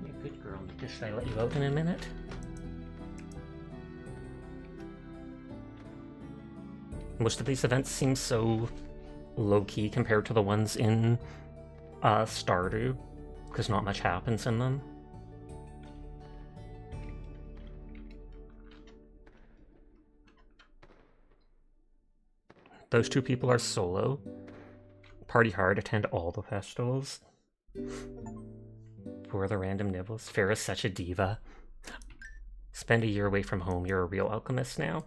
You're a good girl, Mika. Should I let you out in a minute? Most of these events seem so low-key compared to the ones in Stardew, because not much happens in them. Those 2 people are solo. Party hard, attend all the festivals. For the random nibbles. Farrah's such a diva. Spend a year away from home, you're a real alchemist now.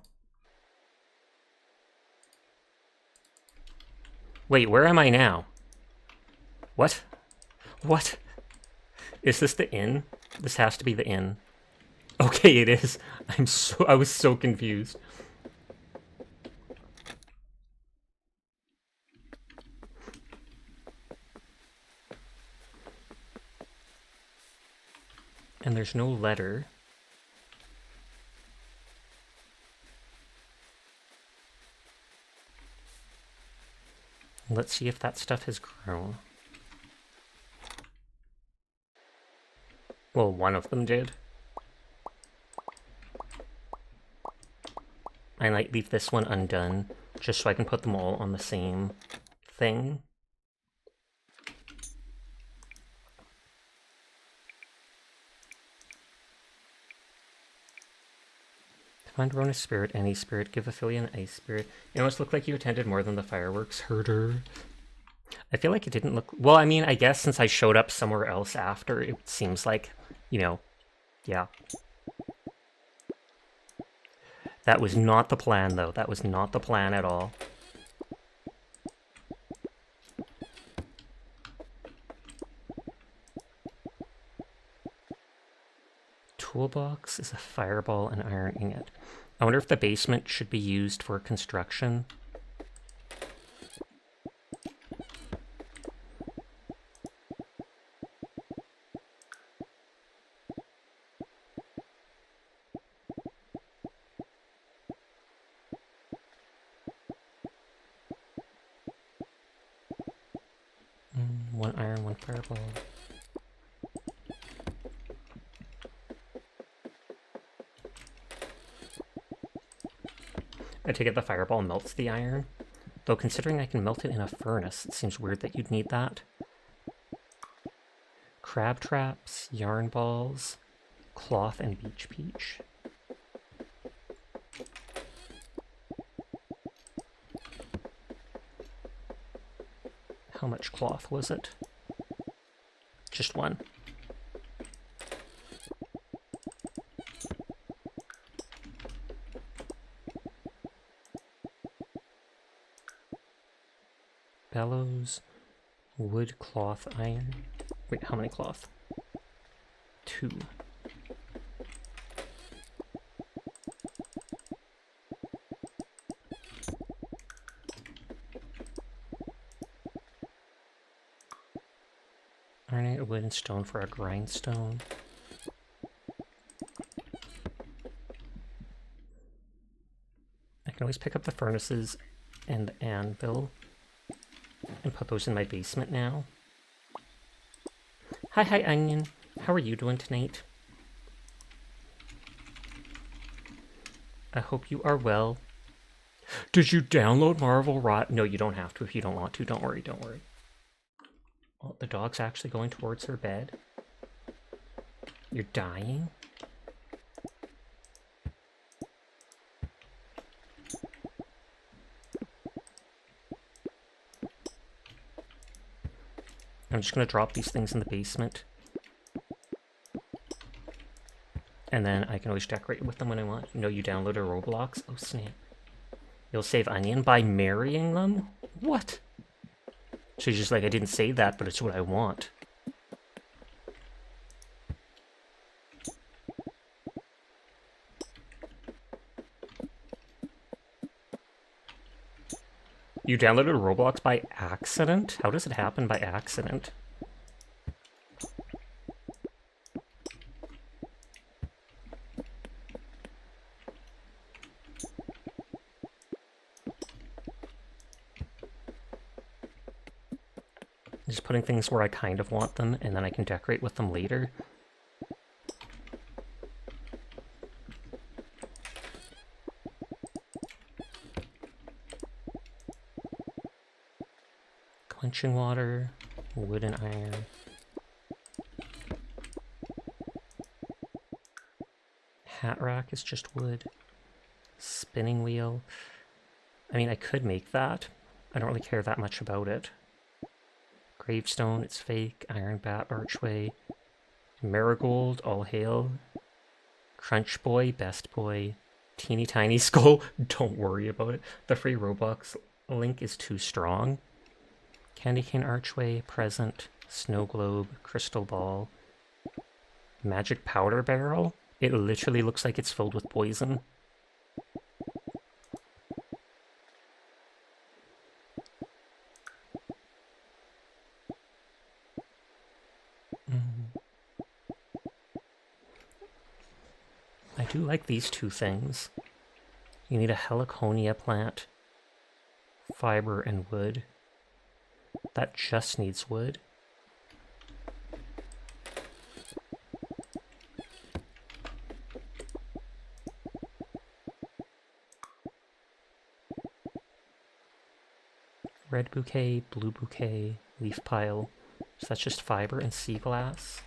Wait, where am I now? What? What? Is this the inn? This has to be the inn. Okay, it is. I was so confused. And there's no letter. Let's see if that stuff has grown. Well, one of them did. I might leave this one undone, just so I can put them all on the same thing. Find Rona Spirit, any spirit, give Ophelia an ice spirit. You almost look like you attended more than the fireworks, herder. I feel like it didn't look... Well, I mean, I guess since I showed up somewhere else after, it seems like, you know, yeah. That was not the plan, though. That was not the plan at all. Toolbox is a fireball and iron ingot. I wonder if the basement should be used for construction. One iron, one fireball. I take it the fireball melts the iron. Though considering I can melt it in a furnace, it seems weird that you'd need that. Crab traps, yarn balls, cloth, and beach peach. How much cloth was it? Just one. Bellows, wood, cloth, iron. Wait, how many cloth? 2. Iron, wood, and stone for a grindstone. can always pick up the furnaces and the anvil and put those in my basement now. Hi, Onion. How are you doing tonight? I hope you are well. Did you download Marvel Rot? No, you don't have to if you don't want to. Don't worry, don't worry. Oh, the dog's actually going towards her bed. You're dying? I'm just going to drop these things in the basement. And then I can always decorate with them when I want. You know you downloaded Roblox? Oh, snap. You'll save Onion by marrying them? What? She's just like, I didn't say that, but it's what I want. You downloaded Roblox by accident? How does it happen by accident? Just putting things where I kind of want them, and then I can decorate with them later. Quenching water, wood and iron. Hat rack is just wood. Spinning wheel. I mean, I could make that. I don't really care that much about it. Gravestone, it's fake. Iron bat archway. Marigold, all hail. Crunch boy, best boy. Teeny tiny skull, don't worry about it. The free Roblox link is too strong. Candy cane archway, present. Snow globe, crystal ball. Magic powder barrel. It literally looks like it's filled with poison. I do like these two things. You need a heliconia plant, fiber, and wood. That just needs wood. Red bouquet, blue bouquet, leaf pile. So that's just fiber and sea glass.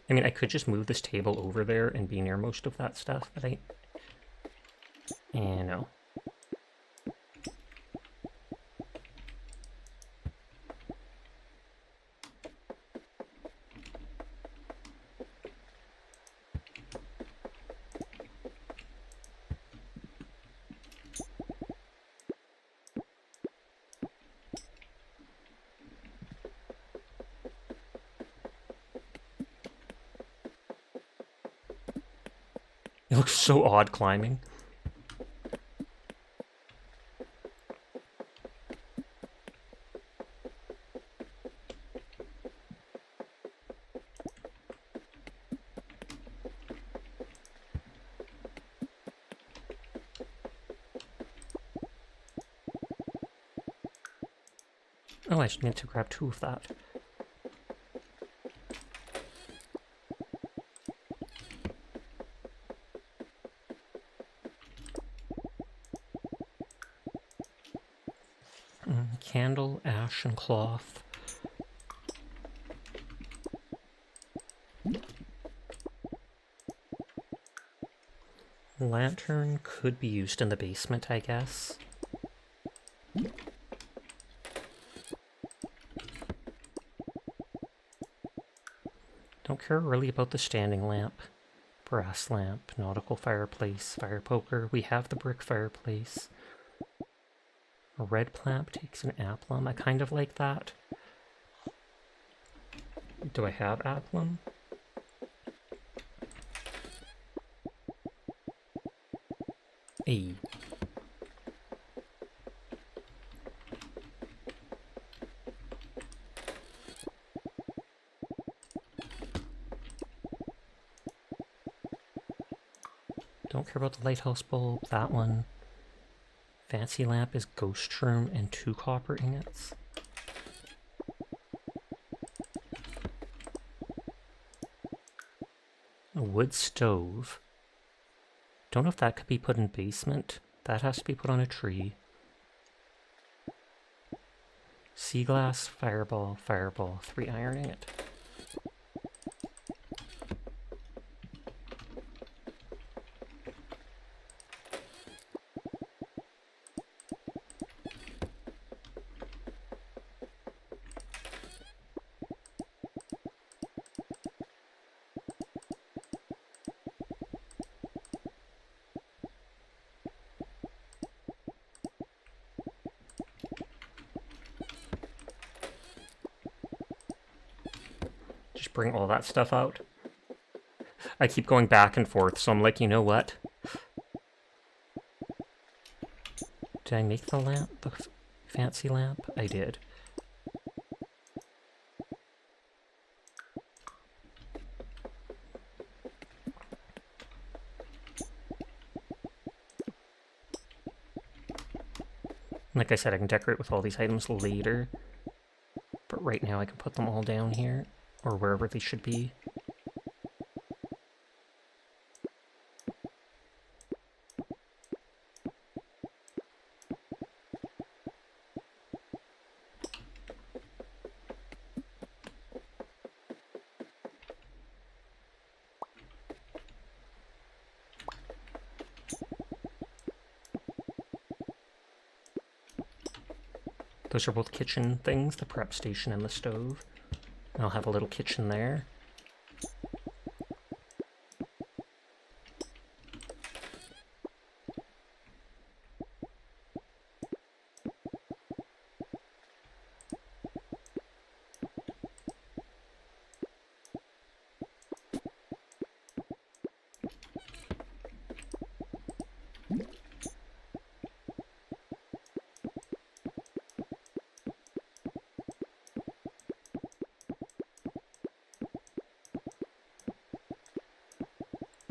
I mean, I could just move this table over there and be near most of that stuff, but no. It looks so odd climbing. Oh, I just meant to grab two of that. Candle, ash, and cloth. Lantern could be used in the basement, I guess. Don't care really about the standing lamp. Brass lamp, nautical fireplace, fire poker. We have the brick fireplace. A red plant takes an applum. I kind of like that. Do I have applum? Hey. about the lighthouse bulb. That one. Fancy lamp is ghost shroom and 2 copper ingots. A wood stove. Don't know if that could be put in basement. That has to be put on a tree. Sea glass, fireball, fireball, 3 iron ingot. Just bring all that stuff out. I keep going back and forth, so I'm like, you know what? Did I make the lamp? The fancy lamp? I did. Like I said, I can decorate with all these items later. But right now I can put them all down here, or wherever they should be. Those are both kitchen things, the prep station and the stove. And I'll have a little kitchen there.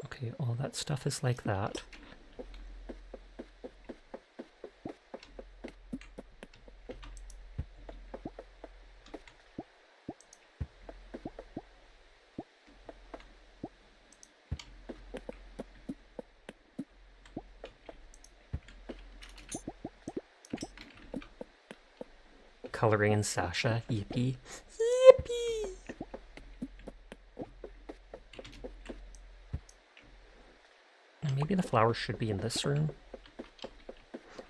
Okay, all that stuff is like that. Coloring in Sasha, yippee. Yippee! Maybe the flowers should be in this room.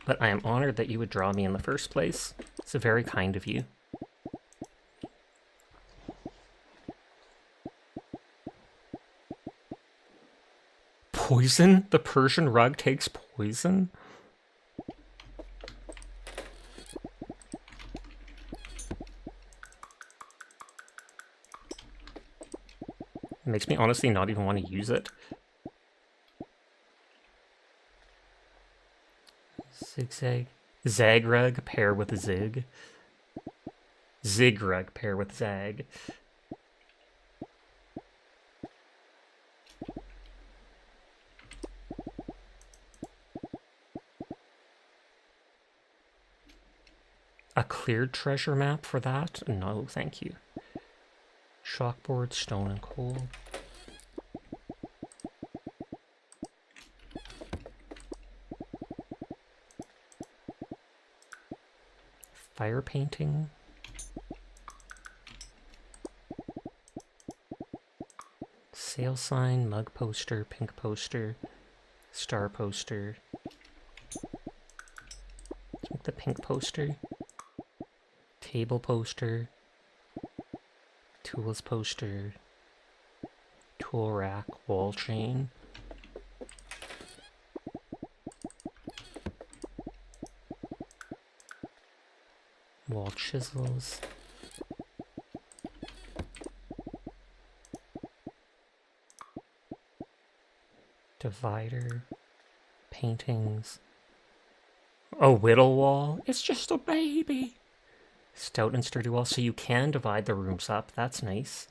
But I am honored that you would draw me in the first place. It's very kind of you. Poison? The Persian rug takes poison? It makes me honestly not even want to use it. Zigzag. Zagrug pair with zig. Zigrug pair with zag. A cleared treasure map for that? No, thank you. Chalkboard, stone, and coal. Fire painting. Sale sign, mug poster, pink poster, star poster. Let's make the pink poster. Table poster. Tools poster. Tool rack, wall chain. Wall chisels. Divider. Paintings. A whittle wall. It's just a baby. Stout and sturdy wall, so you can divide the rooms up. That's nice.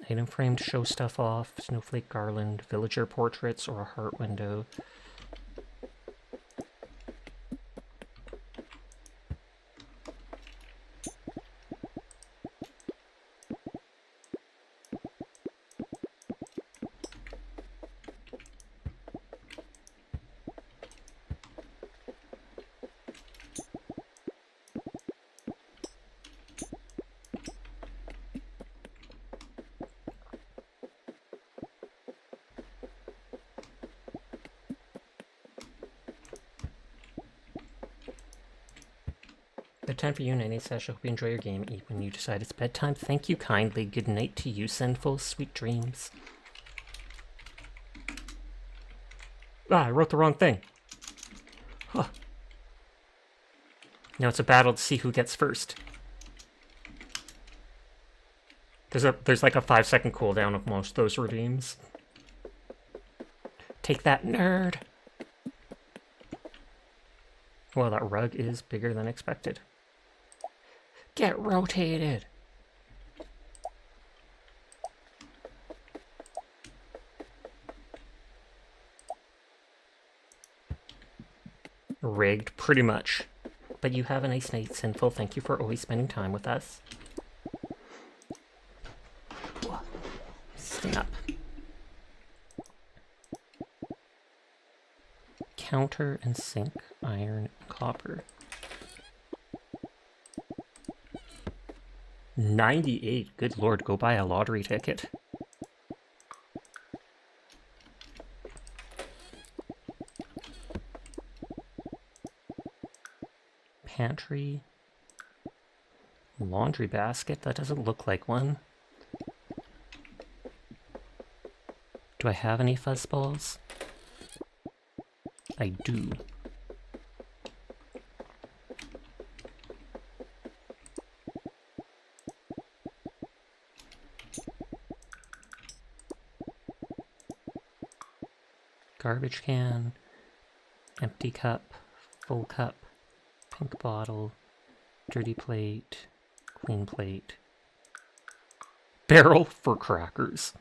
Item frame to show stuff off, snowflake garland, villager portraits, or a heart window. Bedtime for you, Night Sash. I hope you enjoy your game. Eat when you decide it's bedtime. Thank you kindly. Good night to you, Sinful. Sweet dreams. Ah, I wrote the wrong thing. Huh. Now it's a battle to see who gets first. There's like a 5-second cooldown of most of those redeems. Take that, nerd! Well, that rug is bigger than expected. Get rotated! Rigged, pretty much. But you have a nice night, Sinful. Thank you for always spending time with us. Sting up. Counter and sink, iron, and copper. 98. Good lord, go buy a lottery ticket. Pantry. Laundry basket. That doesn't look like one. Do I have any fuzzballs? I do. Garbage can, empty cup, full cup, pink bottle, dirty plate, clean plate, barrel for crackers.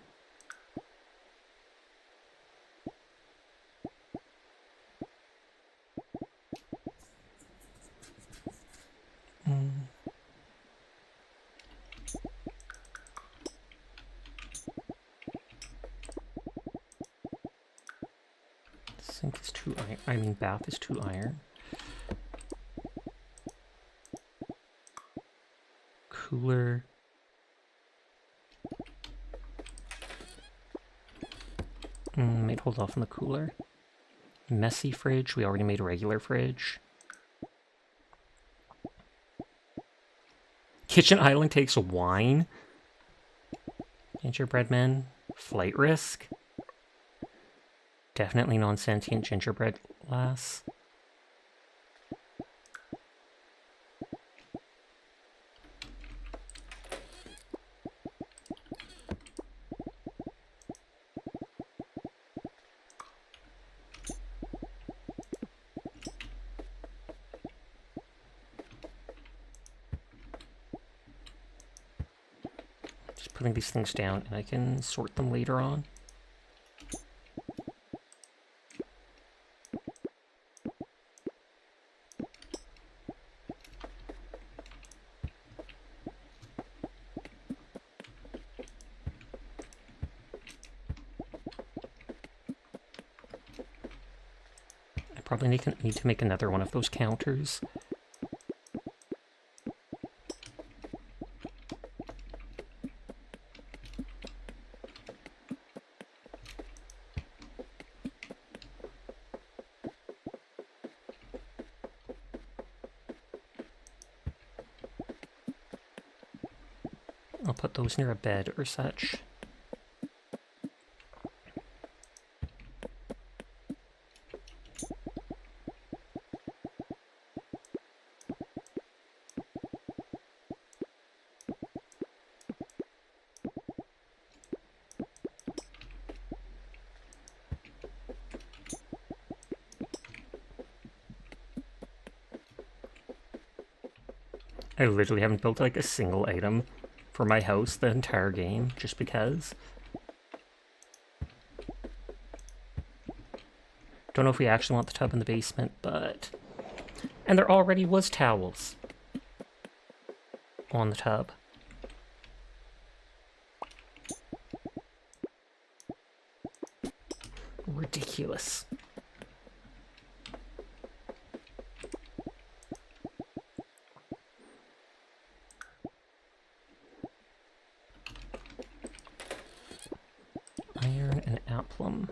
Sink is 2 iron. I mean, bath is 2 iron. Cooler. Might hold off on the cooler. Messy fridge. We already made a regular fridge. Kitchen island takes wine. Gingerbread men. Flight risk. Definitely non-sentient gingerbread lass. Just putting these things down and I can sort them later on. Probably need to make another one of those counters. I'll put those near a bed or such. I literally haven't built like a single item for my house the entire game, just because. Don't know if we actually want the tub in the basement, but... And there already was towels on the tub. Ridiculous. Iron and applum.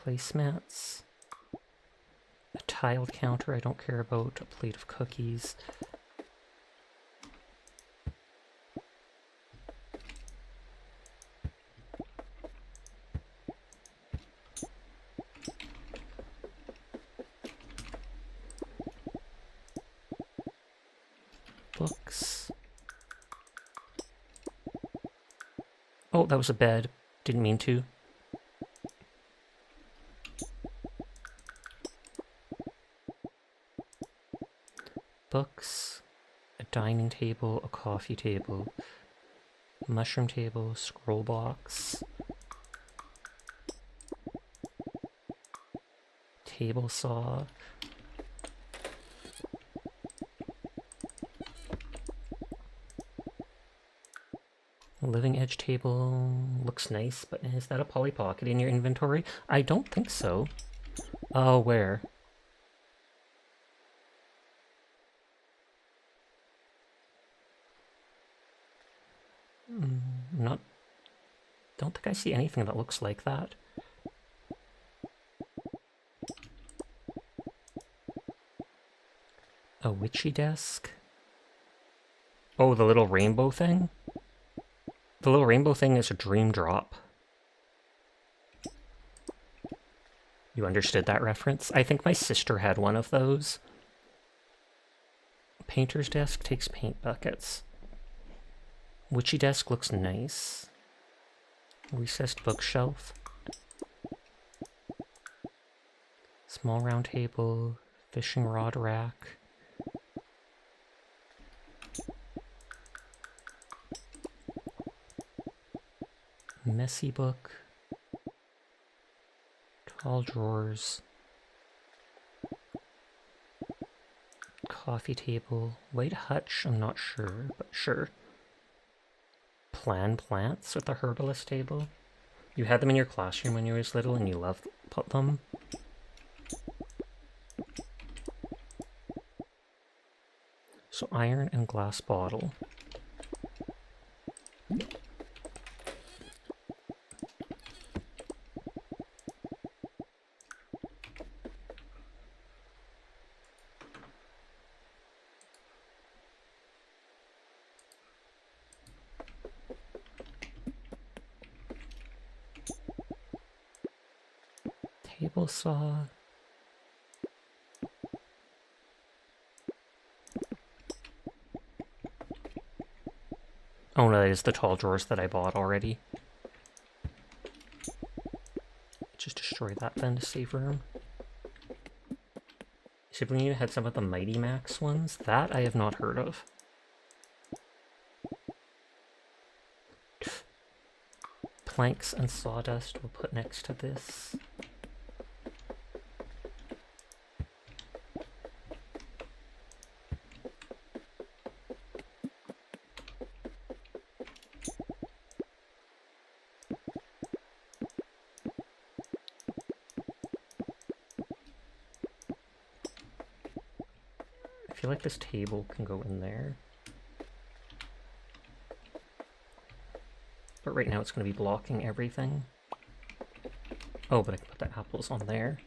Placemats. A tiled counter I don't care about. A plate of cookies. Books. Oh, that was a bed. Didn't mean to. Books, a dining table, a coffee table, mushroom table, scroll box, table saw, living edge table. Looks nice, but is that a Polly Pocket in your inventory? I don't think so. Oh, where? Don't think I see anything that looks like that. A witchy desk. Oh, the little rainbow thing? The little rainbow thing is a dream drop. You understood that reference? I think my sister had one of those. Painter's desk takes paint buckets. Witchy desk looks nice. Recessed bookshelf. Small round table. Fishing rod rack. Messy book. Tall drawers. Coffee table. White hutch, I'm not sure, but sure. Plants with a herbalist table. You had them in your classroom when you were little and you loved them. So iron and glass bottle. Table saw. Oh no, that is the tall drawers that I bought already. Just destroy that then to save room. Sibling had some of the Mighty Max ones. That I have not heard of. Planks and sawdust we'll put next to this. I feel like this table can go in there. But right now it's going to be blocking everything. Oh, but I can put the apples on there.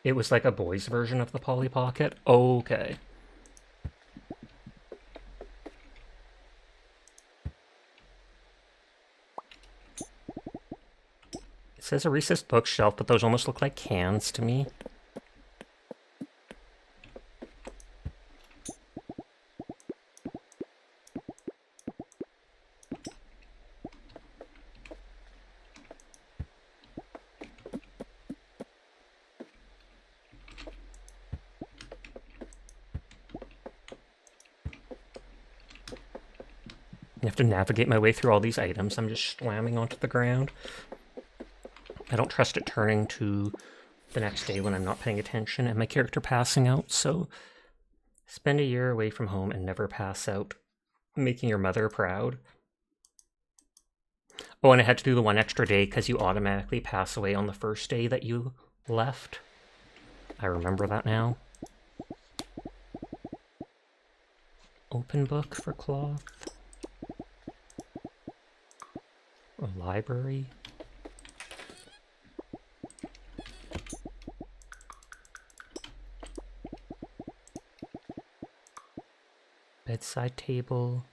It was like a boy's version of the Polly Pocket? Okay. It says a recessed bookshelf, but those almost look like cans to me. I have to navigate my way through all these items. I'm just slamming onto the ground. I don't trust it turning to the next day when I'm not paying attention and my character passing out, so spend a year away from home and never pass out. Making your mother proud. Oh, and I had to do the one extra day because you automatically pass away on the first day that you left. I remember that now. Open book for cloth. A library. Bedside table.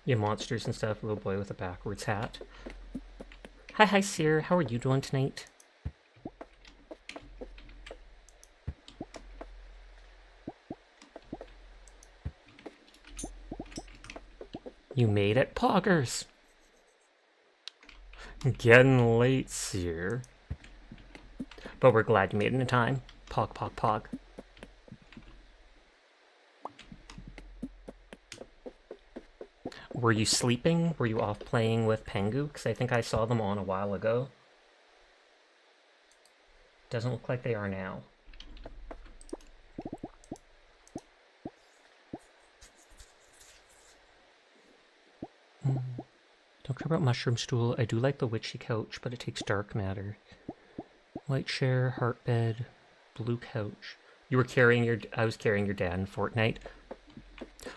Yeah, monsters and stuff. Little boy with a backwards hat. Hi, Seer. How are you doing tonight? You made it, Poggers. Getting late, Seer. But we're glad you made it in time. Pog, pog, pog. Were you sleeping? Were you off playing with Pengu? Because I think I saw them on a while ago. Doesn't look like they are now. Don't care about mushroom stool. I do like the witchy couch, but it takes dark matter. White chair, heart bed, blue couch. You were carrying your... I was carrying your dad in Fortnite.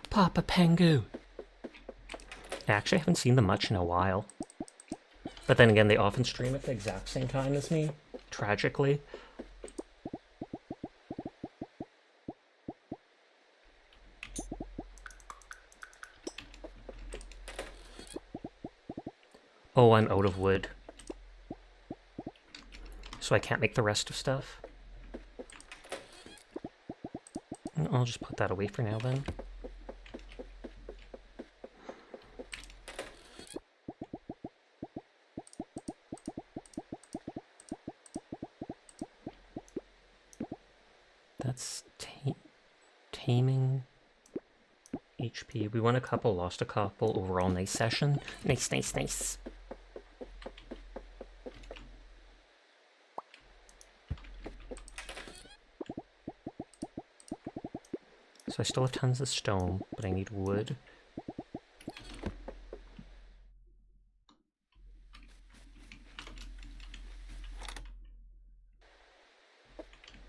Papa Pengu! I actually haven't seen them much in a while. But then again, they often stream at the exact same time as me, tragically. Oh, I'm out of wood. So I can't make the rest of stuff. I'll just put that away for now then. That's taming HP. We won a couple, lost a couple. Overall, nice session. Nice, nice, nice. So I still have tons of stone, but I need wood.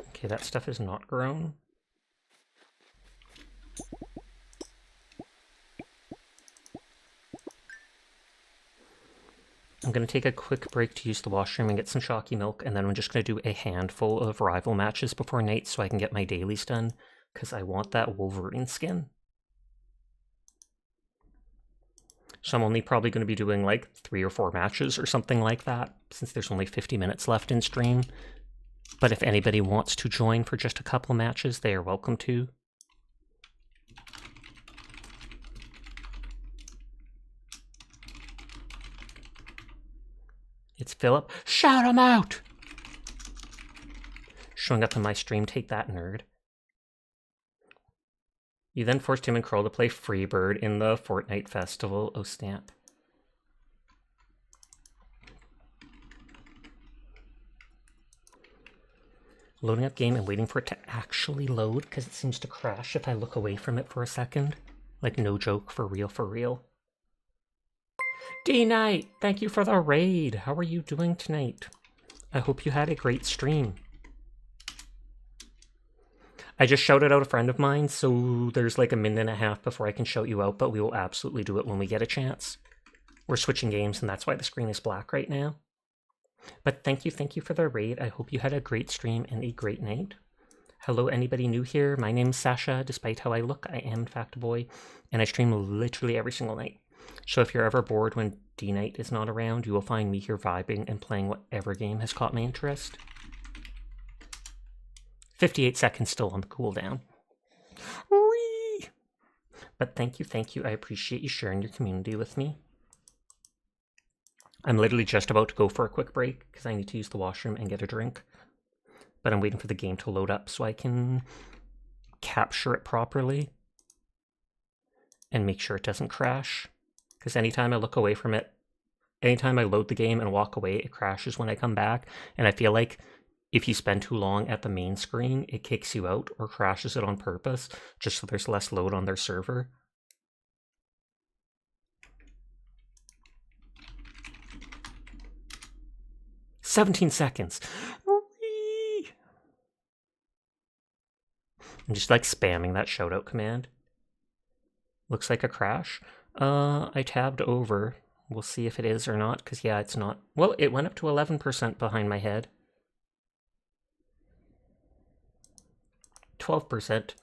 Okay, that stuff is not grown. I'm going to take a quick break to use the washroom and get some chalky milk, and then I'm just going to do a handful of rival matches before night so I can get my dailies done, because I want that Wolverine skin. So I'm only probably going to be doing like 3 or 4 matches or something like that, since there's only 50 minutes left in stream. But if anybody wants to join for just a couple matches, they are welcome to. It's Philip. Shout him out! Showing up in my stream, take that, nerd. You then forced him and Curl to play Freebird in the Fortnite festival. Oh, snap. Loading up game and waiting for it to actually load, because it seems to crash if I look away from it for a second. Like, no joke, for real, for real. D-Knight, thank you for the raid. How are you doing tonight? I hope you had a great stream. I just shouted out a friend of mine, so there's like a minute and a half before I can shout you out, but we will absolutely do it when we get a chance. We're switching games, and that's why the screen is black right now. But thank you for the raid. I hope you had a great stream and a great night. Hello, anybody new here? My name's Sasha. Despite how I look, I am in fact a boy, and I stream literally every single night. So if you're ever bored when D-Knight is not around, you will find me here vibing and playing whatever game has caught my interest. 58 seconds still on the cooldown. Whee! But thank you. I appreciate you sharing your community with me. I'm literally just about to go for a quick break because I need to use the washroom and get a drink. but I'm waiting for the game to load up so I can capture it properly and make sure it doesn't crash. Because anytime I look away from it, anytime I load the game and walk away, it crashes when I come back. And I feel like if you spend too long at the main screen, it kicks you out or crashes it on purpose, just so there's less load on their server. "17 seconds. Whee! I'm just like spamming that shoutout command. Looks like a crash. I tabbed over. We'll see if it is or not, because yeah, it's not. Well, it went up to 11% behind my head. 12%.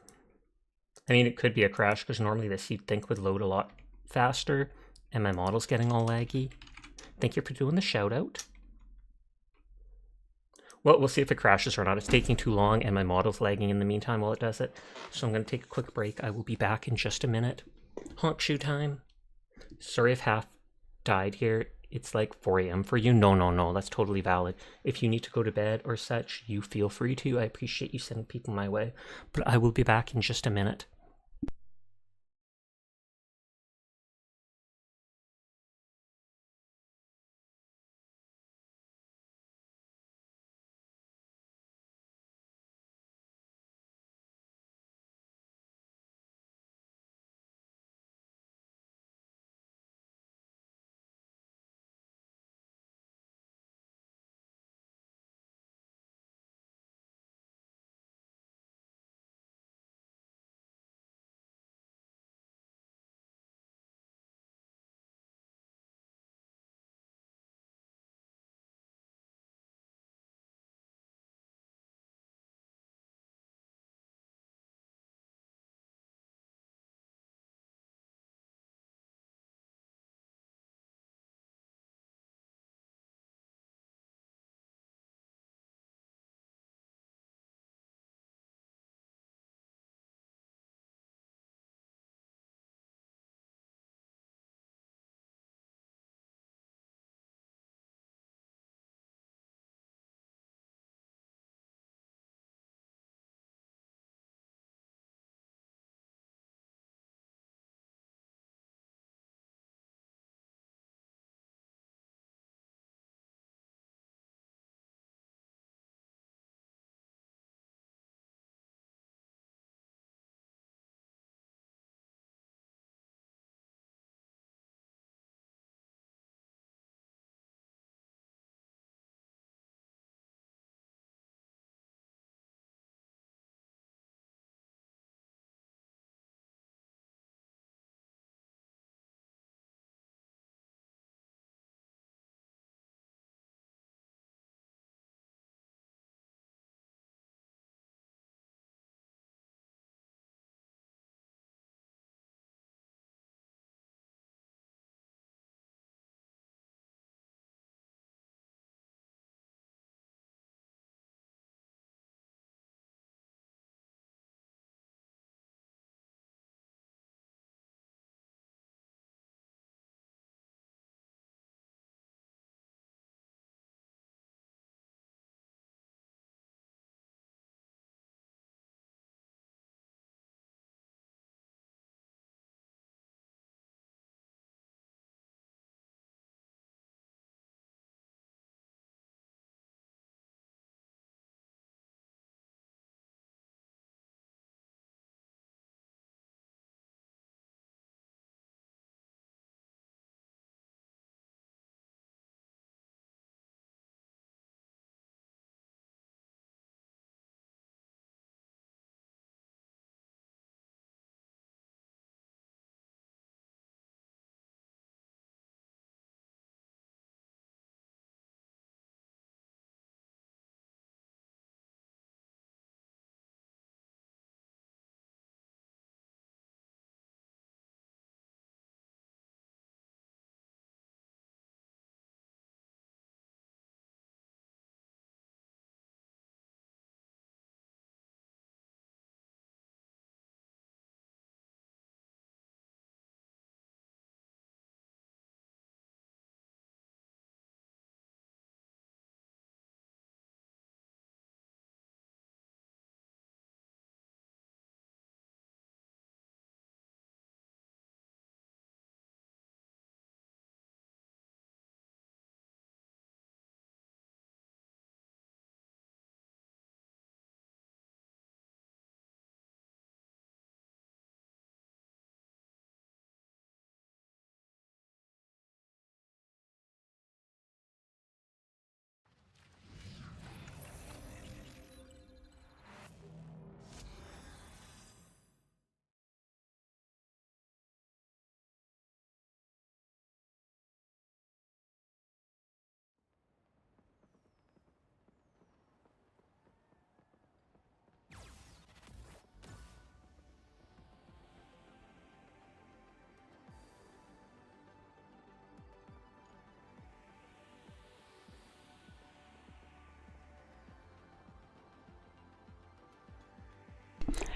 I mean, it could be a crash, because normally this you'd think would load a lot faster, and my model's getting all laggy. Thank you for doing the shout out. Well, we'll see if it crashes or not. It's taking too long, and my model's lagging in the meantime while it does it. So I'm going to take a quick break. I will be back in just a minute. Honk shoe time. Sorry if half died here. It's like 4 a.m. for you. No, that's totally valid. If you need to go to bed or such, you feel free to. I appreciate you sending people my way. But I will be back in just a minute.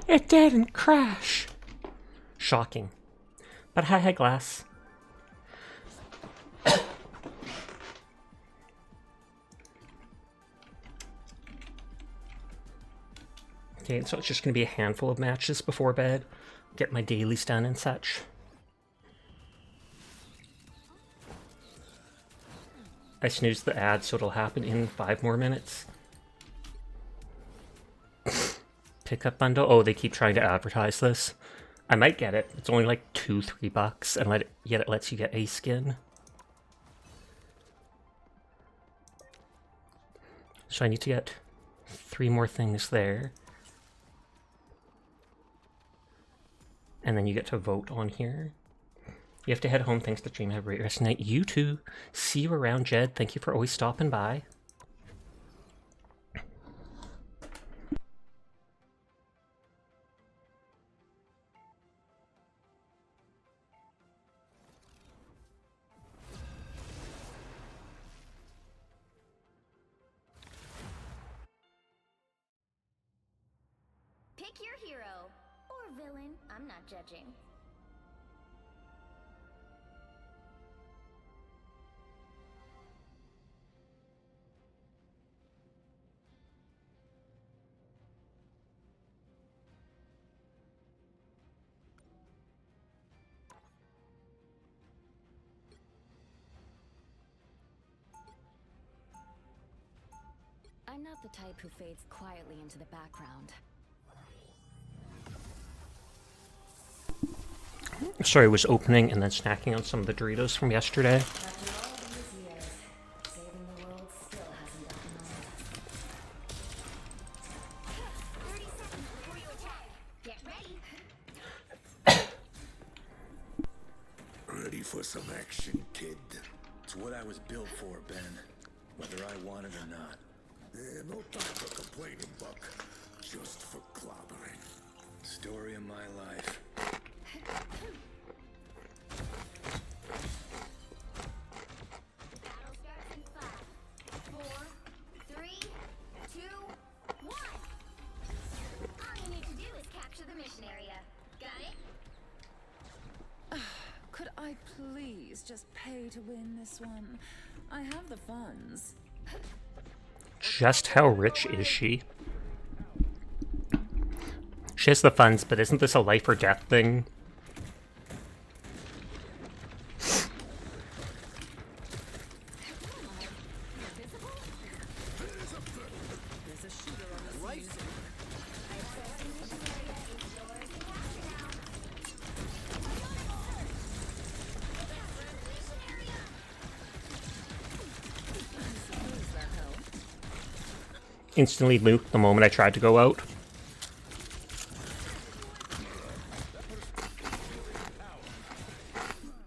It didn't crash! Shocking. But hi, Glass. Okay, so it's just going to be a handful of matches before bed. Get my dailies done and such. I snoozed the ad, so it'll happen in 5 more minutes. Pickup bundle? Oh, they keep trying to advertise this. I might get it. It's only like $2-3, and yet it lets you get a skin. So I need to get 3 more things there. And then you get to vote on here. You have to head home. Thanks to stream. Have a great rest of the night. You too. See you around, Jed. Thank you for always stopping by. Pick your hero. Or villain. I'm not judging. I'm not the type who fades quietly into the background. Sorry, I was opening and then snacking on some of the Doritos from yesterday. After all these years, saving the world still hasn't gotten old. 30 seconds before you attack. Get ready. Ready for some action, kid? It's what I was built for, Ben. Whether I want it or not. Yeah, no time for complaining, Buck. Just for clobbering. Story of my life. Battle starts in 5, 4, 3, 2, 1. All you need to do is capture the mission area. Got it? Could I please just pay to win this one? I have the funds. Just how rich is she? She has the funds, but isn't this a life or death thing? Instantly nuked the moment I tried to go out.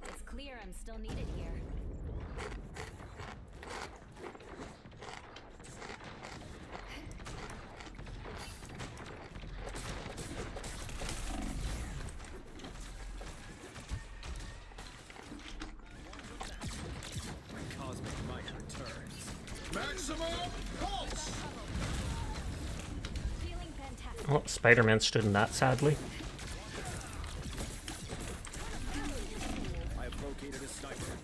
It's clear I'm still needed here. Cosmic might returns. Maximum pulse! Feeling fantastic. Well, Spider-Man stood in that, sadly. I have located a sniper.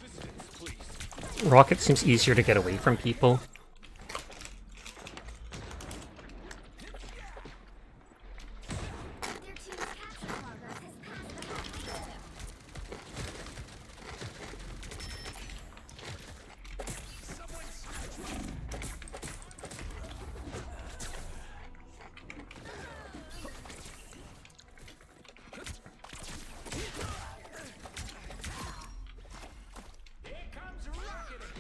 Resistance, please. Rocket seems easier to get away from people. Their team's capture progress has passed the halfway cliff.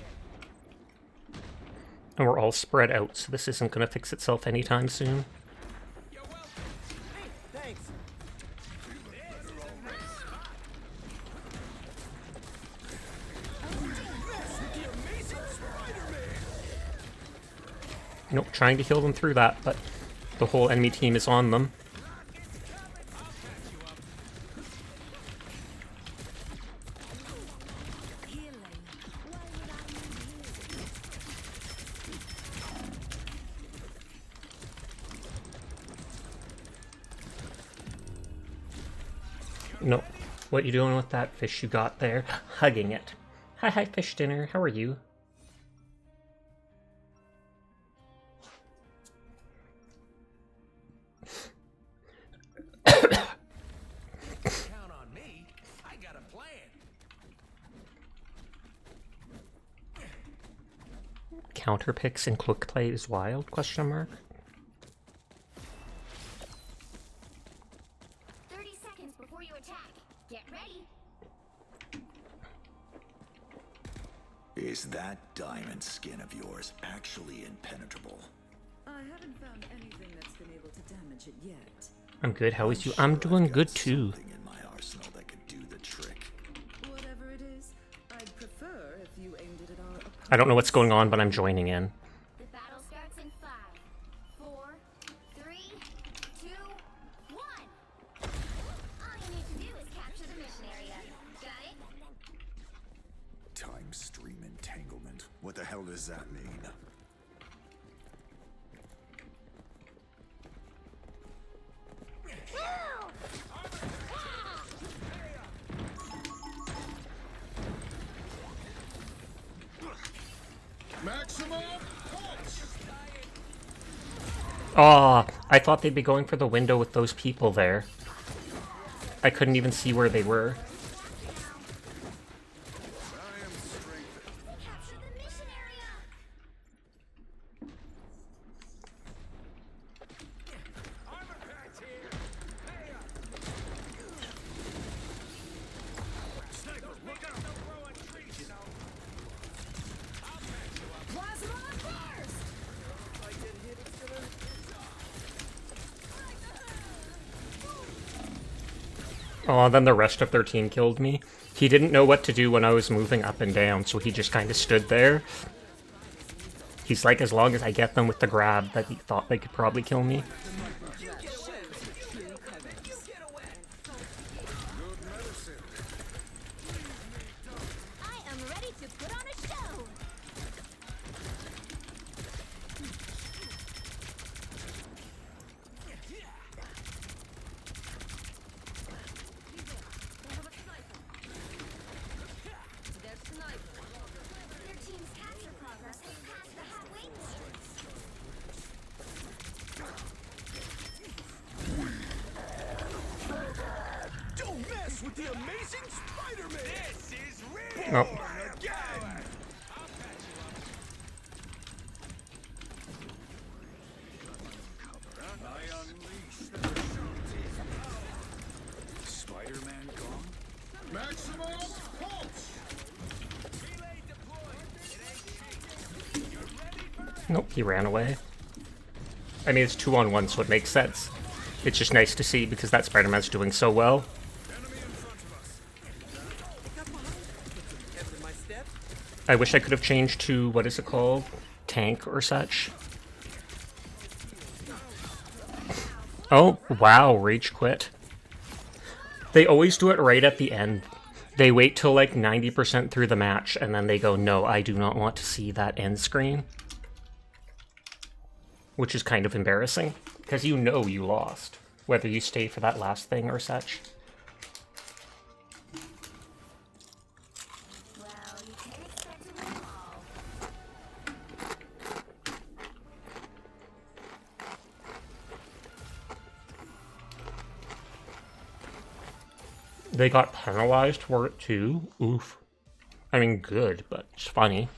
And we're all spread out, so this isn't going to fix itself anytime soon. Nope, trying to heal them through that, but the whole enemy team is on them. No. What you doing with that fish you got there? Hugging it. Hi, fish dinner. How are you? Count on me. I got a plan. Counter picks and quick play is wild? Question mark. 30 seconds before you attack. Get ready. Is that diamond skin of yours actually impenetrable? I haven't found anything that's been able to damage it yet. I'm good. How is you? Sure I'm I've doing got good too. something in my arsenal that could do the trick. Whatever it is, I'd prefer if you aimed it at our opponents. I don't know what's going on, but I'm joining in. The battle starts in 5, 4, 3, 2, 1. All you need to do is capture the mission area. Got it? Time stream entanglement. What the hell does that mean? Aw, I thought they'd be going for the window with those people there. I couldn't even see where they were. Capture the mission area. Armor patch here. Hey up. Sniper, look out! Don't grow on trees, you know. I'll patch you up. Plasma burst! If I get hit, it's gonna. Aw, then the rest of their team killed me. He didn't know what to do when I was moving up and down, so he just kind of stood there. He's like, as long as I get them with the grab, that he thought they could probably kill me. I am ready to put on a show. Their team's capture progress has passed the halfway point. Don't mess with the amazing Spider-Man. This is real. Oh. Again. I'll patch you up. I unleash the Spider-Man gone? Maximum pulse. Relay deployed. It ain't shaking. You're ready for Nope, he ran away. I mean, it's 2-on-1, so it makes sense. It's just nice to see because that Spider-Man's doing so well. enemy in front of us. After my step. I wish I could have changed to, what is it called? Tank or such. Oh, wow, rage quit. They always do it right at the end. They wait till like 90% through the match, and then they go, no, I do not want to see that end screen. Which is kind of embarrassing, because you know you lost, whether you stay for that last thing or such. Well, you can't expect to win them all. They got penalized for it too? Oof. I mean, good, but it's funny.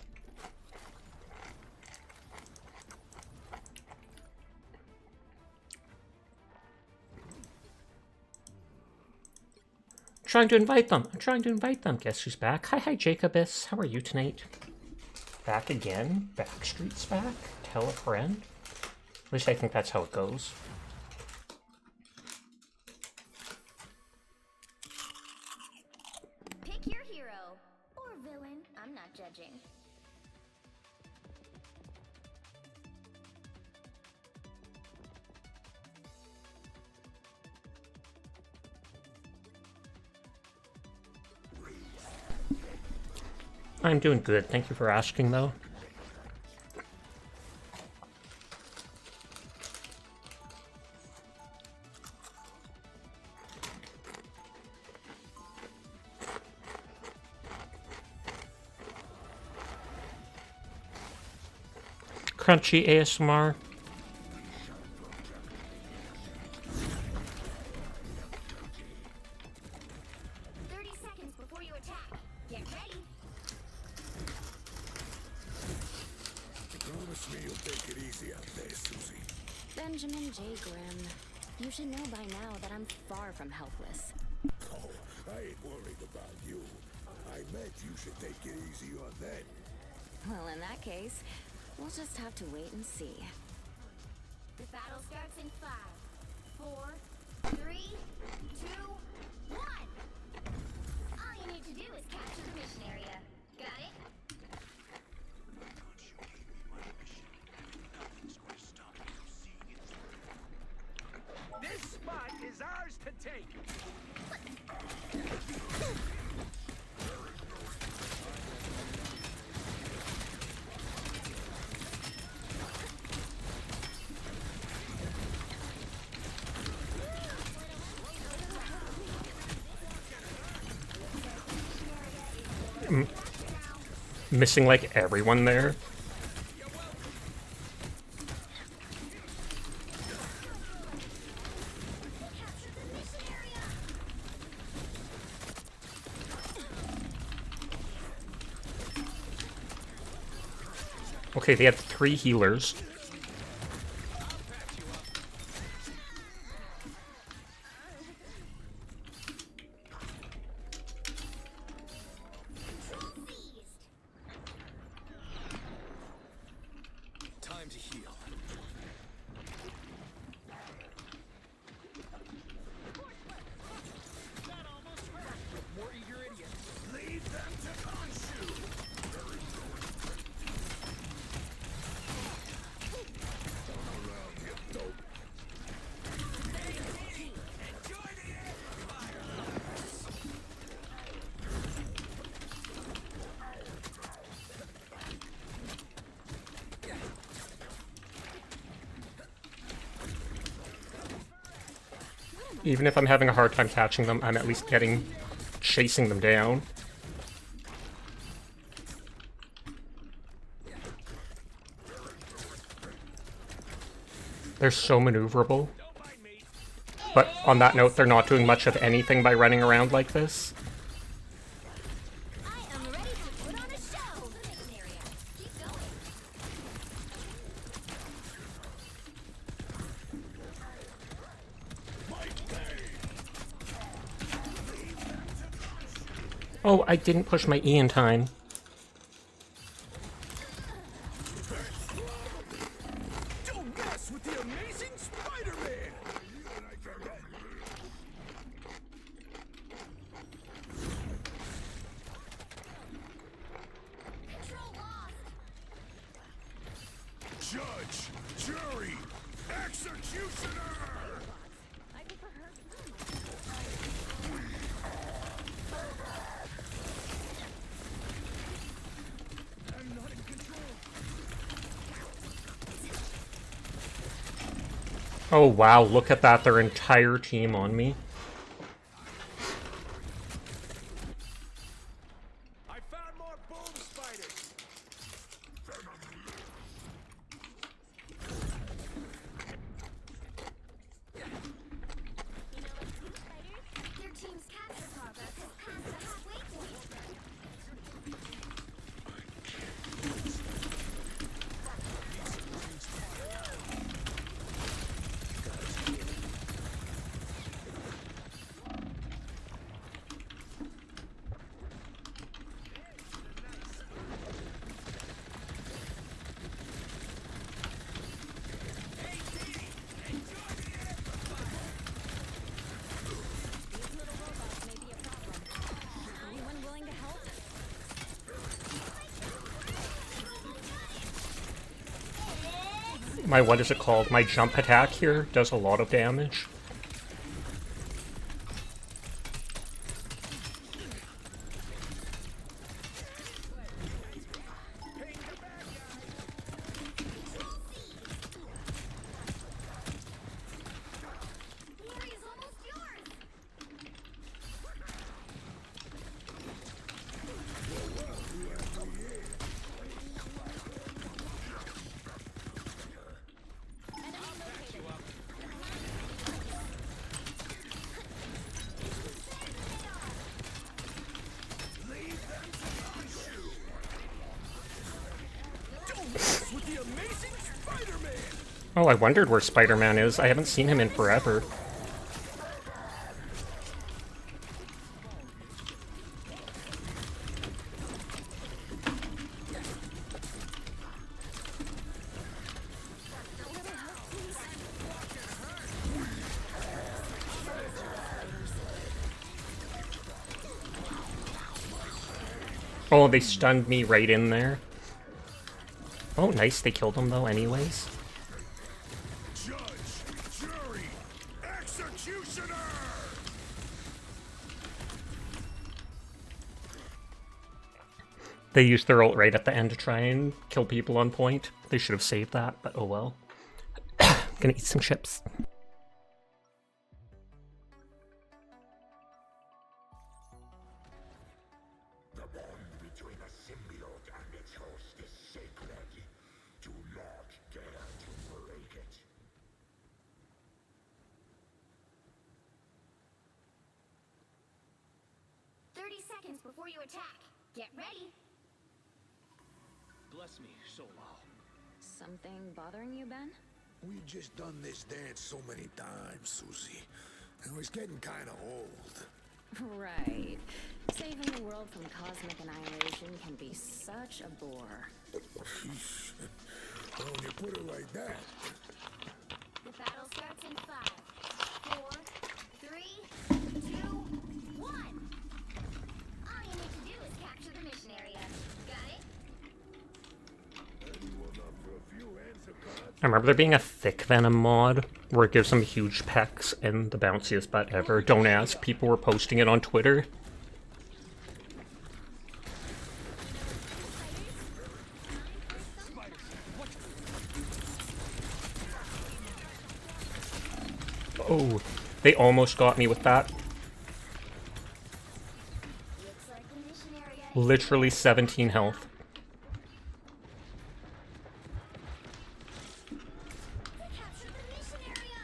Trying to invite them. I'm trying to invite them. Guess who's back? Hi, Jacobus. How are you tonight? Back again? Backstreet's back? Tell a friend? At least I think that's how it goes. Pick your hero. Or villain. I'm not judging. I'm doing good. Thank you for asking, though. Crunchy ASMR. 30 seconds before you attack. Get ready. Promise me you'll take it easy out there, Susie. Benjamin J. Grimm, you should know by now that I'm far from helpless. Oh, I ain't worried about you. I meant you should take it easy on them. Well, in that case, we'll just have to wait and see. The battle starts in 5, 4, 3, 2, 1. All you need to do is capture the mission area. Got it? This spot is ours to take. Missing like everyone there. Capture the mission area. Okay, they had 3 healers. Control seized. Time to heal. More eager idiots. Lead them to Khonshu. Enjoy the amplifier. Even if I'm having a hard time catching them, I'm at least chasing them down. They're so maneuverable. Don't mind me. But on that note, they're not doing much of anything by running around like this. I am ready to put on a show. The mission area. Keep going. Oh, I didn't push my E in time. Don't mess with the amazing Spider-Man! Control lost. Judge, jury, executioner! I'm not in control. Oh wow, look at that, their entire team on me. I found more boom spiders. Their team's capture progress has passed the halfway point. Anyone willing to help? My, what is it called? My jump attack here does a lot of damage. The area's almost yours. Oh, I wondered where Spider-Man is. I haven't seen him in forever. Oh, they stunned me right in there. Oh, nice. They killed him, though, anyways. Judge, jury, executioner! They used their ult right at the end to try and kill people on point. They should have saved that, but oh well. Gonna eat some chips. The bond between a symbiote and its host is sacred. Do not dare to break it. Seconds before you attack. Get ready. Bless me, Solo. Something bothering you, Ben? We just done this dance so many times, Susie. And it's getting kind of old. Right. Saving the world from cosmic annihilation can be such a bore. Well, when you put it like that. The battle starts in 5, 4, 3, 2, 1. All you need to do is capture the mission area. Got it? I remember there being a thick Venom mod where it gives them huge pecs and the bounciest butt ever. Don't ask. People were posting it on Twitter. Oh, they almost got me with that. Looks like the mission area. Literally 17 health. Capture the mission area.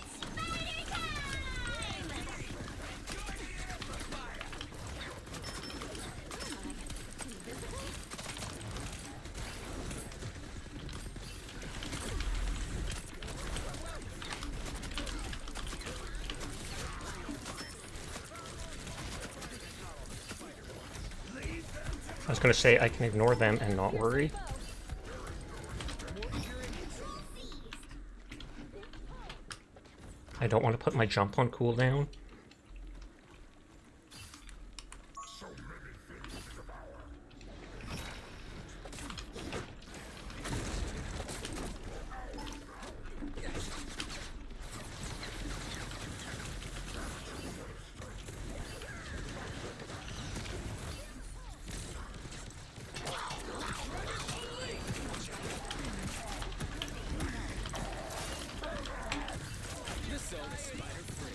It's spider time! I was gonna say I can ignore them and not worry. I don't want to put my jump on cooldown. This zone is spider-free.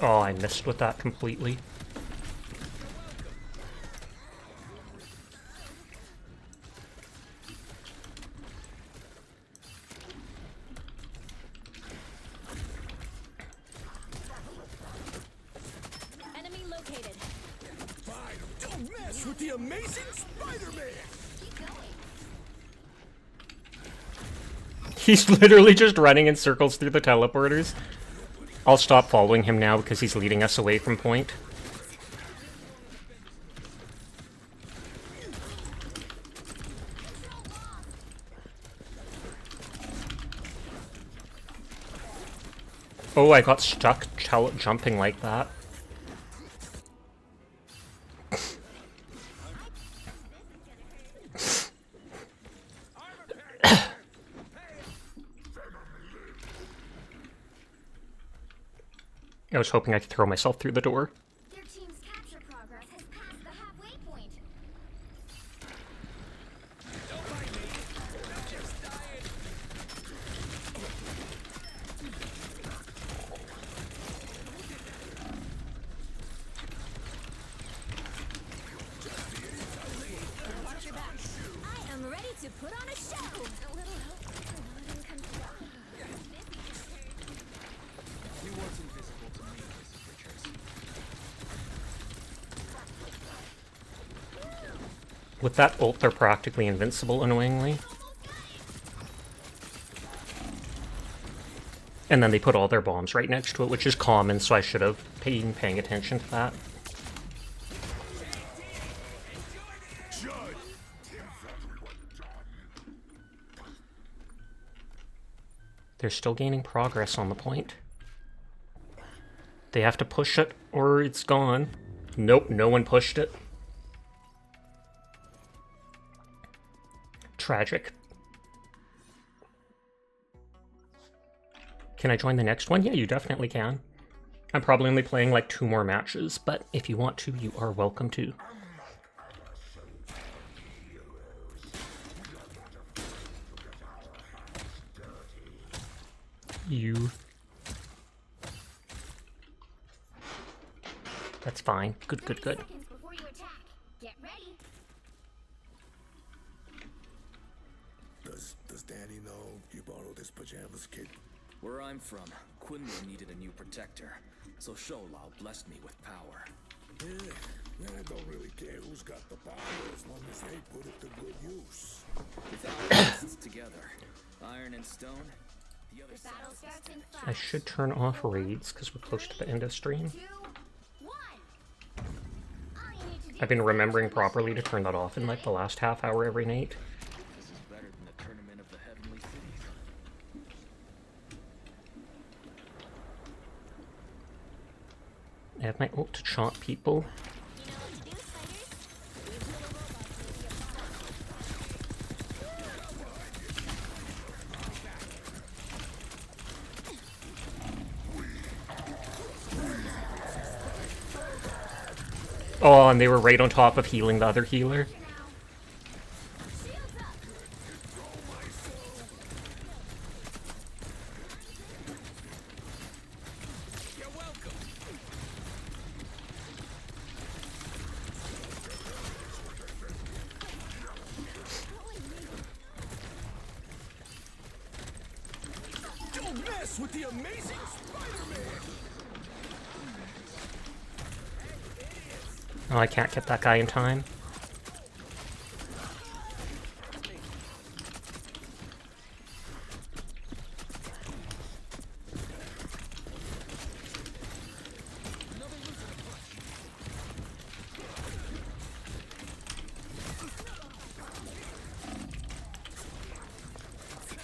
Oh, I missed with that completely. Enemy located. Don't mess with the amazing Spider-Man! He's literally just running in circles through the teleporters. I'll stop following him now because he's leading us away from point. Oh, I got stuck jumping like that. I was hoping I could throw myself through the door. Their team's capture progress has passed the halfway point. Don't bite me! I'm just dying! I am ready to put on a show. A little help. With that ult, they're practically invincible, annoyingly. And then they put all their bombs right next to it, which is common, so I should have been paying attention to that. They're still gaining progress on the point. They have to push it, or it's gone. Nope, no one pushed it. Tragic. Can I join the next one? Yeah, you definitely can. I'm probably only playing like 2 more matches, but if you want to, you are welcome to. You. That's fine. Good, good, good. 30 seconds before you attack. Get ready. Does Danny know you borrowed his pajamas, kid? Where I'm from, Quinlan needed a new protector, so Sholau blessed me with power. Yeah, I don't really care who's got the power as long as they put it to good use. With our fists together, iron and stone, the other The side battle is starts in I 5, should turn off raids because we're close to the end of stream. 2, 1. All you need to do I've been is remembering properly to turn that off in like the last half hour every night. This is better than the tournament of the heavenly cities. I have my ult to chomp people. You know what to do, spiders. These little robots may be a problem. Oh, and they were right on top of healing the other healer. Shields up. You're welcome. Don't mess with the amazing Spider-Man. Oh, I can't get that guy in time.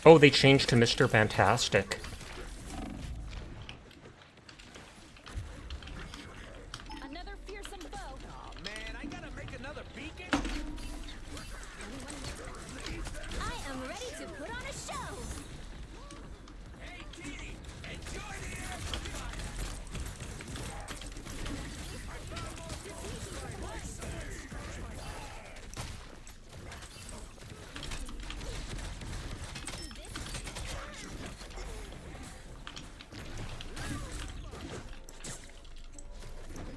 Oh, they changed to Mr. Fantastic. Another fearsome foe. Oh man, I gotta make another beacon. I am ready to put on a show. Hey, Kitty, enjoy the air.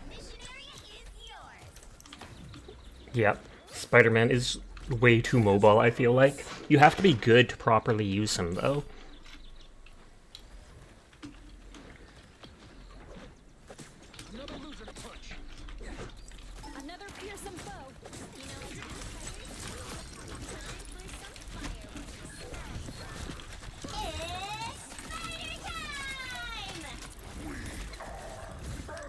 Mission area is yours. Yep. Spider-Man is way too mobile, I feel like. You have to be good to properly use him, though. Another loser to punch. Another fearsome foe. You know what to do, spiders. Time for some fireworks. It's spider time!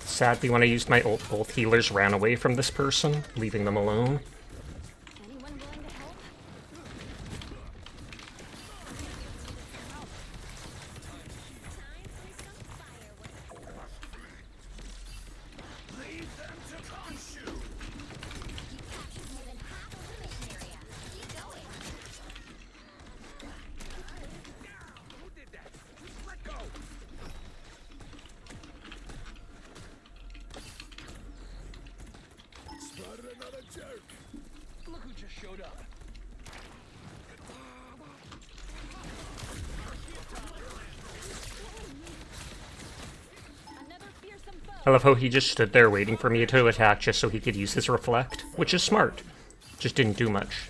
Sadly, when I used my ult, both healers ran away from this person, leaving them alone. Anyone willing to help? Leave them to Khonshu. More than half of the mission area. Keep going. Who did that? Let go. Spotted another jerk. Look who just showed up. Another fearsome foe. I love how he just stood there waiting for me to attack just so he could use his reflect, which is smart. Just didn't do much.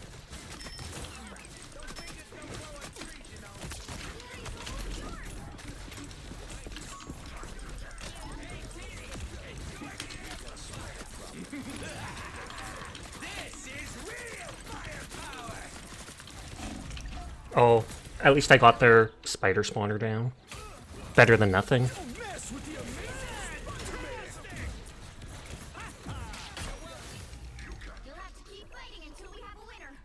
Don't think it's Oh, at least I got their spider spawner down. Better than nothing. Mess with the amazing Spider-Man! You'll have to keep fighting until we have a winner.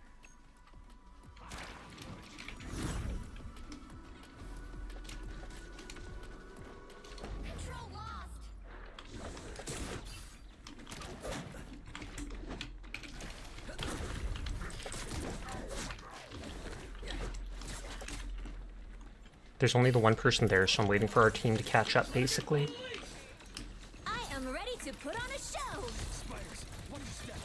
Control lost. There's only the one person there, so I'm waiting for our team to catch up, basically. I am ready to put on a show. Spiders, one step.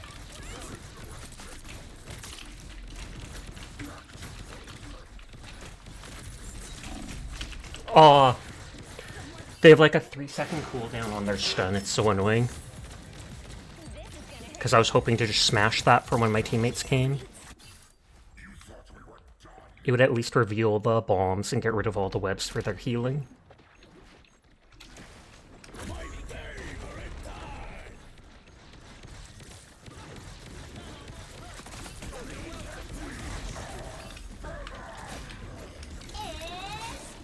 Aw. They have like a 3-second cooldown on their stun. It's so annoying. Because I was hoping to just smash that for when my teammates came. It would at least reveal the bombs and get rid of all the webs for their healing. It's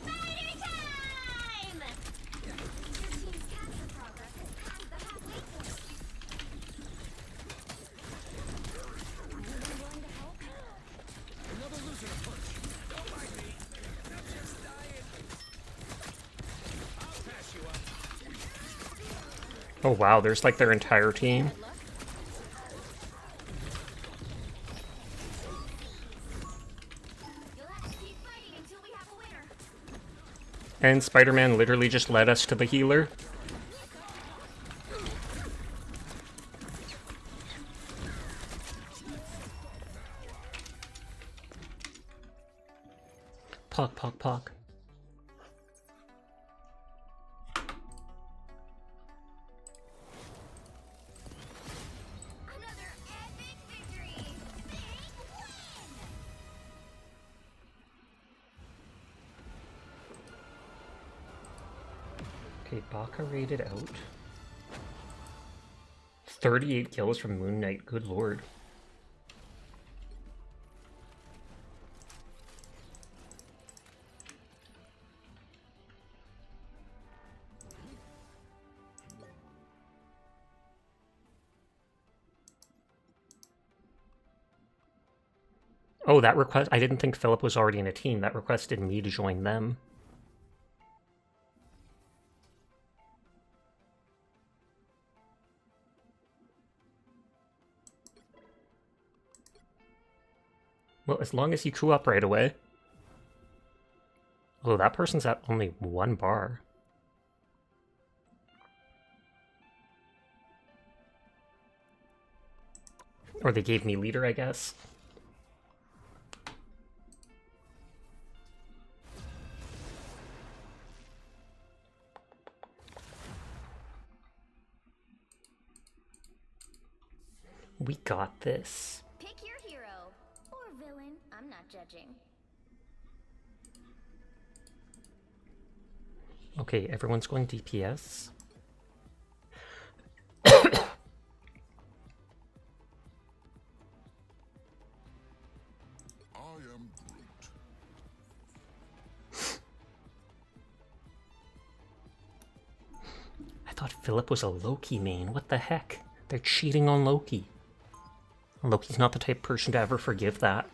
spider time! Your team's capture progress has passed the halfway point. Anyone going to help? Another loser to punch. Don't mind me. I'm just dying. I'll pass you up. Oh wow, there's like their entire team. You'll have to keep fighting until we have a winner. And Spider-Man literally just led us to the healer. Pog, pog, pog. Another epic victory! Big win! Okay, Baka rated out. 38 kills from Moon Knight, good lord. Oh, that request, I didn't think Philip was already in a team. That requested me to join them. Well, as long as you queue up right away. Although that person's at only 1 bar. Or they gave me leader, I guess. We got this. Pick your hero. Or villain. I'm not judging. Okay, everyone's going DPS. I am Groot. I thought Philip was a Loki main. What the heck? They're cheating on Loki. Loki's not the type of person to ever forgive that.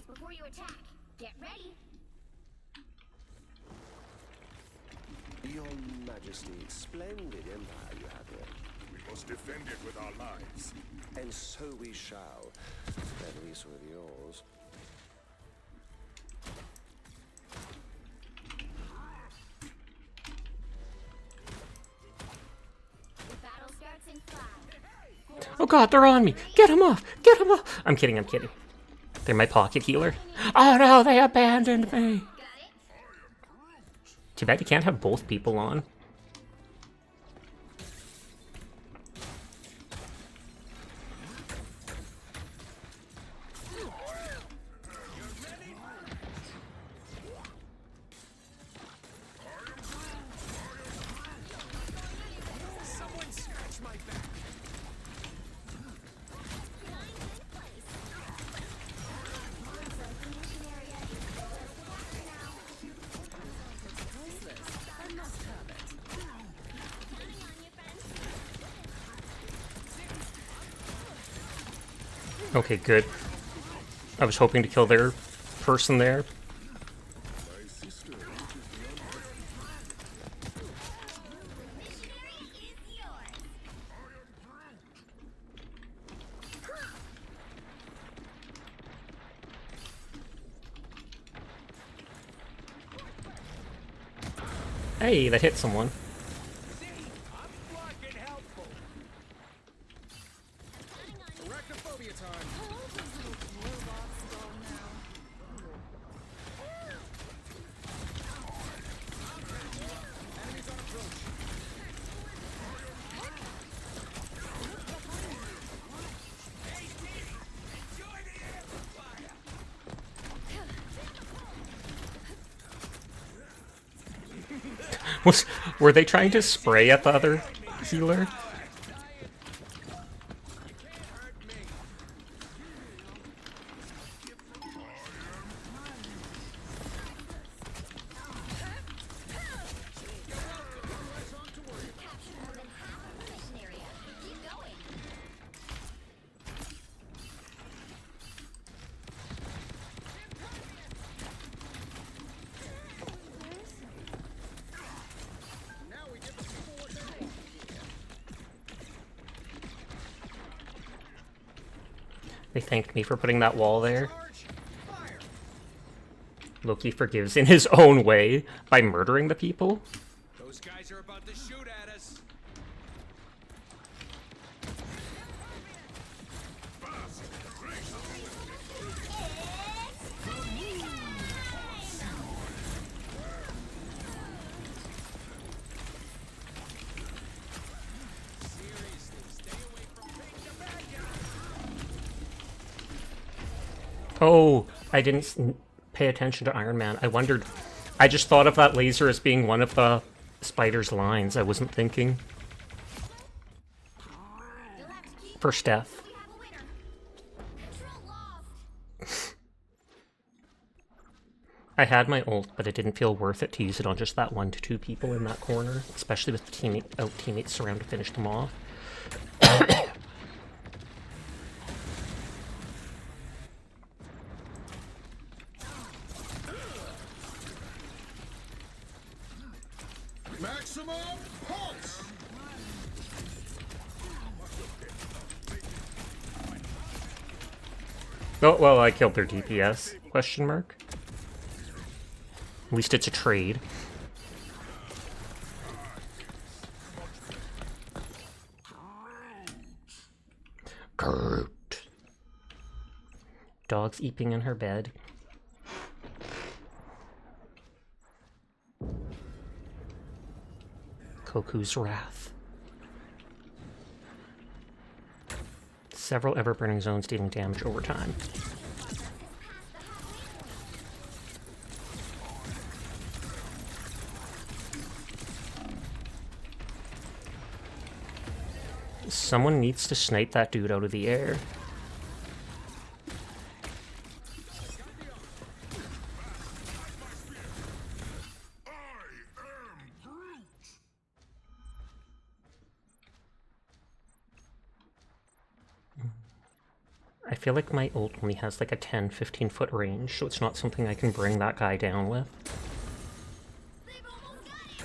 Before you attack, get ready. Your Majesty, splendid empire you have here. We must defend it with our lives. And so we shall. At least with yours. The battle starts in 5. Oh god, they're on me! Get him off! Get him off! I'm kidding, I'm kidding. They're my pocket healer. Oh no, they abandoned me! Got it? Too bad you can't have both people on. Okay, good. I was hoping to kill their person there. Hey, that hit someone. See, I'm fucking helpful. Arachnophobia time. Enemies on approach. Enjoy the amplifier. Were they trying to spray at the other healer? They thanked me for putting that wall there. Loki forgives in his own way by murdering the people. Those guys are about to shoot at us. Seriously, stay away from being the bad guy. Oh, I didn't pay attention to Iron Man. I just thought of that laser as being one of the spider's lines. I wasn't thinking. First death. We have a winner. Control lost. I had my ult, but it didn't feel worth it to use it on just that 1 to 2 people in that corner, especially with the teammates around to finish them off. Maximum pulse! Oh, well, I killed their DPS, question mark. At least it's a trade. Groot. Dog's eeping in her bed. Koku's wrath. Several ever-burning zones dealing damage over time. Someone needs to snipe that dude out of the air. I feel like my ult only has like a 10-15 foot range, so it's not something I can bring that guy down with. They've almost got it.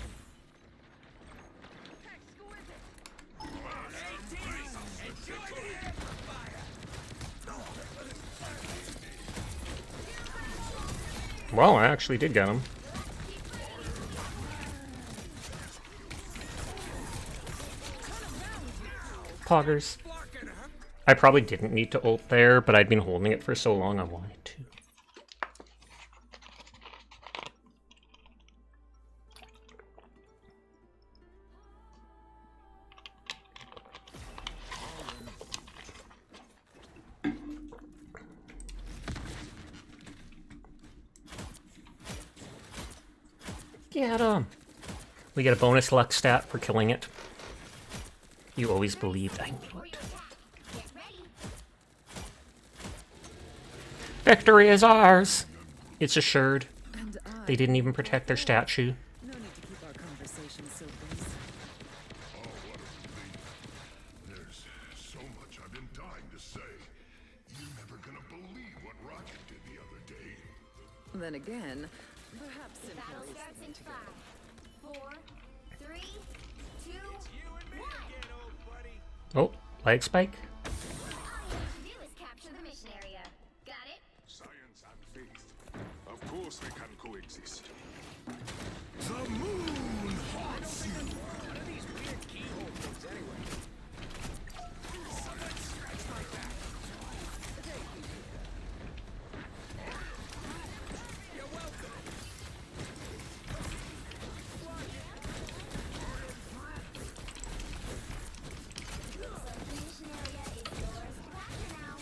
Enjoy the amplifier. Well, I actually did get him. Poggers. I probably didn't need to ult there, but I'd been holding it for so long I wanted to. Get him! We get a bonus luck stat for killing it. You always believed I knew it. Get ready. Victory is ours! It's assured. And They didn't even protect their statue. no need to keep our conversation so brief. There's so much I've been dying to say. You Then again, perhaps Battle simpler is starts the way in to go. 5, 4, 3, 2, You and me 1. again, old buddy. Oh, leg spike. All you need to do is capture the mission area. Got it? Science and faith. Of course they can coexist. The moon haunts you. What are these weird keyhole things anyway? Someone scratch my back. You're welcome. The mission area is yours to capture now.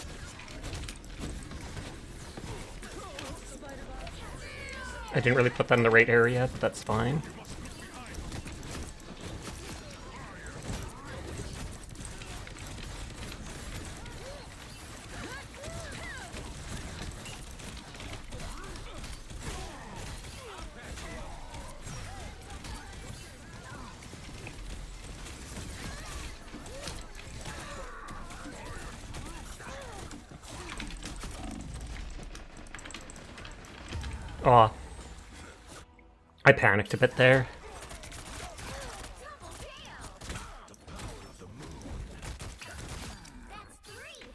I didn't really put that in the right area, but that's fine. Aw. I panicked a bit there. Double kill! That's 3!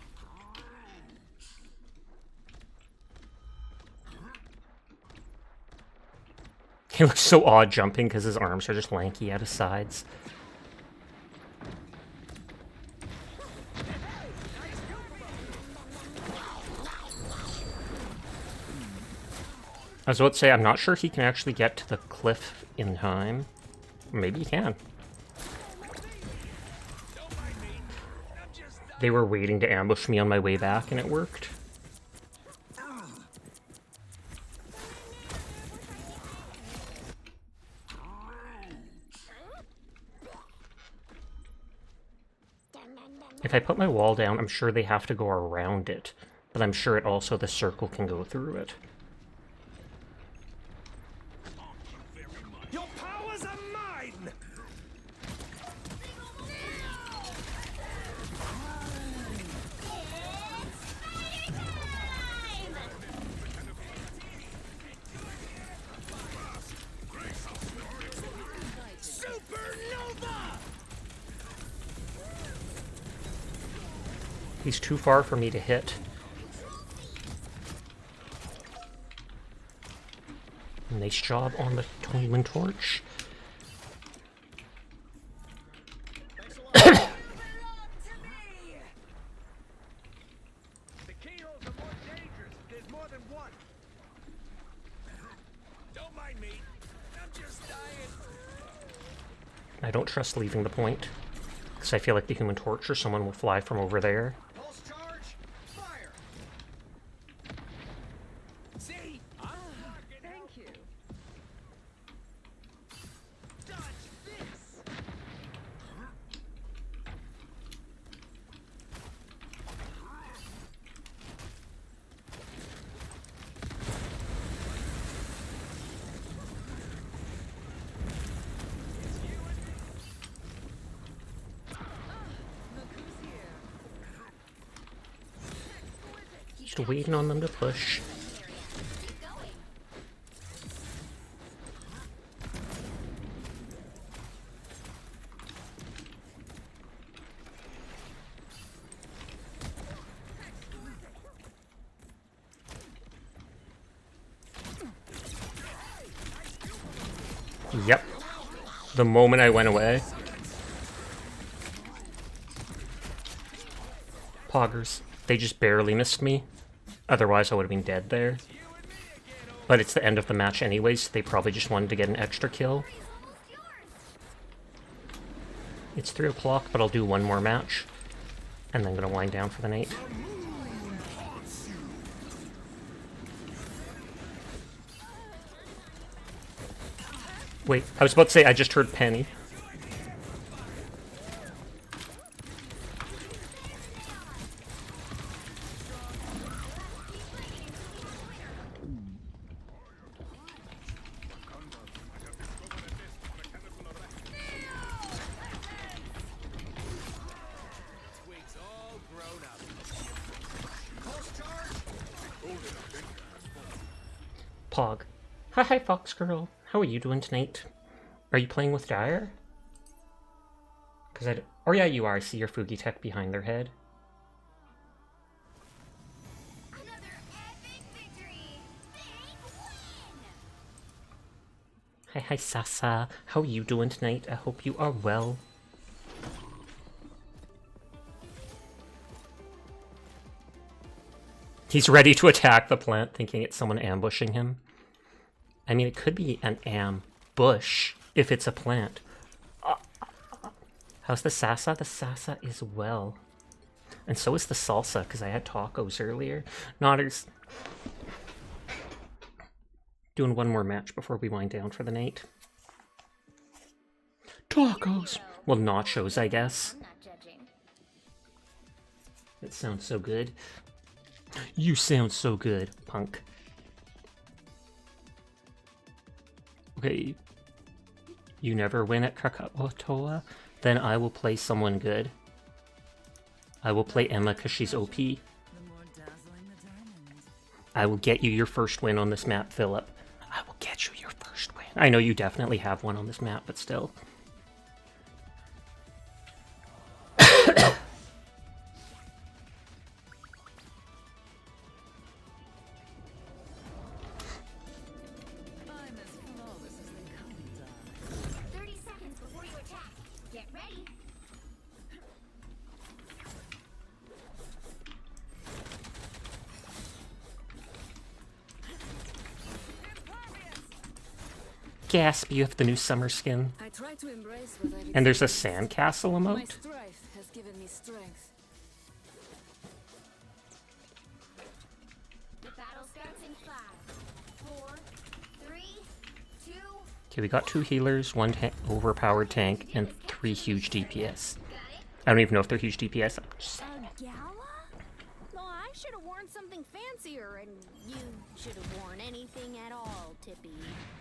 He looks so odd jumping because his arms are just lanky at his sides. I was about to say, I'm not sure he can actually get to the cliff in time. Maybe he can. They were waiting to ambush me on my way back, and it worked. If I put my wall down, I'm sure they have to go around it. But I'm sure it also, the circle can go through it. Your powers are mine! Supernova! He's too far for me to hit. Nice job on the Human Torch. The keyholes are more dangerous if there's more than one. Don't mind me. I'm just dying. I don't trust leaving the point, because I feel like the Human Torch or someone will fly from over there. Pulse charge, fire! See? Thank you. Dodge this! Look who's here. Just waiting on them to push. Keep going. Yep. The moment I went away. Poggers. They just barely missed me. Otherwise I would have been dead there. But it's the end of the match anyways, so they probably just wanted to get an extra kill. It's 3 o'clock, but I'll do one more match. And then I'm gonna wind down for the night. Wait, I was about to say I just heard Penny. Twigs all grown up. Pulse charge! Pog. Hi, Fox Girl. How are you doing tonight? Are you playing with Dyer? Oh yeah, you are. I see your Fugi Tech behind their head. Another epic victory. Big win. Hi, Sasa. How are you doing tonight? I hope you are well. He's ready to attack the plant, thinking it's someone ambushing him. I mean, it could be an ambush if it's a plant. How's the Sasa? The Sasa is well. And so is the salsa, because I had tacos earlier. Nodders. Doing one more match before we wind down for the night. Tacos! Well, nachos, I guess. I'm not judging. That sounds so good. You sound so good, punk. Okay. You never win at Krakatoa? Then I will play someone good. I will play Emma because she's OP. The more dazzling the diamond. I will get you your first win on this map, Philip. I will get you your first win. I know you definitely have one on this map, but still. I'm as flawless as they come, darling. 30 seconds before you attack. Get ready. Gasp, you have the new summer skin. I try to embrace what I've And there's a experienced. sandcastle My emote. strife has given me strength. The battle starts in 5, 4, 3, 2. Okay, we got 2 healers, 1 overpowered tank, and 3 huge DPS. Got it? I don't even know if they're huge DPS. I'm just- A gala? No, I should have worn something fancier, and you should have worn anything at all, Tippy.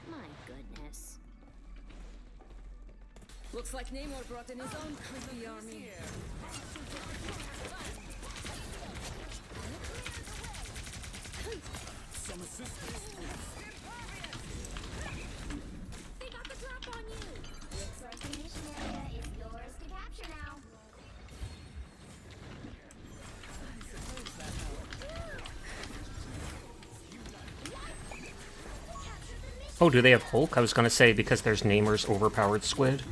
My goodness. Looks like Namor brought in his own creepy army. They got the drop on you. The extraction area is yours to capture now. Oh, do they have Hulk? I was gonna say because there's Namor's overpowered squid.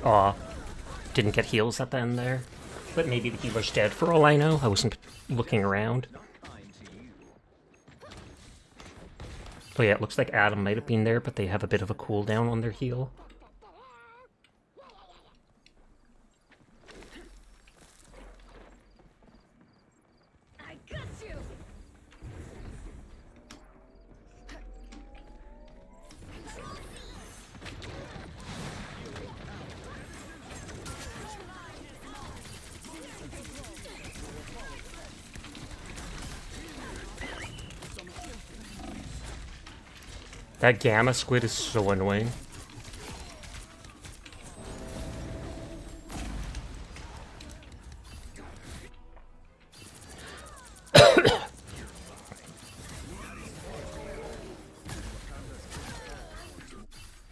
Aw. Didn't get heals at the end there. But maybe the healer's dead for all I know. I wasn't looking around. Oh yeah, it looks like Adam might have been there, but they have a bit of a cooldown on their heal. I got you! That gamma squid is so annoying.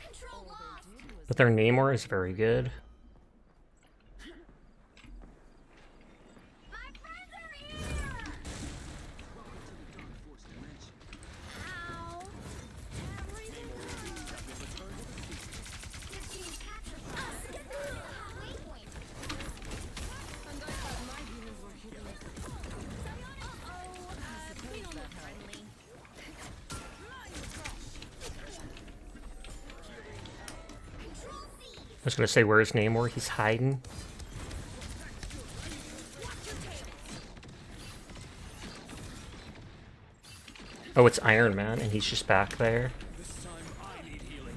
Control lost. But their Namor is very good. My friends are here. Ow. Everything hurts. Your team's captured waypoint. And I thought my humans were hidden. We don't look friendly. Control C. I was gonna say, where's Namor? He's hiding. Oh, it's Iron Man, and he's just back there. This time I need healing.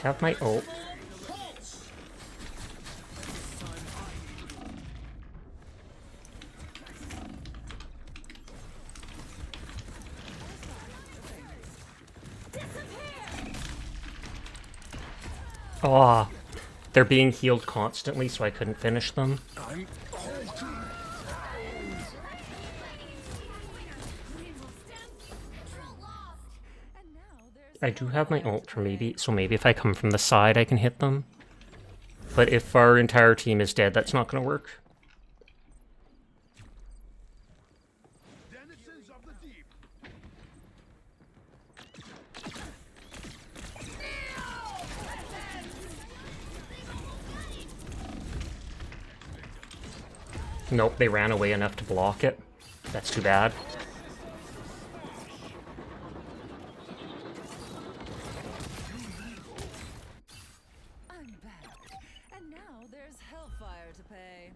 have my ult. Oh, they're being healed constantly, so I couldn't finish them. I do have my ult for maybe, so maybe if I come from the side I can hit them. But if our entire team is dead, that's not going to work. Denizens of the deep. Nope, they ran away enough to block it. That's too bad. I'm back, and now there's hellfire to pay.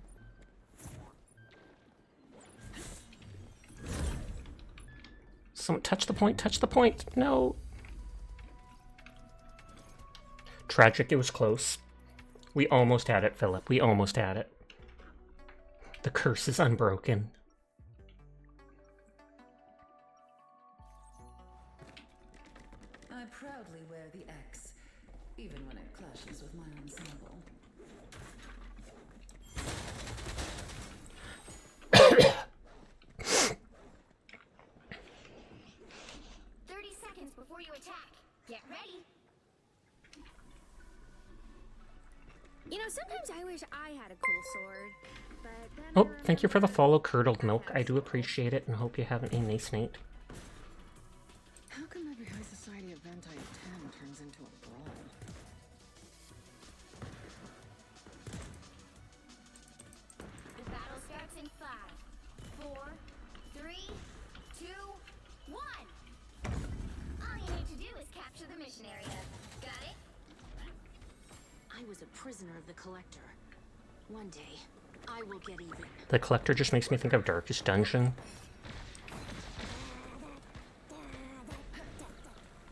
Someone touch the point, touch the point. No. Tragic, it was close. We almost had it, Philip. We almost had it. The curse is unbroken. I proudly wear the X, even when it clashes with my ensemble. Before you attack, get ready. You know, sometimes I wish I had a cool sword, but then Oh, thank you for the follow, Curdled Milk. I do appreciate it and hope you have a nice night. How come every high society event I attend turns into a brawl? The battle starts in 5, 4, 3, 2, 1. All you need to do is capture the mission area. Got it? I was a prisoner of the Collector. One day, I will get even. The Collector just makes me think of Darkest Dungeon.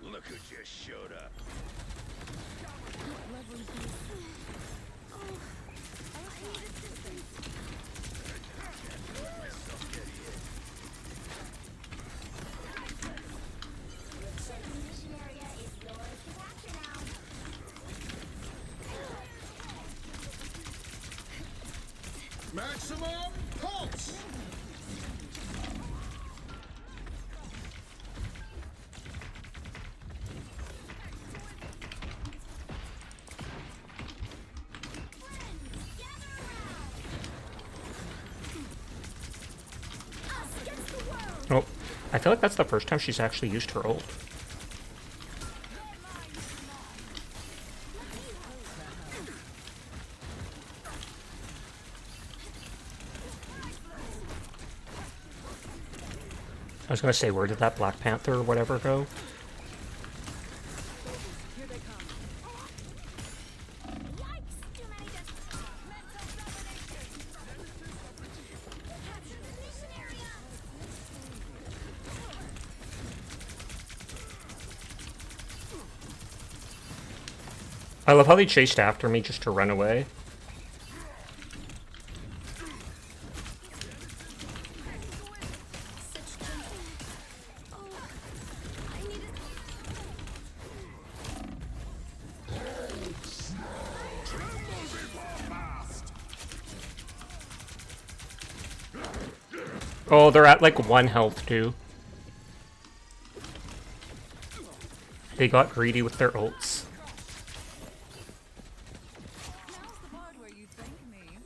Look who just showed up. Maximum pulse! Oh, I feel like that's the first time she's actually used her ult. I was gonna say, where did that Black Panther or whatever go? I love how they chased after me just to run away. Oh, they're at like 1 health too. They got greedy with their ults. Now's the part where you thank me.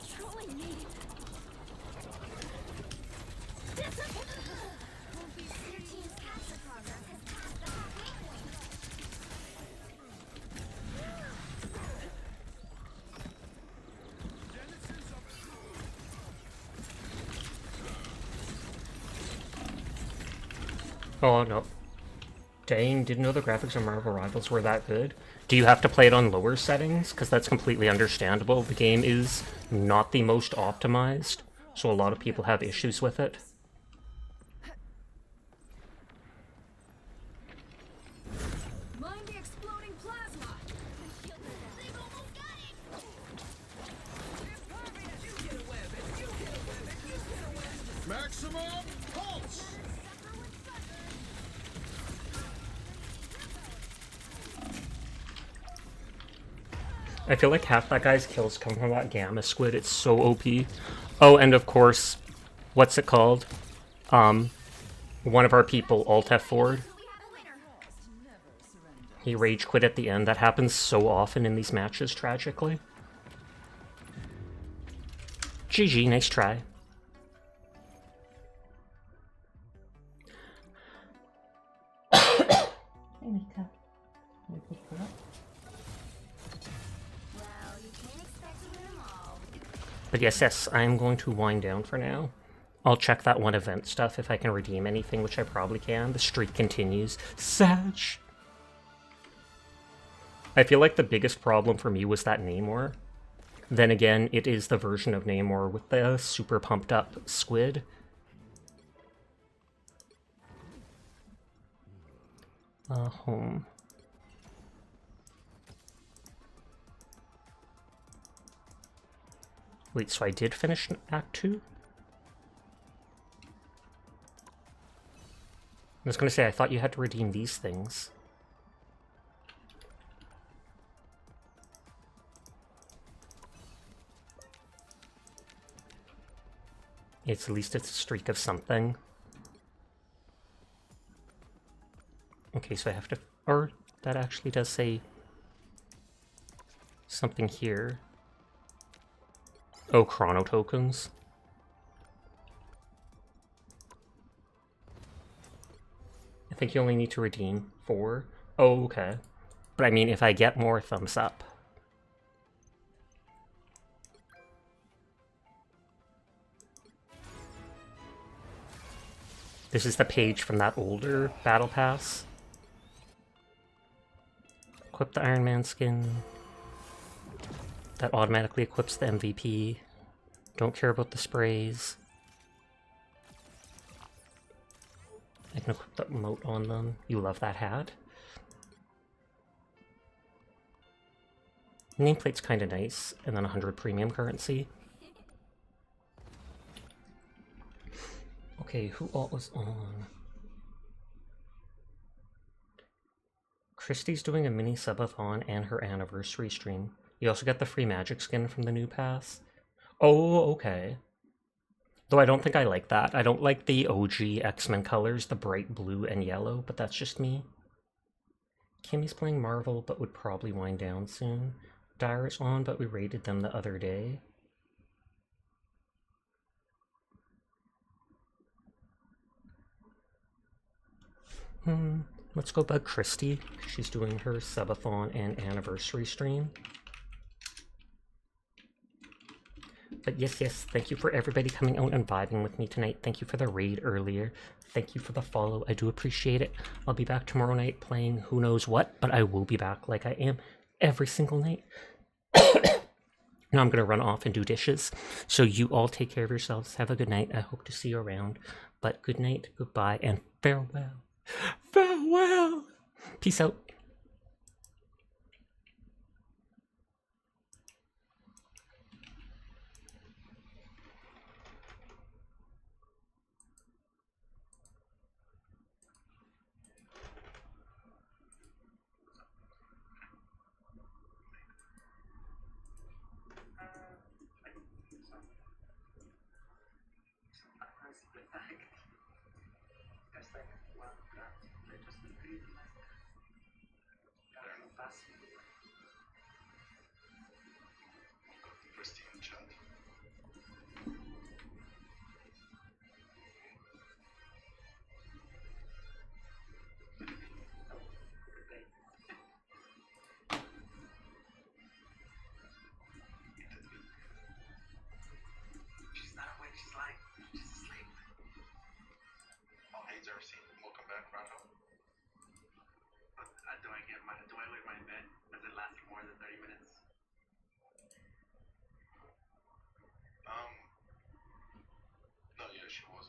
Controlling me. Your team's capture progress has passed the halfway point. Oh no. Dang, didn't know the graphics on Marvel Rivals were that good. Do you have to play it on lower settings? Because that's completely understandable. The game is not the most optimized, so a lot of people have issues with it. Mind the exploding plasma! They've almost got it! Maximum pulse! I feel like half that guy's kills come from that Gamma Squid. It's so OP. Oh, and of course, what's it called? One of our people, Alt F4'd. He rage quit at the end. That happens so often in these matches, tragically. GG, nice try. Well, you can't expect to win them all. But yes, I'm going to wind down for now. I'll check that one event stuff if I can redeem anything, which I probably can. The streak continues. Satch! I feel like the biggest problem for me was that Namor. Then again, it is the version of Namor with the super pumped up squid. Home. Wait, so I did finish Act 2? I was gonna say, I thought you had to redeem these things. It's at least it's a streak of something. Okay, so I have to... Or, that actually does say... something here. Oh, chrono tokens. I think you only need to redeem 4. Oh, okay. But I mean, if I get more, thumbs up. This is the page from that older Battle Pass. Equip the Iron Man skin. That automatically equips the MVP. Don't care about the sprays. I can equip the emote on them. You love that hat. Nameplate's kind of nice. And then 100 premium currency. Okay, who all was on? Christy's doing a mini subathon and her anniversary stream. You also get the free magic skin from the new pass. Oh, okay. Though I don't think I like that. I don't like the OG X-Men colors, the bright blue and yellow, but that's just me. Kimmy's playing Marvel, but would probably wind down soon. Dyer's on, but we raided them the other day. Let's go bug Christy. She's doing her subathon and anniversary stream. But yes, thank you for everybody coming out and vibing with me tonight. Thank you for the raid earlier. Thank you for the follow. I do appreciate it. I'll be back tomorrow night playing who knows what, but I will be back like I am every single night. Now I'm going to run off and do dishes. So you all take care of yourselves. Have a good night. I hope to see you around. But good night, goodbye, and farewell. Farewell! Peace out. Fácil.